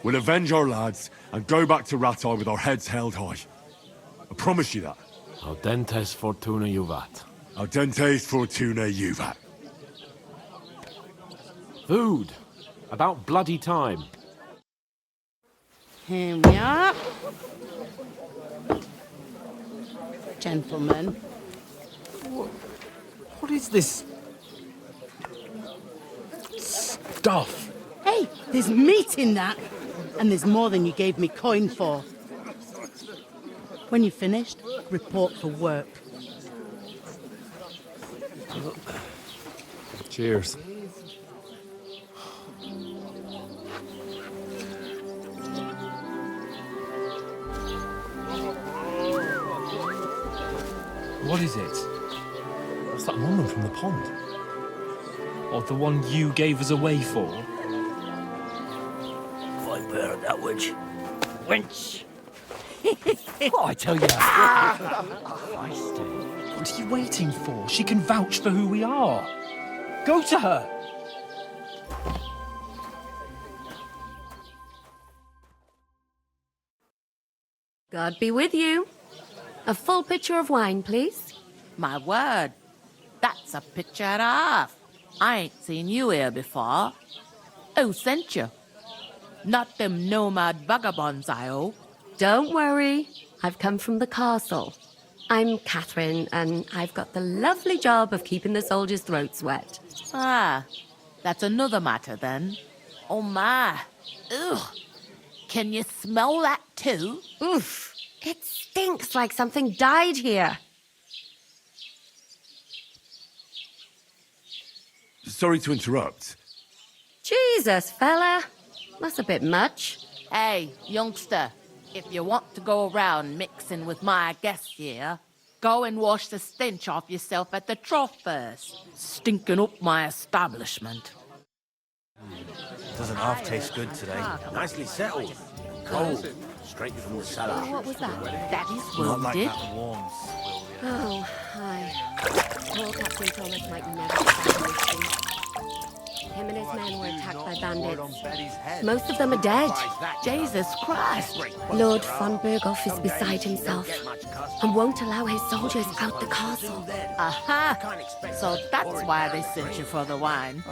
We'll avenge our lads and go back to Ratai with our heads held high. I promise you that. Audentes fortuna juvat. Audentes fortuna juvat. Food. About bloody time. Here we are. Gentlemen. What is this stuff? Hey, there's meat in that. And there's more than you gave me coin for. When you're finished, report for work. Cheers. What is it? What's that woman from the pond? Or the one you gave us away for? I bear that witch. Wench! What I tell you? What are you waiting for? She can vouch for who we are. Go to her. God be with you. A full pitcher of wine, please. My word, that's a pitcher and a half. I ain't seen you here before. Who sent you? Not them nomad vagabonds, I hope. Don't worry. I've come from the castle. I'm Catherine, and I've got the lovely job of keeping the soldiers' throats wet. Ah, that's another matter then. Oh my. Ugh. Can you smell that too? Oof. It stinks like something died here. Sorry to interrupt. Jesus, fella. That's a bit much. Hey, youngster, if you want to go around mixing with my guests here, go and wash the stench off yourself at the trough first. Stinking up my establishment. Doesn't half taste good today. Nicely settled. Cold. Straight from the cellar. What was that? That is Not like wounded. that warms. Oh, hi. Poor Captain Thomas might never stand this thing. Him and his men were attacked by by bandits. Most of them are dead. Jesus Christ! Lord von Berghoff is beside himself and won't allow his soldiers out the castle. Aha! So that's why they sent you for the wine.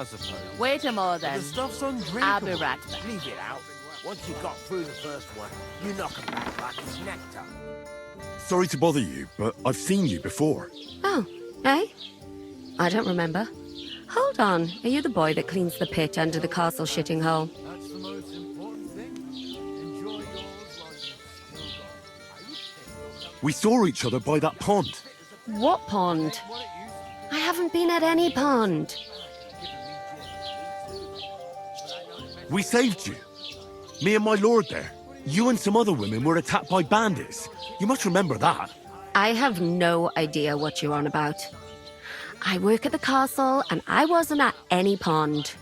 Wait a moment then. The stuff's undrinkable. I'll be right back. Leave it out. Once you got through the first one, you knock 'em back like it's nectar. Sorry to bother you, but I've seen you before. Oh, eh? I don't remember. Hold on, are you the boy that cleans the pit under the castle shitting hole? That's the most important thing. Enjoy yours while you still got. We saw each other by that pond. What pond? I haven't been at any pond. We saved you. Me and my lord there. You and some other women were attacked by bandits. You must remember that. I have no idea what you're on about. I work at the castle, and I wasn't at any pond.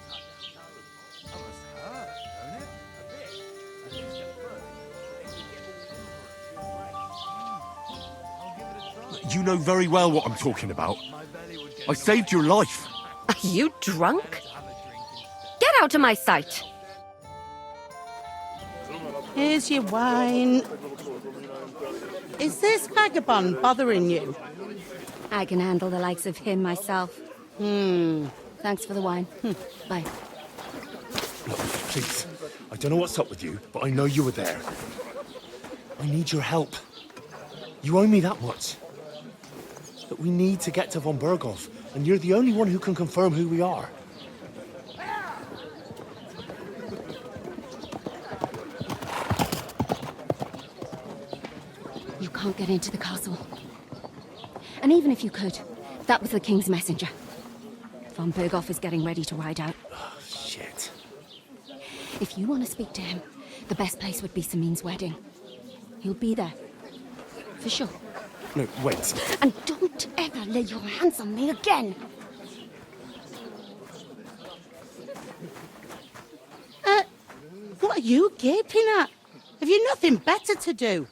You know very well what I'm talking about. I saved your life. Are you drunk? Get out of my sight! Here's your wine. Is this vagabond bothering you? I can handle the likes of him myself. Thanks for the wine. Bye. Look, please. I don't know what's up with you, but I know you were there. I need your help. You owe me that much. But we need to get to von Berghoff, and you're the only one who can confirm who we are. You can't get into the castle. And even if you could, that was the king's messenger. Von Berghoff is getting ready to ride out. Oh, shit. If you want to speak to him, the best place would be Samin's wedding. He'll be there. For sure. No, wait. And don't ever lay your hands on me again! What are you gaping at? Have you nothing better to do?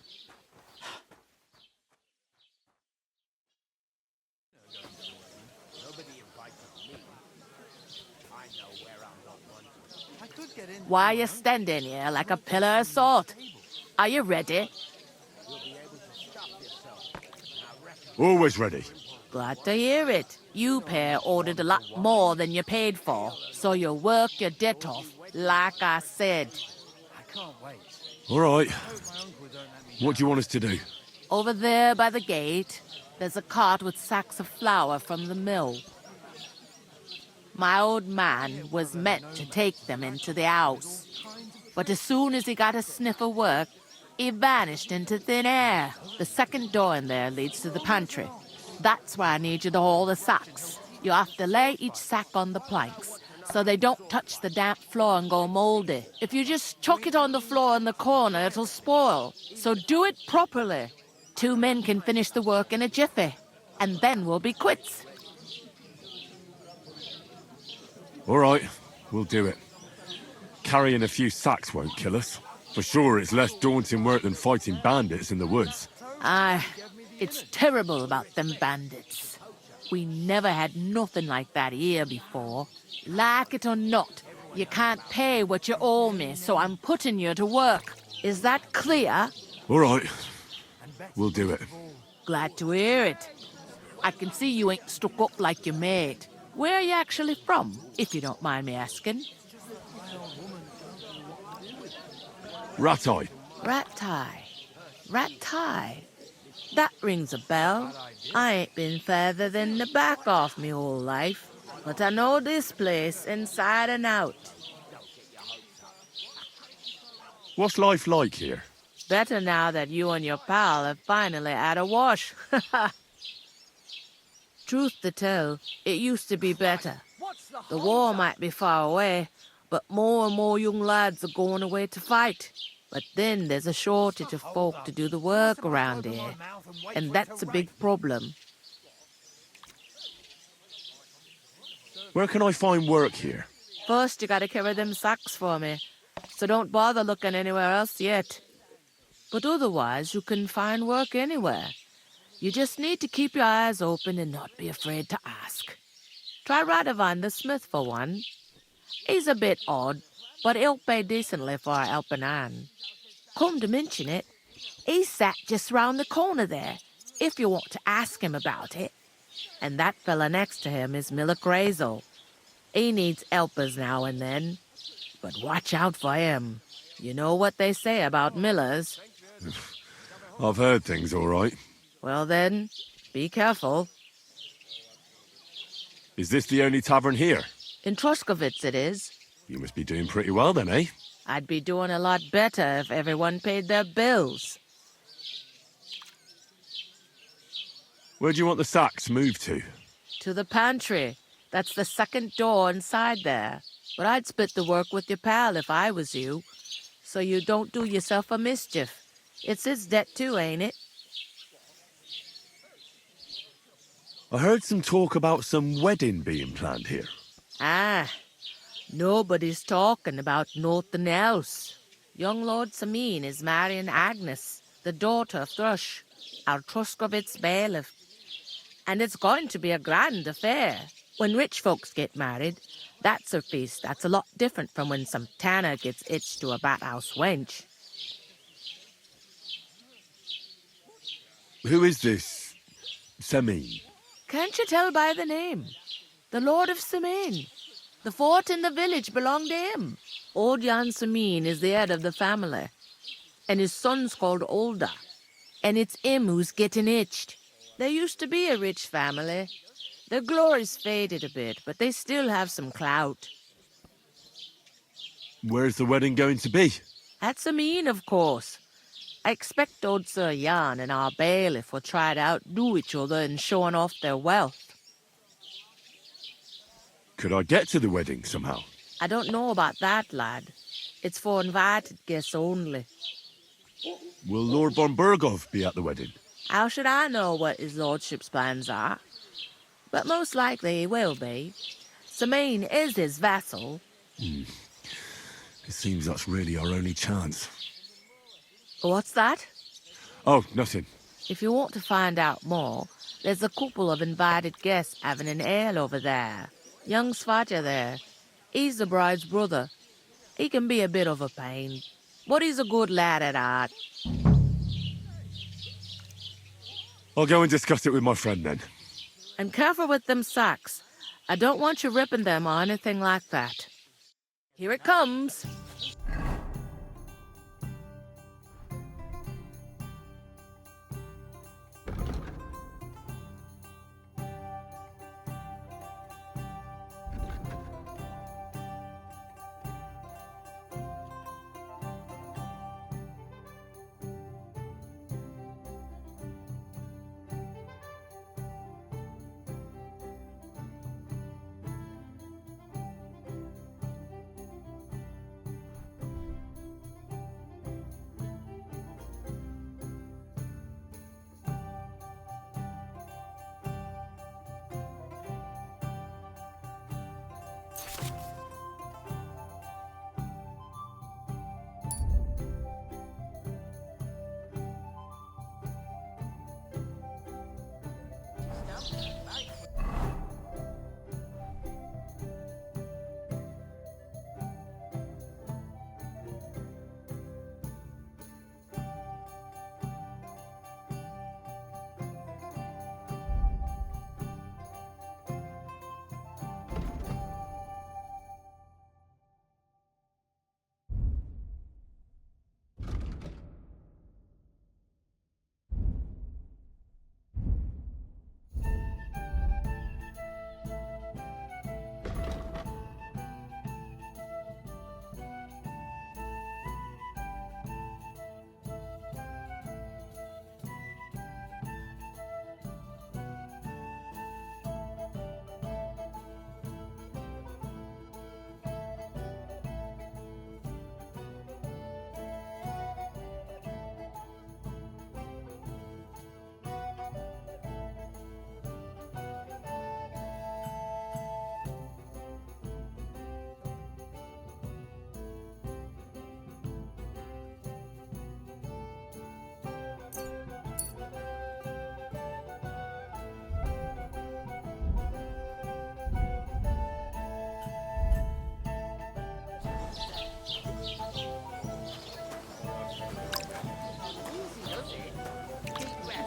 Why are you standing here like a pillar of salt? Are you ready? Always ready. Glad to hear it. You pair ordered a lot more than you paid for, so you work your debt off, like I said. All right. What do you want us to do? Over there by the gate, there's a cart with sacks of flour from the mill. My old man was meant to take them into the house, but as soon as he got a sniff of work, he vanished into thin air. The second door in there leads to the pantry. That's why I need you to haul the sacks. You have to lay each sack on the planks so they don't touch the damp floor and go moldy. If you just chuck it on the floor in the corner, it'll spoil. So do it properly. 2 men can finish the work in a jiffy, and then we'll be quits. All right, we'll do it. Carrying a few sacks won't kill us. For sure, it's less daunting work than fighting bandits in the woods. Aye, it's terrible about them bandits. We never had nothing like that here before. Like it or not, you can't pay what you owe me, so I'm putting you to work. Is that clear? All right, we'll do it. Glad to hear it. I can see you ain't stuck up like your mate. Where are you actually from, if you don't mind me asking? Ratai. Ratai. That rings a bell. I ain't been further than the back off me whole life, but I know this place inside and out. What's life like here? Better now that you and your pal have finally had a wash. Truth to tell, it used to be better. The war might be far away, but more and more young lads are going away to fight. But then there's a shortage of folk to do the work around here, and that's a big problem. Where can I find work here? First, you gotta carry them sacks for me, so don't bother looking anywhere else yet. But otherwise, you can find work anywhere. You just need to keep your eyes open and not be afraid to ask. Try Radovan the smith for one. He's a bit odd, but he'll pay decently for a helping hand. Come to mention it, he's sat just round the corner there, if you want to ask him about it. And that fella next to him is Miller Crazel. He needs helpers now and then, but watch out for him. You know what they say about Millers. I've heard things, all right. Well then, be careful. Is this the only tavern here? In Troskovitz it is. You must be doing pretty well then, eh? I'd be doing a lot better if everyone paid their bills. Where do you want the sacks moved to? To the pantry. That's the second door inside there. But I'd split the work with your pal if I was you, so you don't do yourself a mischief. It's his debt too, ain't it? I heard some talk about some wedding being planned here. Ah, nobody's talking about nothing else. Young Lord Samin is marrying Agnes, the daughter of Thrush, our Truskovitz bailiff. And it's going to be a grand affair. When rich folks get married, that's a feast that's a lot different from when some tanner gets hitched to a bathouse wench. Who is this Semin? Can't you tell by the name? The Lord of Samin. The fort and the village belong to him. Old Jan Samin is the head of the family, and his son's called Olda. And it's him who's getting hitched. There used to be a rich family. Their glory's faded a bit, but they still have some clout. Where's the wedding going to be? At Samin, of course. I expect old Sir Jan and our bailiff will try to outdo each other in showing off their wealth. Could I get to the wedding somehow? I don't know about that, lad. It's for invited guests only. Will Lord von Berghoff be at the wedding? How should I know what his lordship's plans are? But most likely he will be. Samin is his vassal. It seems that's really our only chance. What's that? Oh, nothing. If you want to find out more, there's a couple of invited guests having an ale over there. Young Svaja there. He's the bride's brother. He can be a bit of a pain, but he's a good lad at heart. I'll go and discuss it with my friend then. And careful with them sacks. I don't want you ripping them or anything like that. Here it comes.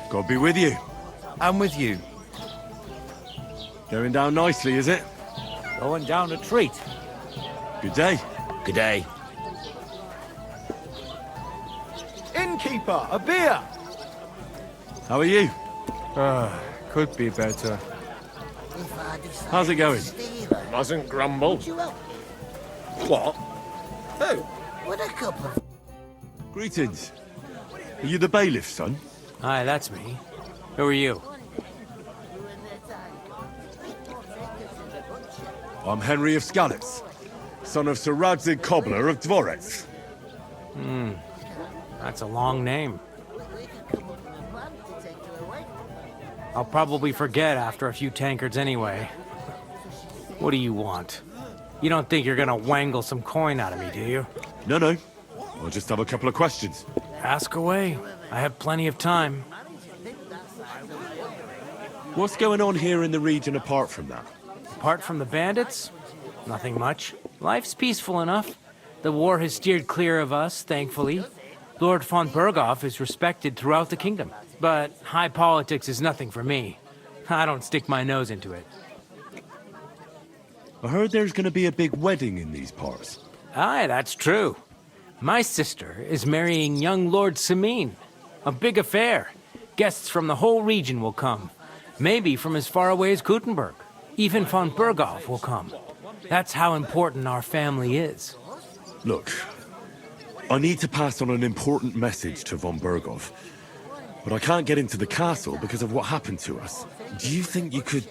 God be with you. I'm with you. Going down nicely, is it? Going down a treat. Good day. Good day. Innkeeper, a beer! How are you? Could be better. How's it going? Mustn't grumble. What? Who? What a cup of... Greetings. Are you the bailiff, son? Aye, that's me. Who are you? I'm Henry of Scallops, son of Sir Radzig Cobbler of Dvorets. That's a long name. I'll probably forget after a few tankards anyway. What do you want? You don't think you're gonna wangle some coin out of me, do you? No. I'll just have a couple of questions. Ask away. I have plenty of time. What's going on here in the region apart from that? Apart from the bandits? Nothing much. Life's peaceful enough. The war has steered clear of us, thankfully. Lord von Berghoff is respected throughout the kingdom. But high politics is nothing for me. I don't stick my nose into it. I heard there's going to be a big wedding in these parts. Aye, that's true. My sister is marrying young Lord Samine. A big affair. Guests from the whole region will come. Maybe from as far away as Gutenberg. Even von Berghoff will come. That's how important our family is. Look, I need to pass on an important message to von Berghoff. But I can't get into the castle because of what happened to us. Do you think you could...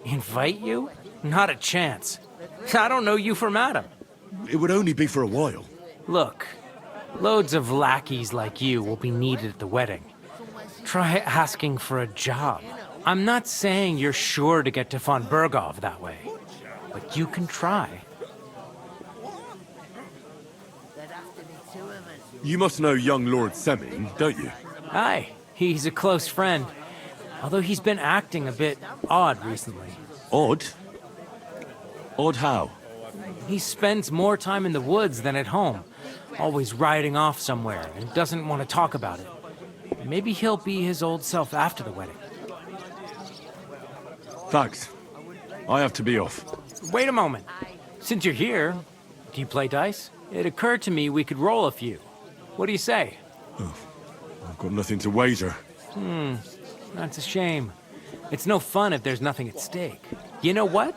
Invite you? Not a chance. I don't know you from Adam. It would only be for a while. Look, loads of lackeys like you will be needed at the wedding. Try asking for a job. I'm not saying you're sure to get to von Berghoff that way, but you can try. You must know young Lord Seming, don't you? Aye, he's a close friend. Although he's been acting a bit odd recently. Odd? Odd how? He spends more time in the woods than at home, always riding off somewhere and doesn't want to talk about it. Maybe he'll be his old self after the wedding. Thanks. I have to be off. Wait a moment. Since you're here, do you play dice? It occurred to me we could roll a few. What do you say? Oh, I've got nothing to wager. That's a shame. It's no fun if there's nothing at stake. You know what?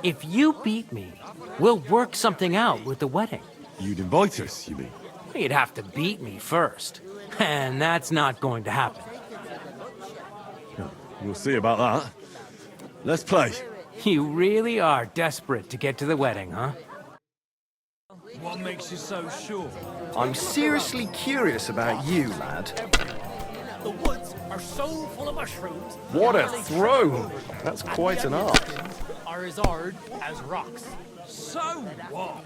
If you beat me, we'll work something out with the wedding. You'd invite us, you mean? You'd have to beat me first. And that's not going to happen. We'll see about that. Let's play. You really are desperate to get to the wedding, huh? What makes you so sure? I'm seriously curious about you, lad. The woods are so full of mushrooms. What a throw! That's quite an art. Are as hard as rocks. So what?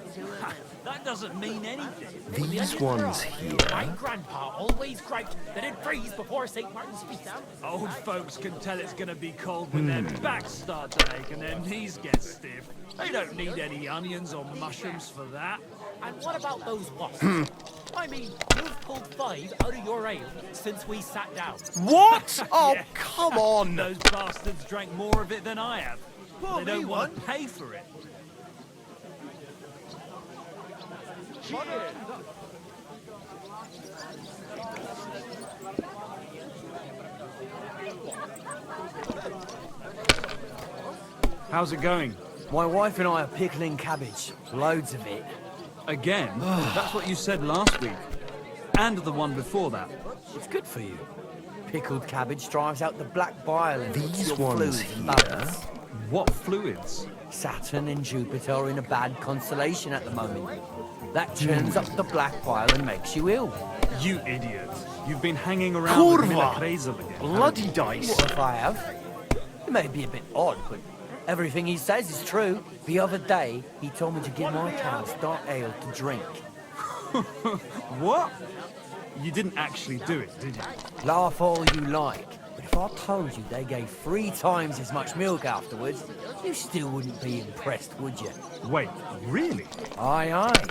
That doesn't mean anything. These ones here. My grandpa always griped that it'd freeze before St. Martin's feast. Old folks can tell it's gonna be cold when their backs start to ache and their knees get stiff. They don't need any onions or mushrooms for that. And what about those wasps? I mean, you've pulled 5 out of your ale since we sat down. What? Oh, Yeah. come on! Those bastards drank more of it than I have. They don't want to pay for it. How's it going? My wife and I are pickling cabbage. Loads of it. Again? That's what you said last week. And the one before that. It's good for you. Pickled cabbage drives out the black bile and These your ones fluids and balance. What fluids? Saturn and Jupiter are in a bad constellation at the moment. That churns up the black bile and makes you ill. You idiot. You've been hanging around with Miller Kurva! Crazel again. Bloody dice! What if I have? It may be a bit odd, but everything he says is true. The other day, he told me to give my cows dark ale to drink. What? You didn't actually do it, did you? Laugh all you like, but if I told you they gave 3 times as much milk afterwards, you still wouldn't be impressed, would you? Wait, really? Aye, aye.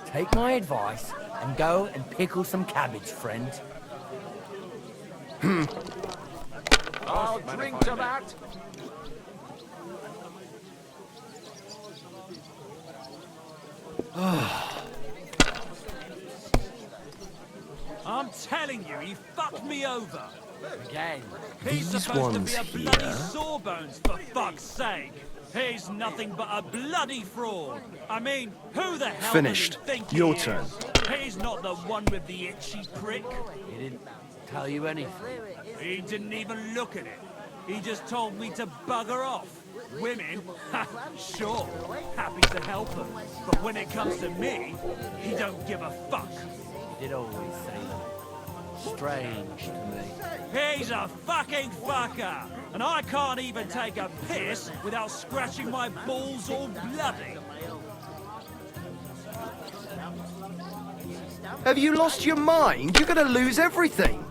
Take my advice and go and pickle some cabbage, friend. I'll drink to that. I'm telling you, he fucked me over. Again. He's These supposed to ones be a bloody here. sawbones, for fuck's sake. He's nothing but a bloody fraud. I mean, who the hell Finished. does he think Your he turn. is? He's not the one with the itchy prick. He didn't tell you anything. He didn't even look at it. He just told me to bugger off. Women? Ha, sure. Happy to help them. But when it comes to me, he don't give a fuck. He did always say that. Strange to me. He's a fucking fucker! And I can't even take a piss without scratching my balls all bloody. Have you lost your mind? You're gonna lose everything.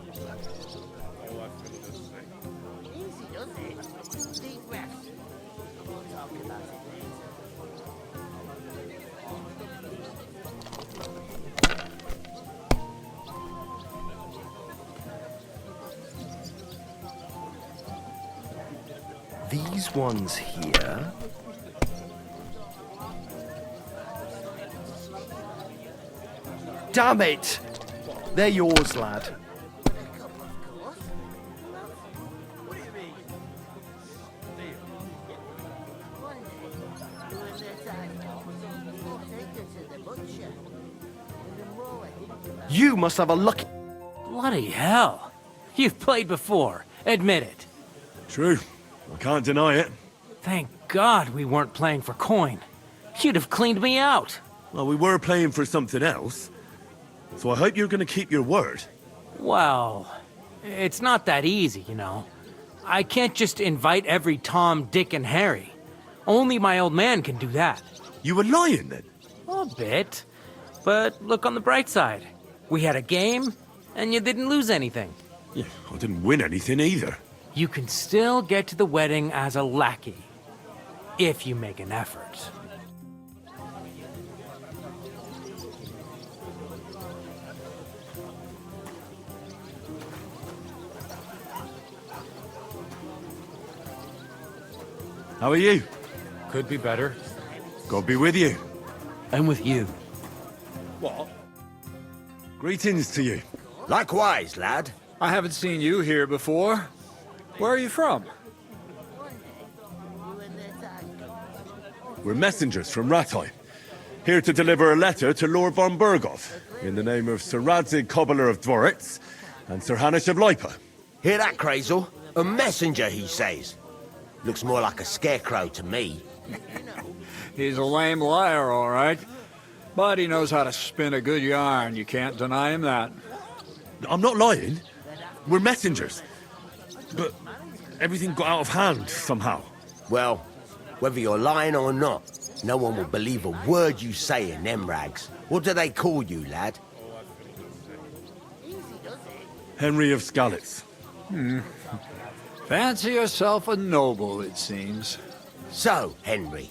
These ones here. Damn it! They're yours, lad. You must have a lucky... Bloody hell. You've played before. Admit it. True. I can't deny it. Thank God we weren't playing for coin. You'd have cleaned me out. Well, we were playing for something else. So I hope you're going to keep your word. Well, it's not that easy, you know. I can't just invite every Tom, Dick, and Harry. Only my old man can do that. You were lying, then? A bit. But look on the bright side. We had a game, and you didn't lose anything. Yeah, I didn't win anything either. You can still get to the wedding as a lackey. If you make an effort. How are you? Could be better. God be with you. And with you. What? Greetings to you. Likewise, lad. I haven't seen you here before. Where are you from? We're messengers from Rattay, here to deliver a letter to Lord von Berghoff, in the name of Sir Radzig Cobbler of Dworitz and Sir Hanish of Lipa. Hear that, Crazel? A messenger, he says. Looks more like a scarecrow to me. He's a lame liar, all right. But he knows how to spin a good yarn. You can't deny him that. I'm not lying. We're messengers. But everything got out of hand somehow. Well, whether you're lying or not, no one will believe a word you say in them rags. What do they call you, lad? Henry of Skalitz. Fancy yourself a noble, it seems. So, Henry,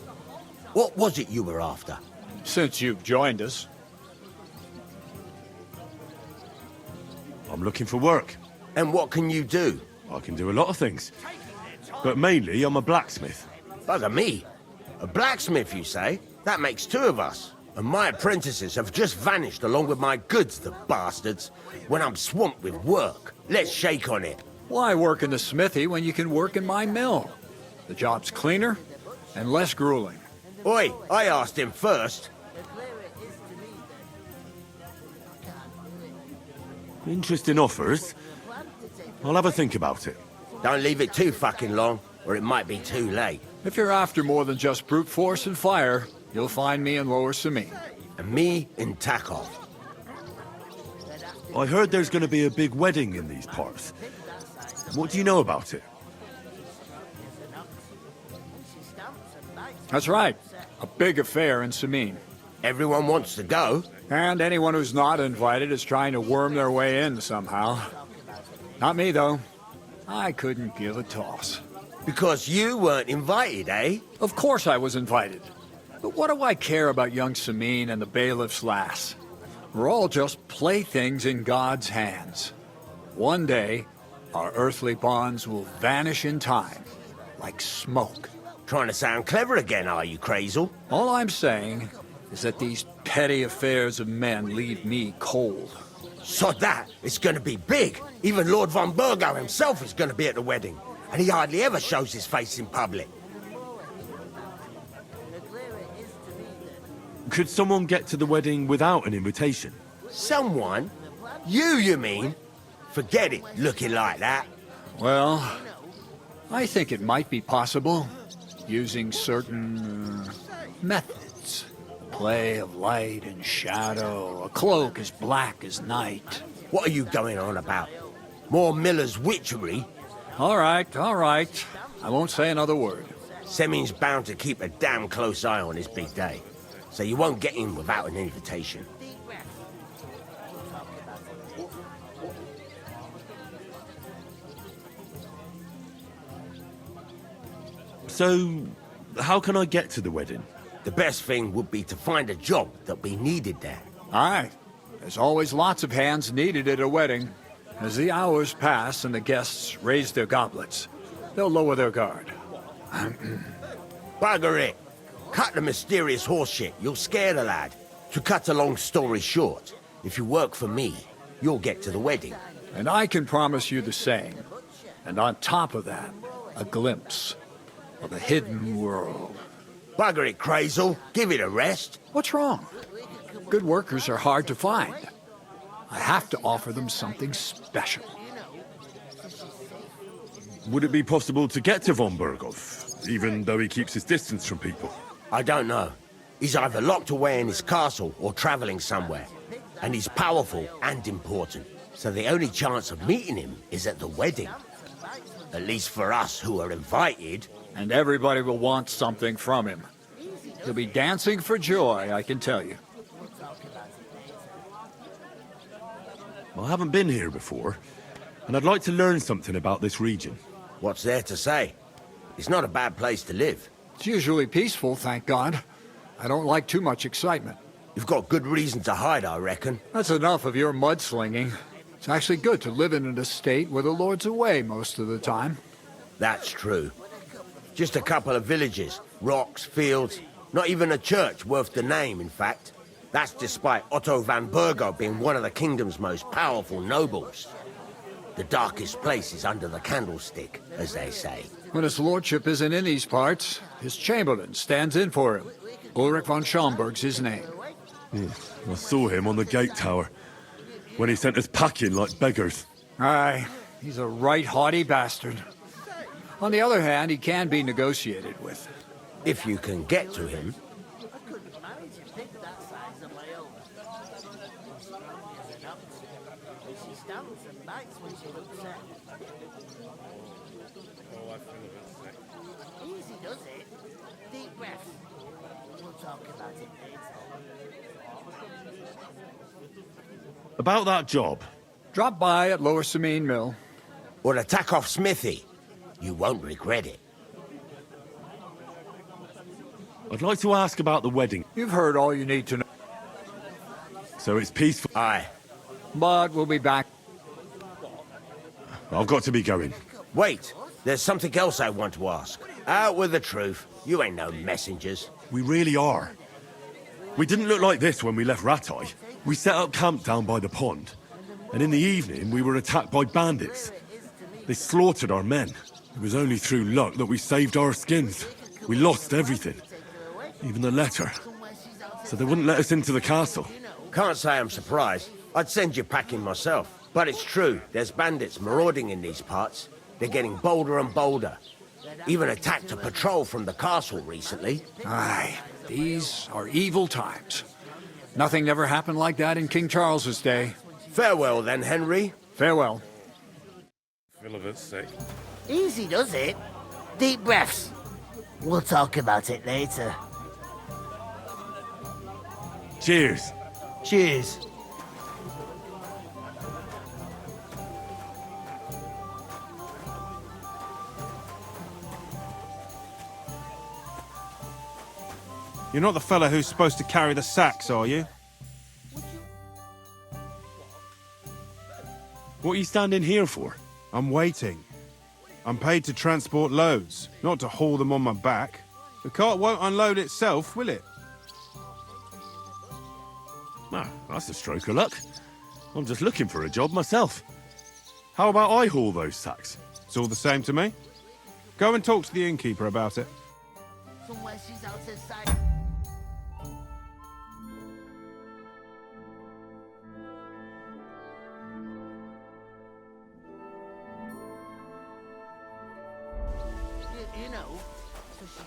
what was it you were after? Since you've joined us. I'm looking for work. And what can you do? I can do a lot of things. But mainly, I'm a blacksmith. Bugger me. A blacksmith, you say? That makes two of us. And my apprentices have just vanished along with my goods, the bastards. When I'm swamped with work. Let's shake on it. Why work in the smithy when you can work in my mill? The job's cleaner and less grueling. Oi, I asked him first. Interesting offers. I'll have a think about it. Don't leave it too fucking long, or it might be too late. If you're after more than just brute force and fire, you'll find me in Lower Samine. And me in Takov. I heard there's going to be a big wedding in these parts. What do you know about it? That's right. A big affair in Samine. Everyone wants to go. And anyone who's not invited is trying to worm their way in somehow. Not me, though. I couldn't give a toss. Because you weren't invited, eh? Of course I was invited. But what do I care about young Samine and the bailiff's lass? We're all just playthings in God's hands. One day, our earthly bonds will vanish in time, like smoke. Trying to sound clever again, are you, Crazel? All I'm saying is that these petty affairs of men leave me cold. Sod that, it's gonna be big. Even Lord von Burgo himself is gonna be at the wedding. And he hardly ever shows his face in public. Could someone get to the wedding without an invitation? Someone? You mean? Forget it, looking like that. Well, I think it might be possible, using certain methods. Play of light and shadow, a cloak as black as night. What are you going on about? More Miller's witchery? All right. I won't say another word. Semin's bound to keep a damn close eye on his big day, so you won't get in without an invitation. So, how can I get to the wedding? The best thing would be to find a job that we needed there. All right. There's always lots of hands needed at a wedding. As the hours pass and the guests raise their goblets, they'll lower their guard. Bugger it. Cut the mysterious horseshit. You'll scare the lad. To cut a long story short, if you work for me, you'll get to the wedding. And I can promise you the same. And on top of that, a glimpse of a hidden world. Bugger it, Crazel. Give it a rest. What's wrong? Good workers are hard to find. I have to offer them something special. Would it be possible to get to von Berghoff, even though he keeps his distance from people? I don't know. He's either locked away in his castle or traveling somewhere. And he's powerful and important. So the only chance of meeting him is at the wedding. At least for us who are invited. And everybody will want something from him. He'll be dancing for joy, I can tell you. I haven't been here before, and I'd like to learn something about this region. What's there to say? It's not a bad place to live. It's usually peaceful, thank God. I don't like too much excitement. You've got good reason to hide, I reckon. That's enough of your mudslinging. It's actually good to live in an estate where the Lord's away most of the time. That's true. Just a couple of villages, rocks, fields, not even a church worth the name, in fact. That's despite Otto van Burgo being one of the kingdom's most powerful nobles. The darkest place is under the candlestick, as they say. When his lordship isn't in these parts, his chamberlain stands in for him. Ulrich von Schomberg's his name. I saw him on the gate tower, when he sent us packing like beggars. Aye, he's a right haughty bastard. On the other hand, he can be negotiated with. If you can get to him. Easy does it. Deep breath. We'll talk about it later. About that job. Drop by at Lower Samine Mill. Or attack off Smithy. You won't regret it. I'd like to ask about the wedding. You've heard all you need to know. So it's peaceful? Aye. But we'll be back. I've got to be going. Wait, there's something else I want to ask. Out with the truth. You ain't no messengers. We really are. We didn't look like this when we left Ratai. We set up camp down by the pond. And in the evening, we were attacked by bandits. They slaughtered our men. It was only through luck that we saved our skins. We lost everything. Even the letter. So they wouldn't let us into the castle. Can't say I'm surprised. I'd send you packing myself. But it's true, there's bandits marauding in these parts. They're getting bolder and bolder. Even attacked a patrol from the castle recently. Aye, these are evil times. Nothing ever happened like that in King Charles's day. Farewell then, Henry. Farewell. Philibbert's sake. Easy does it. Deep breaths. We'll talk about it later. Cheers. Cheers. You're not the fella who's supposed to carry the sacks, are you? What are you standing here for? I'm waiting. I'm paid to transport loads, not to haul them on my back. The cart won't unload itself, will it? Ah, that's a stroke of luck. I'm just looking for a job myself. How about I haul those sacks? It's all the same to me. Go and talk to the innkeeper about it. Somewhere she's out of sight. You know, so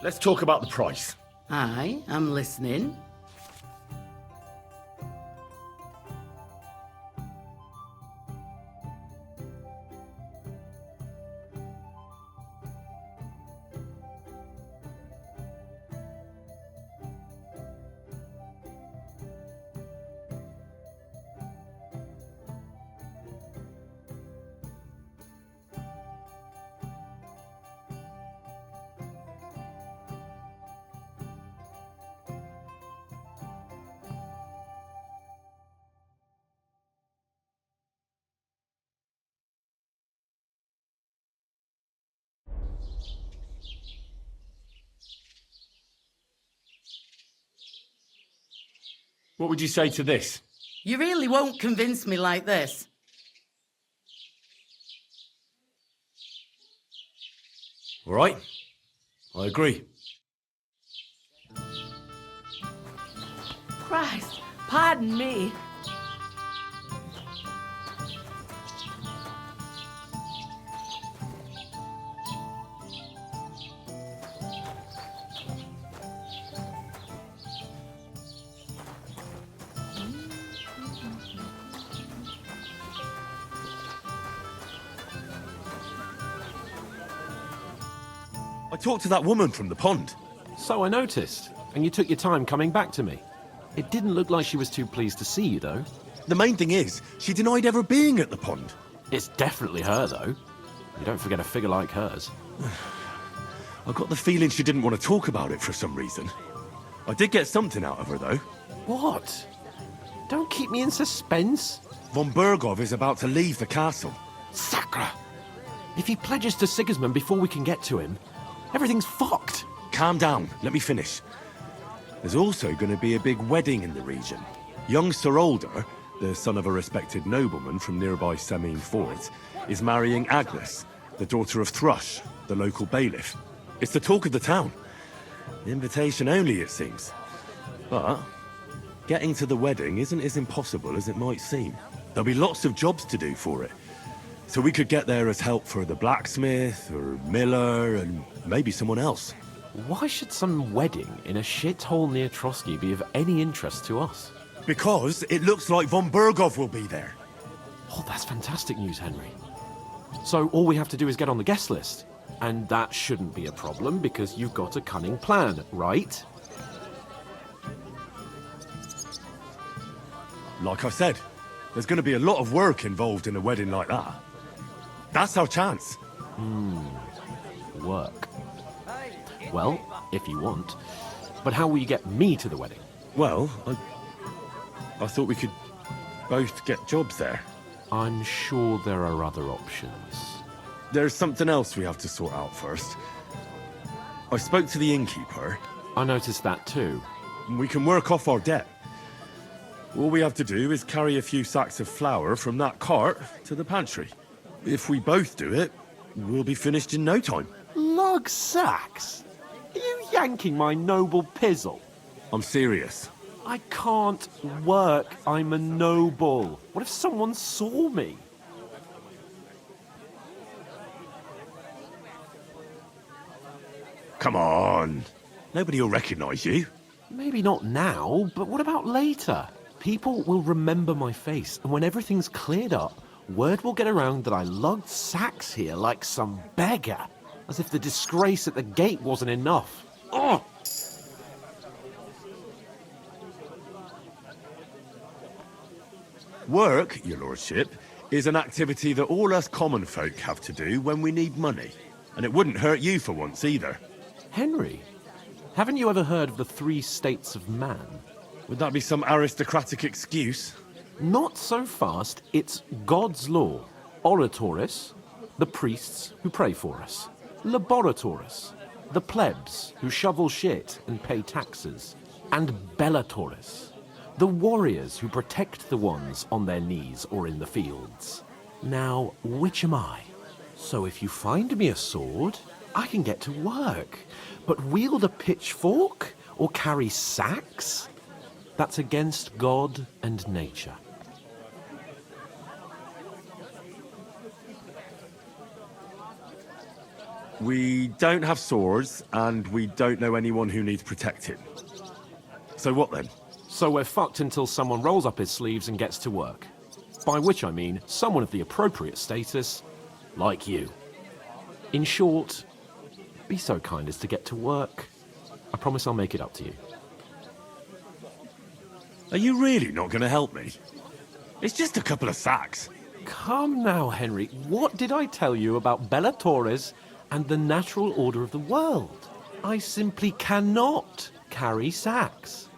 let's talk about the price. Aye, I'm listening. What would you say to this? You really won't convince me like this. All right, I agree. Christ, pardon me. I talked to that woman from the pond. So I noticed, and you took your time coming back to me. It didn't look like she was too pleased to see you, though. The main thing is, she denied ever being at the pond. It's definitely her, though. You don't forget a figure like hers. I got the feeling she didn't want to talk about it for some reason. I did get something out of her, though. What? Don't keep me in suspense. Von Bergov is about to leave the castle. Sacre! If he pledges to Sigismund before we can get to him, everything's fucked. Calm down, let me finish. There's also going to be a big wedding in the region. Young Sir Alder, the son of a respected nobleman from nearby Semine Fort, is marrying Agnes, the daughter of Thrush, the local bailiff. It's the talk of the town. Invitation only, it seems. But getting to the wedding isn't as impossible as it might seem. There'll be lots of jobs to do for it. So we could get there as help for the blacksmith, or miller, and maybe someone else. Why should some wedding in a shithole near Trotsky be of any interest to us? Because it looks like von Bergov will be there. Oh, that's fantastic news, Henry. So all we have to do is get on the guest list. And that shouldn't be a problem because you've got a cunning plan, right? Like I said, there's going to be a lot of work involved in a wedding like that. That's our chance. Work. Well, if you want. But how will you get me to the wedding? Well, I thought we could both get jobs there. I'm sure there are other options. There's something else we have to sort out first. I spoke to the innkeeper. I noticed that too. We can work off our debt. All we have to do is carry a few sacks of flour from that cart to the pantry. If we both do it, we'll be finished in no time. Lug sacks? Are you yanking my noble pizzle? I'm serious. I can't work. I'm a noble. What if someone saw me? Come on. Nobody will recognize you. Maybe not now, but what about later? People will remember my face, and when everything's cleared up, word will get around that I lugged sacks here like some beggar. As if the disgrace at the gate wasn't enough. Ugh! Work, your lordship, is an activity that all us common folk have to do when we need money. And it wouldn't hurt you for once either. Henry, haven't you ever heard of the 3 states of man? Would that be some aristocratic excuse? Not so fast. It's God's law. Oratoris, the priests who pray for us. Laboratoris, the plebs who shovel shit and pay taxes. And Bellatoris, the warriors who protect the ones on their knees or in the fields. Now, which am I? So if you find me a sword, I can get to work. But wield a pitchfork or carry sacks? That's against God and nature. We don't have swords, and we don't know anyone who needs protecting. So what then? So we're fucked until someone rolls up his sleeves and gets to work. By which I mean someone of the appropriate status, like you. In short, be so kind as to get to work. I promise I'll make it up to you. Are you really not going to help me? It's just a couple of sacks. Come now, Henry. What did I tell you about Bella Torres and the natural order of the world? I simply cannot carry sacks.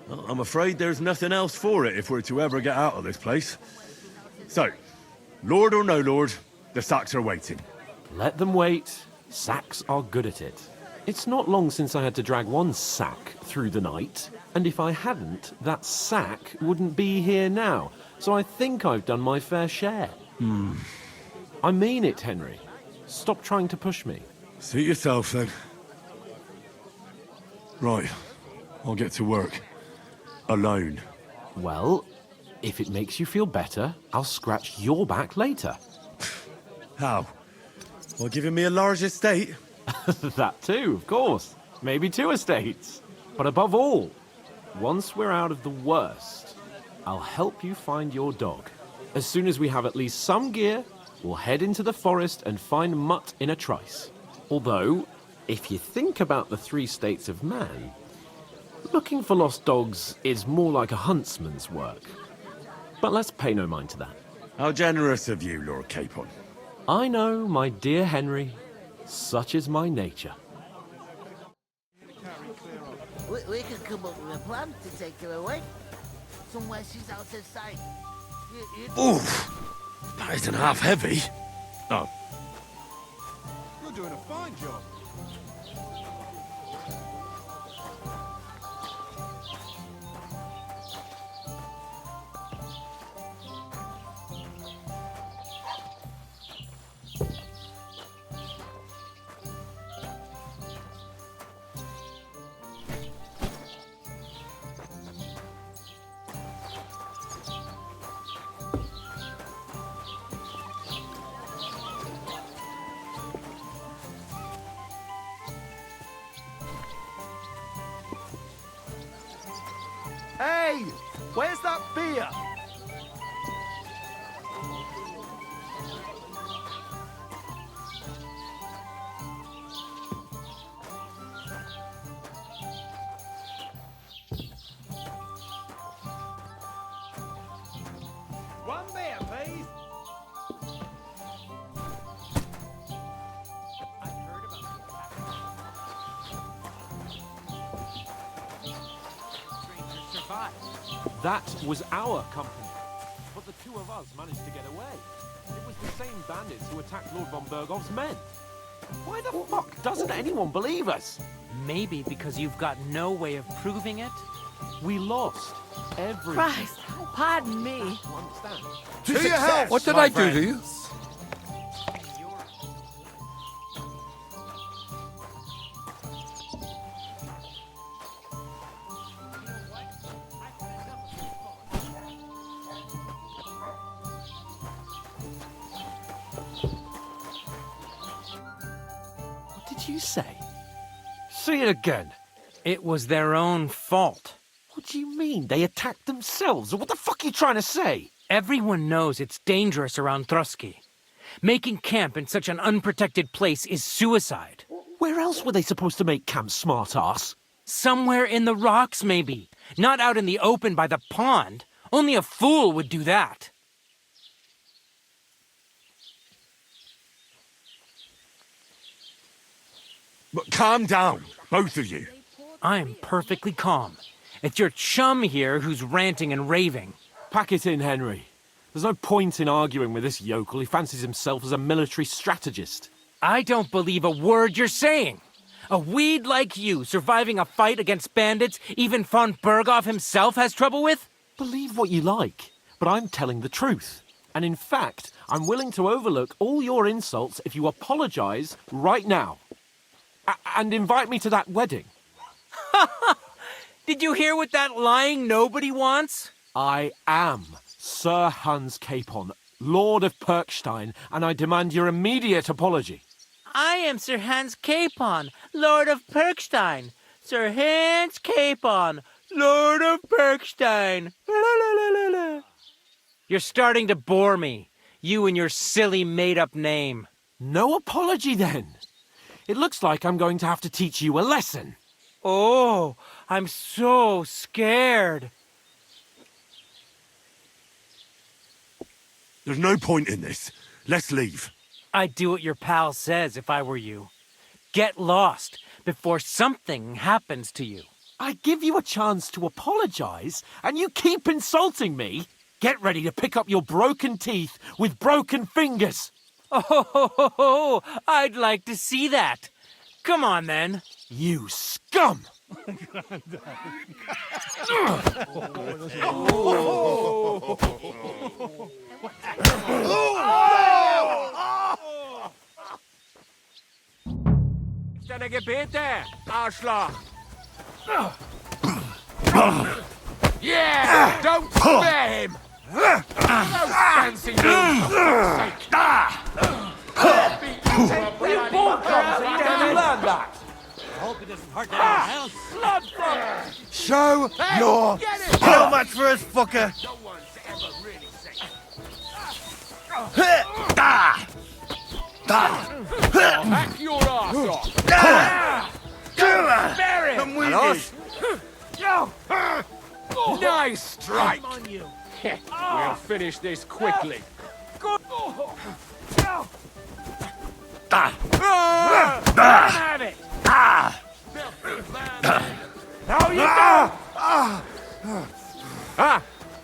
Well, I'm afraid there's nothing else for it if we're to ever get out of this place. So, Lord or no Lord, the sacks are waiting. Let them wait. Sacks are good at it. It's not long since I had to drag one sack through the night, and if I hadn't, that sack wouldn't be here now. So I think I've done my fair share. I mean it, Henry. Stop trying to push me. Suit yourself, then. Right. I'll get to work. Alone. Well, if it makes you feel better, I'll scratch your back later. How? Well, giving me a large estate? That too, of course. Maybe 2 estates. But above all, once we're out of the worst, I'll help you find your dog. As soon as we have at least some gear, we'll head into the forest and find Mutt in a trice. Although, if you think about the 3 states of man, looking for lost dogs is more like a huntsman's work. But let's pay no mind to that. How generous of you, Lord Capon. I know, my dear Henry. Such is my nature. We could come up with a plan to take her away. Somewhere she's out of sight. Oof! That isn't half heavy. Oh. You're doing a fine job. Hey! Where's that beer? One beer, please. That was our company. But the 2 of us managed to get away. It was the same bandits who attacked Lord von Bergov's men. Why the fuck doesn't anyone believe us? Maybe because you've got no way of proving it? We lost everything. Christ, pardon me. To your health, what did I do to you? What did you say? Say it again. It was their own fault. What do you mean? They attacked themselves? What the fuck are you trying to say? Everyone knows it's dangerous around Trotsky. Making camp in such an unprotected place is suicide. Where else were they supposed to make camp, smart-ass? Somewhere in the rocks, maybe. Not out in the open by the pond. Only a fool would do that. But calm down, both of you. I'm perfectly calm. It's your chum here who's ranting and raving. Pack it in, Henry. There's no point in arguing with this yokel. He fancies himself as a military strategist. I don't believe a word you're saying. A weed like you surviving a fight against bandits even von Berghoff himself has trouble with? Believe what you like, but I'm telling the truth. And in fact, I'm willing to overlook all your insults if you apologize right now. And invite me to that wedding. Did you hear what that lying nobody wants? I am Sir Hans Capon, Lord of Perkstein, and I demand your immediate apology. I am Sir Hans Capon, Lord of Perkstein. Sir Hans Capon, Lord of Perkstein. You're starting to bore me. You and your silly made-up name. No apology, then. It looks like I'm going to have to teach you a lesson. Oh, I'm so scared. There's no point in this. Let's leave. I'd do what your pal says if I were you. Get lost before something happens to you. I give you a chance to apologize, and you keep insulting me. Get ready to pick up your broken teeth with broken fingers. Oh, I'd like to see that. Come on, then. You scum! Deine Gebete, Arschloch! Yeah! Don't spare him! No fancy moves, for fuck's sake! You bought comes and you learn that! I hope it doesn't hurt anyone else. Show your How much for us, fucker! No one's ever really safe. Back your ass off! Spare him! Nice strike! We'll finish this quickly. Have it! Now you go!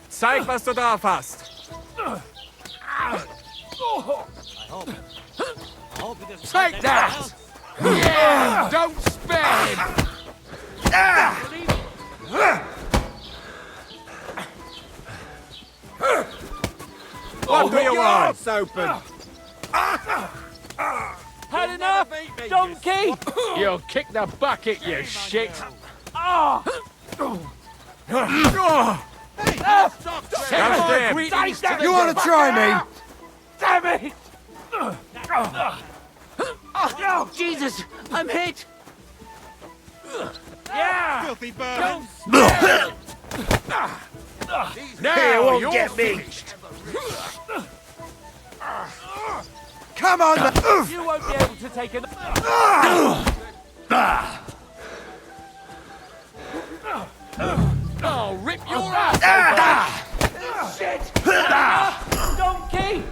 Zeig, was du drauf hast. Take that! Yeah! Don't spare him! What do you want? Open. Had enough, donkey! You'll kick the bucket, you shit! You want to try me? Damn it! Oh, Jesus! I'm hit! Yeah! Filthy bird. Don't Now you're get me. finished. Come on! You won't be able to take an... I'll rip your ass open! Shit! Donkey!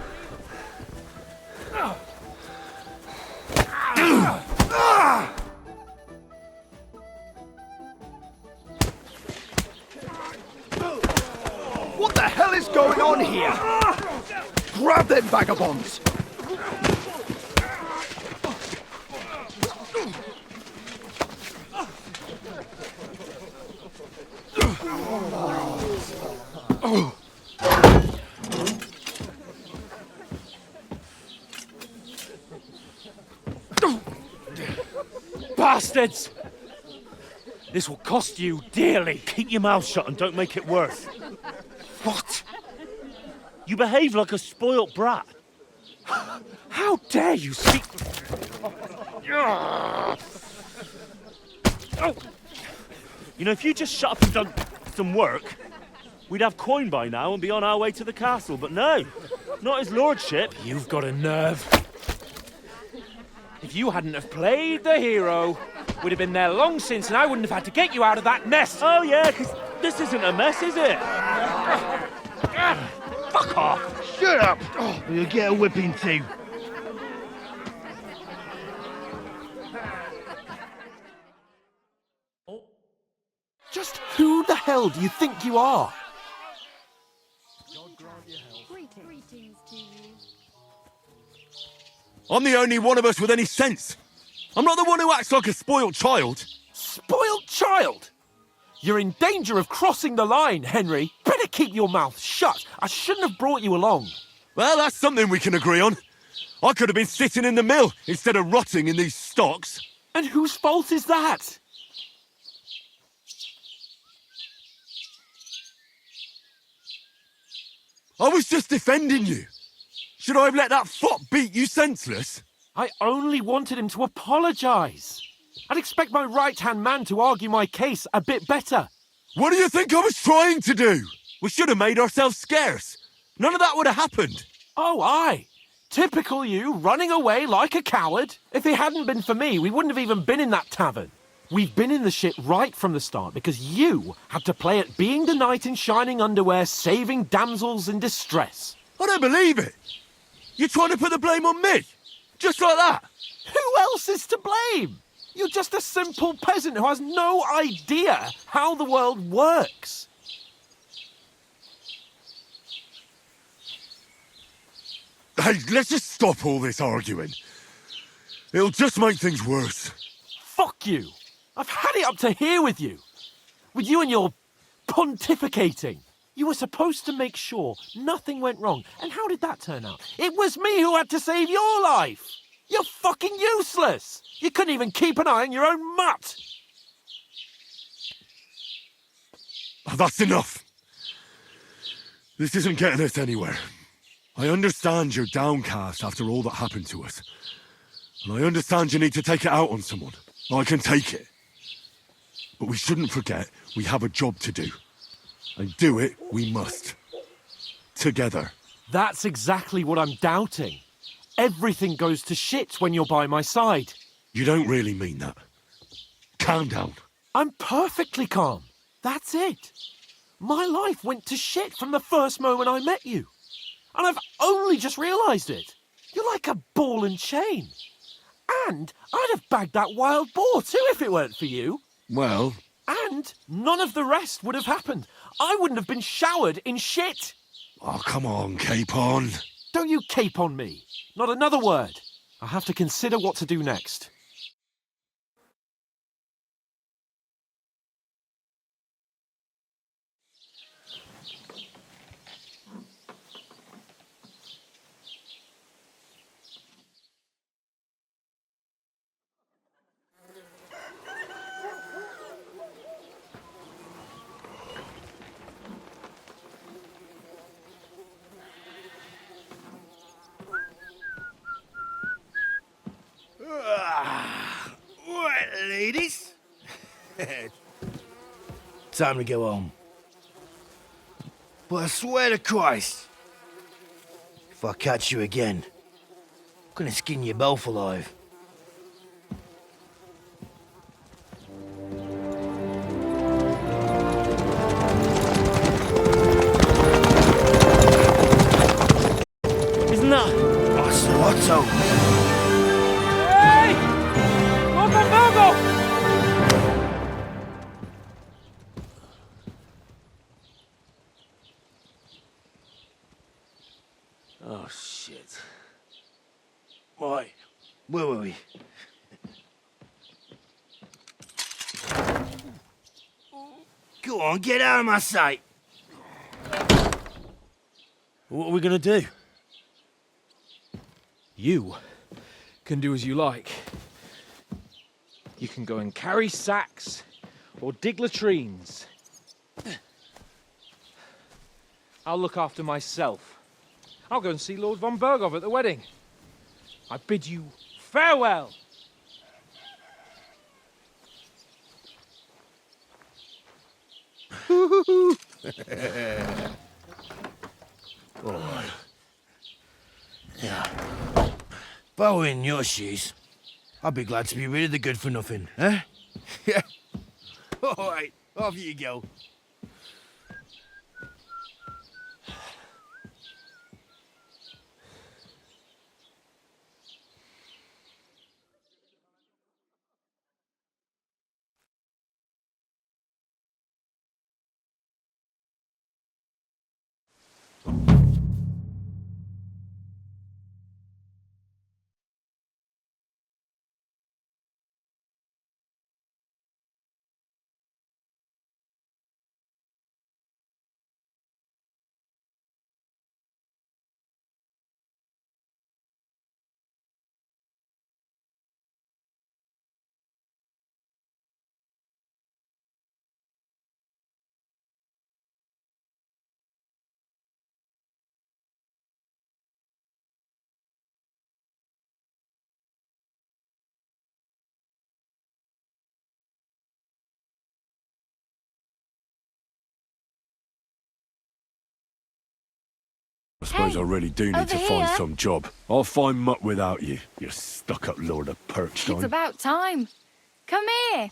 What the hell is going on here? Grab them vagabonds! Bastards! This will cost you dearly. Keep your mouth shut and don't make it worse. What? You behave like a spoilt brat. How dare you speak... You know, if you just shut up and done some work, we'd have coin by now and be on our way to the castle. But no, not his lordship. You've got a nerve. If you hadn't have played the hero, we'd have been there long since and I wouldn't have had to get you out of that mess. Oh yeah, because this isn't a mess, is it? Fuck off! Shut up! You'll get a whipping too. Just who the hell do you think you are? Greetings to you. I'm the only one of us with any sense. I'm not the one who acts like a spoiled child. Spoiled child? You're in danger of crossing the line, Henry. Better keep your mouth shut. I shouldn't have brought you along. Well, that's something we can agree on. I could have been sitting in the mill instead of rotting in these stocks. And whose fault is that? I was just defending you. Should I have let that fop beat you senseless? I only wanted him to apologise. I'd expect my right-hand man to argue my case a bit better. What do you think I was trying to do? We should have made ourselves scarce. None of that would have happened. Oh, aye. Typical you, running away like a coward. If it hadn't been for me, we wouldn't have even been in that tavern. We've been in the shit right from the start because you had to play at being the knight in shining underwear, saving damsels in distress. I don't believe it. You're trying to put the blame on me? Just like that? Who else is to blame? You're just a simple peasant who has no idea how the world works. Hey, let's just stop all this arguing. It'll just make things worse. Fuck you. I've had it up to here with you. With you and your pontificating. You were supposed to make sure nothing went wrong. And how did that turn out? It was me who had to save your life. You're fucking useless. You couldn't even keep an eye on your own mutt. Oh, that's enough. This isn't getting us anywhere. I understand you're downcast after all that happened to us. And I understand you need to take it out on someone. I can take it. But we shouldn't forget we have a job to do. And do it we must. Together. That's exactly what I'm doubting. Everything goes to shit when you're by my side. You don't really mean that. Calm down. I'm perfectly calm. That's it. My life went to shit from the first moment I met you. And I've only just realised it. You're like a ball and chain. And I'd have bagged that wild boar too if it weren't for you. Well... And none of the rest would have happened. I wouldn't have been showered in shit. Oh, come on, Capon. Don't you cape on me. Not another word. I'll have to consider what to do next. Right, ladies. Time to go home. But I swear to Christ, if I catch you again, I'm gonna skin you both alive. Isn't that? Oh, so what's up? Hey! Local Virgo! Oh, shit. Right, where were we? Go on, get out of my sight. What are we gonna do? You can do as you like. You can go and carry sacks or dig latrines. I'll look after myself. I'll go and see Lord von Berghoff at the wedding. I bid you farewell. Alright. Yeah. If I were in your shoes, I'd be glad to be rid of the good for nothing, eh? Yeah. Alright, off you go. I suppose I really do need to find some job. I'll find mutt without you, you stuck-up lord of Perchstein. It's about time. Come here.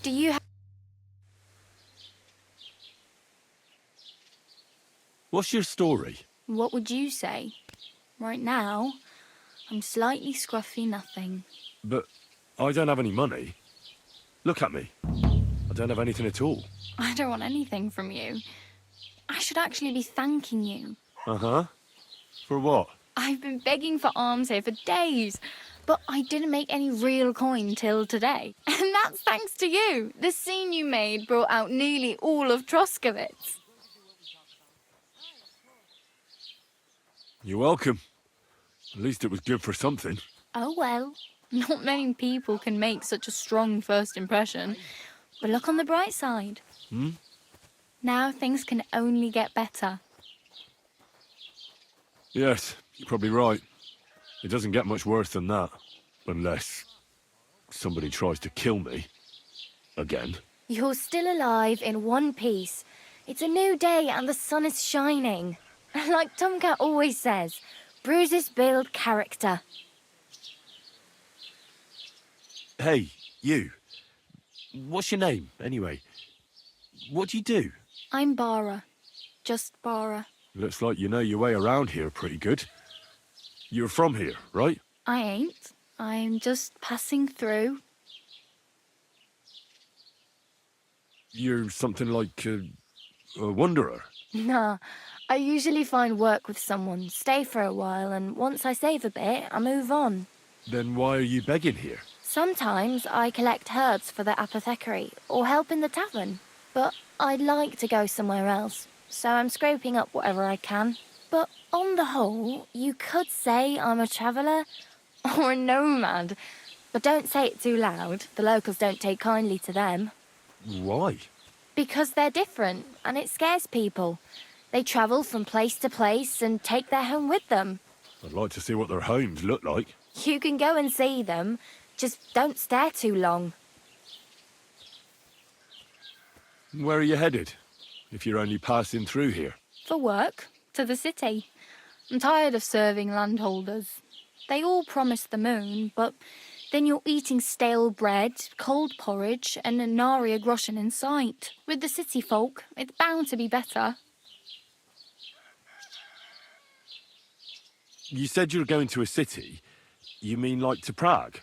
Do you What's your story? What would you say? Right now, I'm slightly scruffy nothing. But I don't have any money. Look at me. I don't have anything at all. I don't want anything from you. I should actually be thanking you. Uh-huh. For what? I've been begging for alms here for days, but I didn't make any real coin till today. And that's thanks to you. The scene you made brought out nearly all of Troskowitz. You're welcome. At least it was good for something. Oh well, not many people can make such a strong first impression. But look on the bright side. Hmm? Now things can only get better. Yes, you're probably right. It doesn't get much worse than that. Unless somebody tries to kill me. Again. You're still alive in one piece. It's a new day and the sun is shining. Like Tomcat always says, bruises build character. Hey, you. What's your name, anyway? What do you do? I'm Bara. Just Bara. Looks like you know your way around here pretty good. You're from here, right? I ain't. I'm just passing through. You're something like a wanderer. Nah, I usually find work with someone, stay for a while, and once I save a bit, I move on. Then why are you begging here? Sometimes I collect herbs for the apothecary, or help in the tavern. But I'd like to go somewhere else, so I'm scraping up whatever I can. But on the whole, you could say I'm a traveller, or a nomad. But don't say it too loud. The locals don't take kindly to them. Why? Because they're different, and it scares people. They travel from place to place and take their home with them. I'd like to see what their homes look like. You can go and see them. Just don't stare too long. Where are you headed, if you're only passing through here? For work, to the city. I'm tired of serving landholders. They all promise the moon, but then you're eating stale bread, cold porridge, and a nary a groschen in sight. With the city folk, it's bound to be better. You said you were going to a city. You mean like to Prague?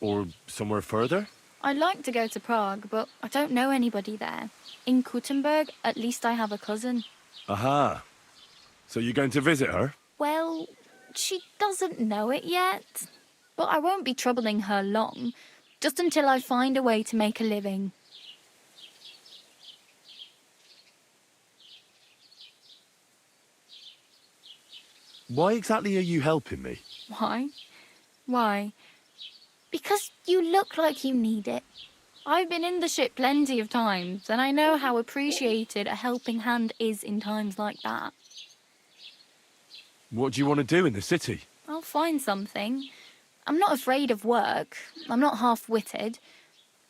Or somewhere further? I'd like to go to Prague, but I don't know anybody there. In Kuttenberg, at least I have a cousin. Aha. So you're going to visit her? Well, she doesn't know it yet. But I won't be troubling her long, just until I find a way to make a living. Why exactly are you helping me? Why? Why? Because you look like you need it. I've been in the ship plenty of times, and I know how appreciated a helping hand is in times like that. What do you want to do in the city? I'll find something. I'm not afraid of work. I'm not half-witted.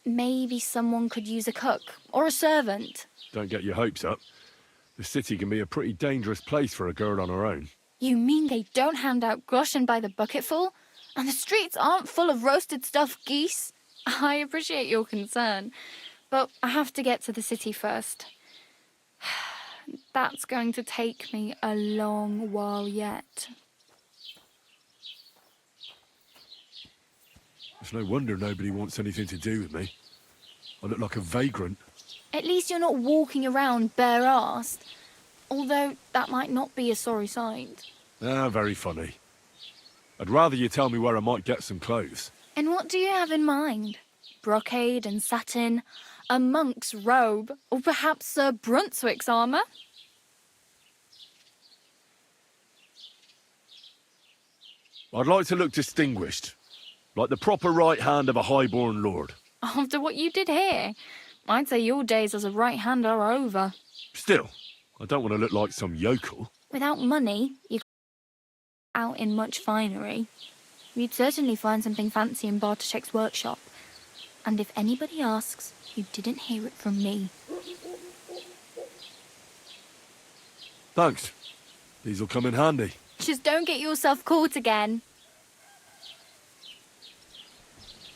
Maybe someone could use a cook or a servant. Don't get your hopes up. The city can be a pretty dangerous place for a girl on her own. You mean they don't hand out groschen by the bucketful? And the streets aren't full of roasted stuffed geese? I appreciate your concern, but I have to get to the city first. That's going to take me a long while yet. It's no wonder nobody wants anything to do with me. I look like a vagrant. At least you're not walking around bare-arsed. Although that might not be a sorry sight. Ah, very funny. I'd rather you tell me where I might get some clothes. And what do you have in mind? Brocade and satin? A monk's robe? Or perhaps Sir Brunswick's armour? I'd like to look distinguished. Like the proper right hand of a highborn lord. After what you did here, I'd say your days as a right-hander are over. Still, I don't want to look like some yokel. Without money, you out in much finery. You'd certainly find something fancy in Bartoszek's workshop. And if anybody asks, you didn't hear it from me. Thanks. These'll come in handy. Just don't get yourself caught again.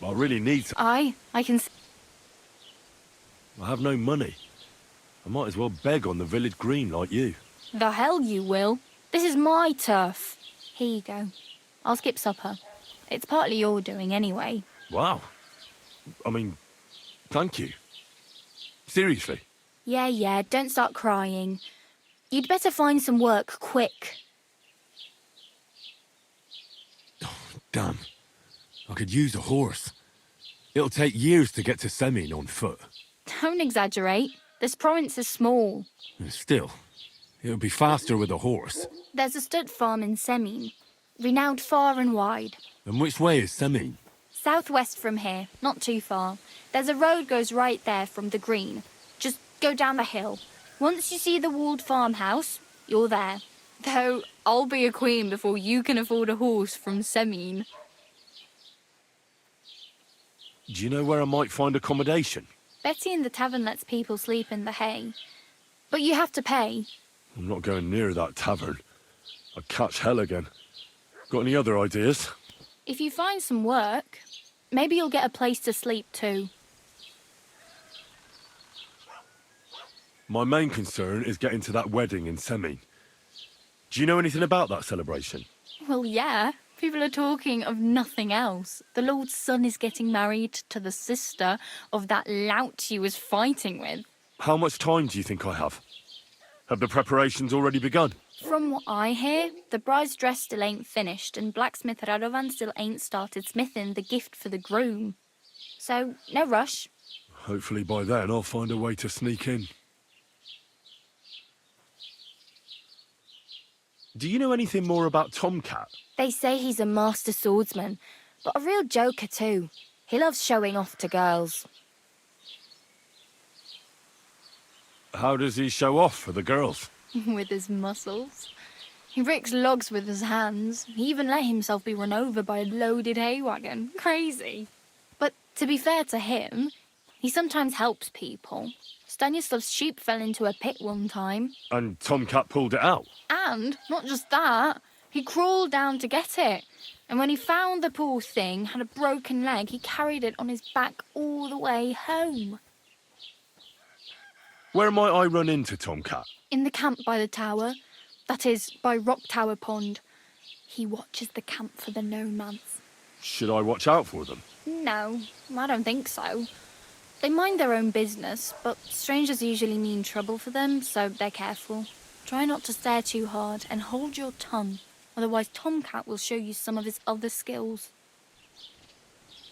I really need some. I can... I have no money. I might as well beg on the village green like you. The hell you will. This is my turf. Here you go. I'll skip supper. It's partly your doing anyway. Wow. I mean, thank you. Seriously. Yeah, don't start crying. You'd better find some work quick. Damn. I could use a horse. It'll take years to get to Semin on foot. Don't exaggerate. This province is small. Still, it'll be faster with a horse. There's a stud farm in Semin, renowned far and wide. And which way is Semin? Southwest from here, not too far. There's a road goes right there from the green. Just go down the hill. Once you see the walled farmhouse, you're there. Though I'll be a queen before you can afford a horse from Semin. Do you know where I might find accommodation? Betty in the tavern lets people sleep in the hay. But you have to pay. I'm not going near that tavern. I'd catch hell again. Got any other ideas? If you find some work, maybe you'll get a place to sleep too. My main concern is getting to that wedding in Semin. Do you know anything about that celebration? Well, yeah. People are talking of nothing else. The Lord's son is getting married to the sister of that lout he was fighting with. How much time do you think I have? Have the preparations already begun? From what I hear, the bride's dress still ain't finished and blacksmith Radovan still ain't started smithing the gift for the groom. So, no rush. Hopefully by then I'll find a way to sneak in. Do you know anything more about Tomcat? They say he's a master swordsman, but a real joker too. He loves showing off to girls. How does he show off for the girls? With his muscles. He ricks logs with his hands. He even let himself be run over by a loaded hay wagon. Crazy. But to be fair to him, he sometimes helps people. Stanislav's sheep fell into a pit one time. And Tomcat pulled it out. And, not just that, he crawled down to get it. And when he found the poor thing had a broken leg, he carried it on his back all the way home. Where might I run into Tomcat? In the camp by the tower. That is, by Rock Tower Pond. He watches the camp for the nomads. Should I watch out for them? No, I don't think so. They mind their own business, but strangers usually mean trouble for them, so they're careful. Try not to stare too hard and hold your tongue, otherwise Tomcat will show you some of his other skills.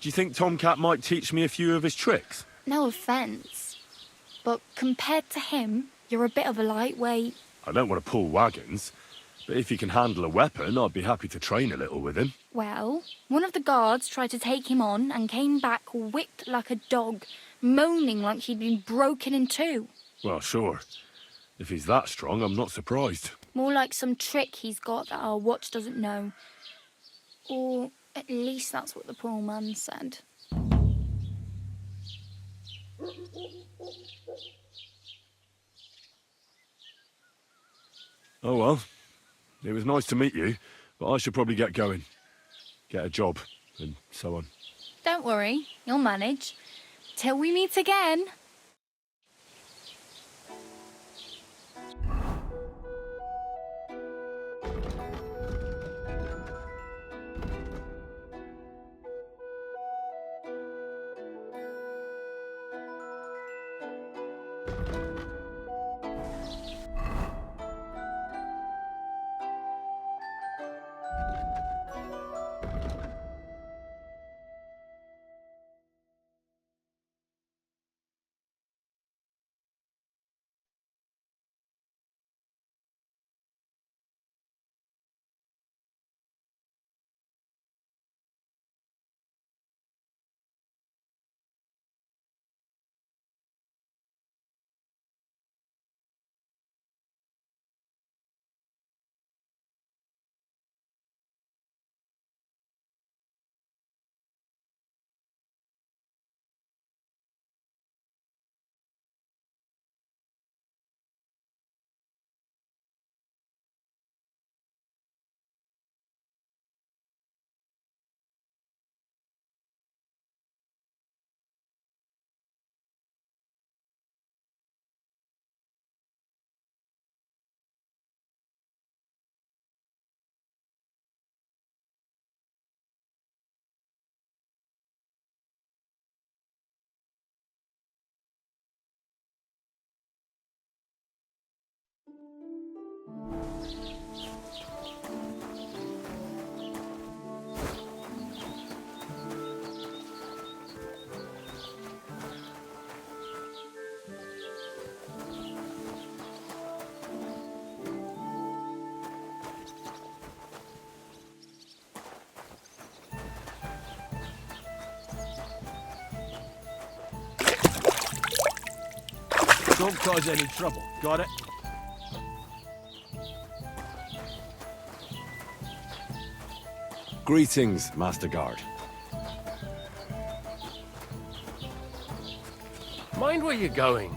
Do you think Tomcat might teach me a few of his tricks? No offence, but compared to him, you're a bit of a lightweight. I don't want to pull wagons, but if he can handle a weapon, I'd be happy to train a little with him. Well, one of the guards tried to take him on and came back whipped like a dog, moaning like he'd been broken in two. Well, sure. If he's that strong, I'm not surprised. More like some trick he's got that our watch doesn't know. Or at least that's what the poor man said. Oh well, it was nice to meet you, but I should probably get going. Get a job, and so on. Don't worry, you'll manage. Till we meet again. Don't cause any trouble. Got it? Greetings, Master Guard. Mind where you're going.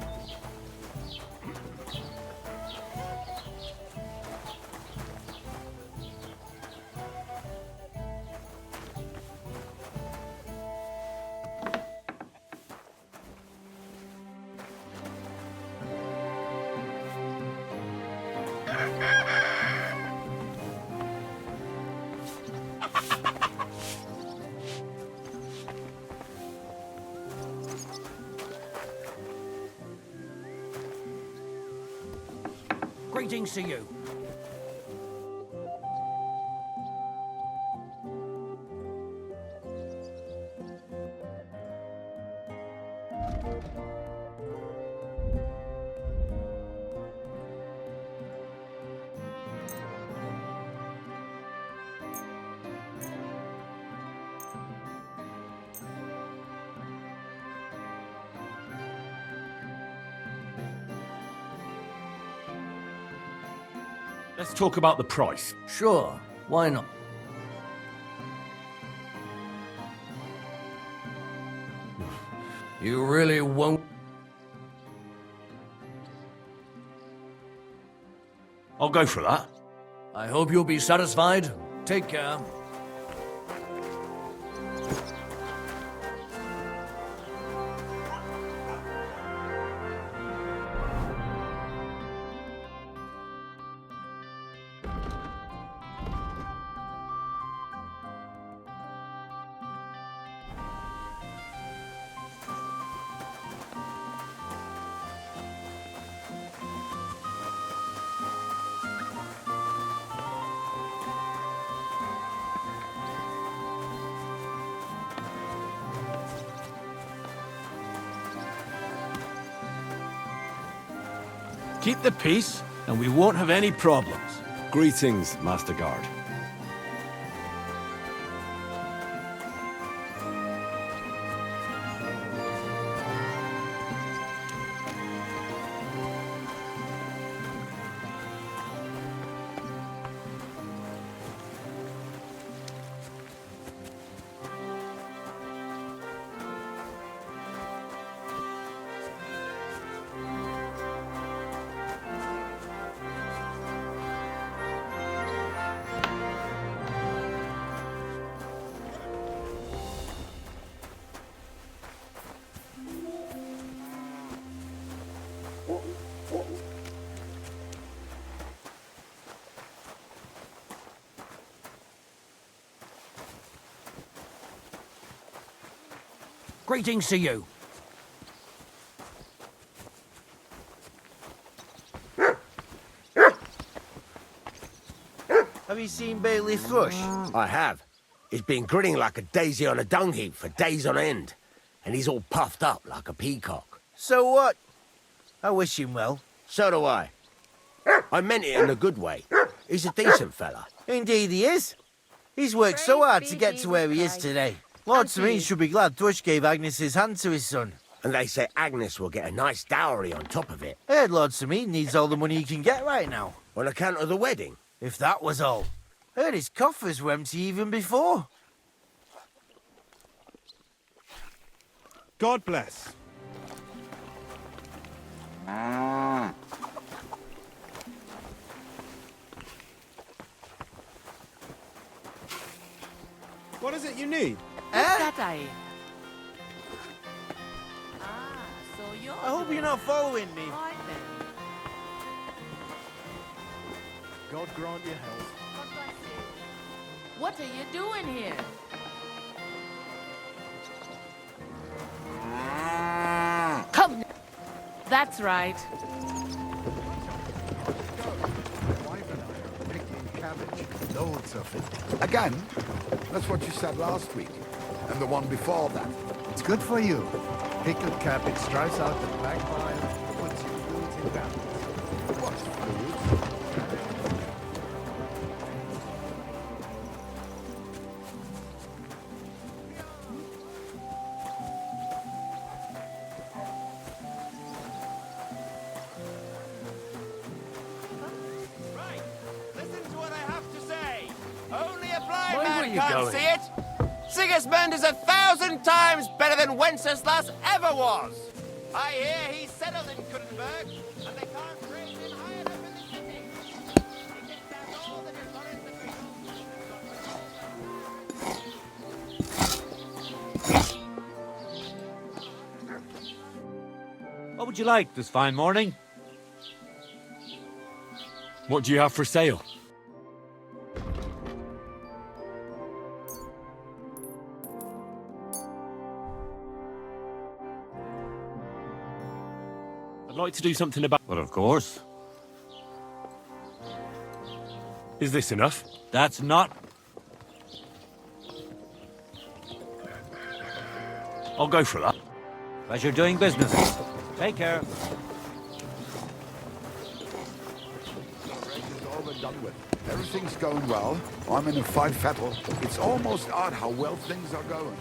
Greetings to you. Let's talk about the price. Sure, why not? You really won't... I'll go for that. I hope you'll be satisfied. Take care. Keep the peace, and we won't have any problems. Greetings, Master Guard. Greetings to you. Have you seen Bailey Thrush? I have. He's been grinning like a daisy on a dung heap for days on end. And he's all puffed up like a peacock. So what? I wish him well. So do I. I meant it in a good way. He's a decent fella. Indeed he is. He's worked so hard to get to where he is today. Lord Serene should be glad Thrush gave Agnes his hand to his son. And they say Agnes will get a nice dowry on top of it. I heard Lord Serene needs all the money he can get right now. On account of the wedding? If that was all. I heard his coffers were empty even before. God bless. What is it you need? What's that I? Ah, so you're... I hope you're not following me. Right then. God grant you health. God bless you. What are you doing here? Come. That's right. Cabbage, loads of it. Again, that's what you said last week, and the one before that. It's good for you. Pickled cabbage drives out the black bile, puts your fluids in balance. What's fluids? Can't see it. Sigismund is 1,000 times better than Wenceslas ever was. I hear he settled in Kuttenberg, and they can't raise him high enough in the city. He gets out all that is on his What would you like this fine morning? What do you have for sale? I'd like to do something about... Well, of course. Is this enough? That's not... I'll go for that. Pleasure doing business. Take care. Over and done with. Everything's going well. I'm in a fight fettle. It's almost odd how well things are going.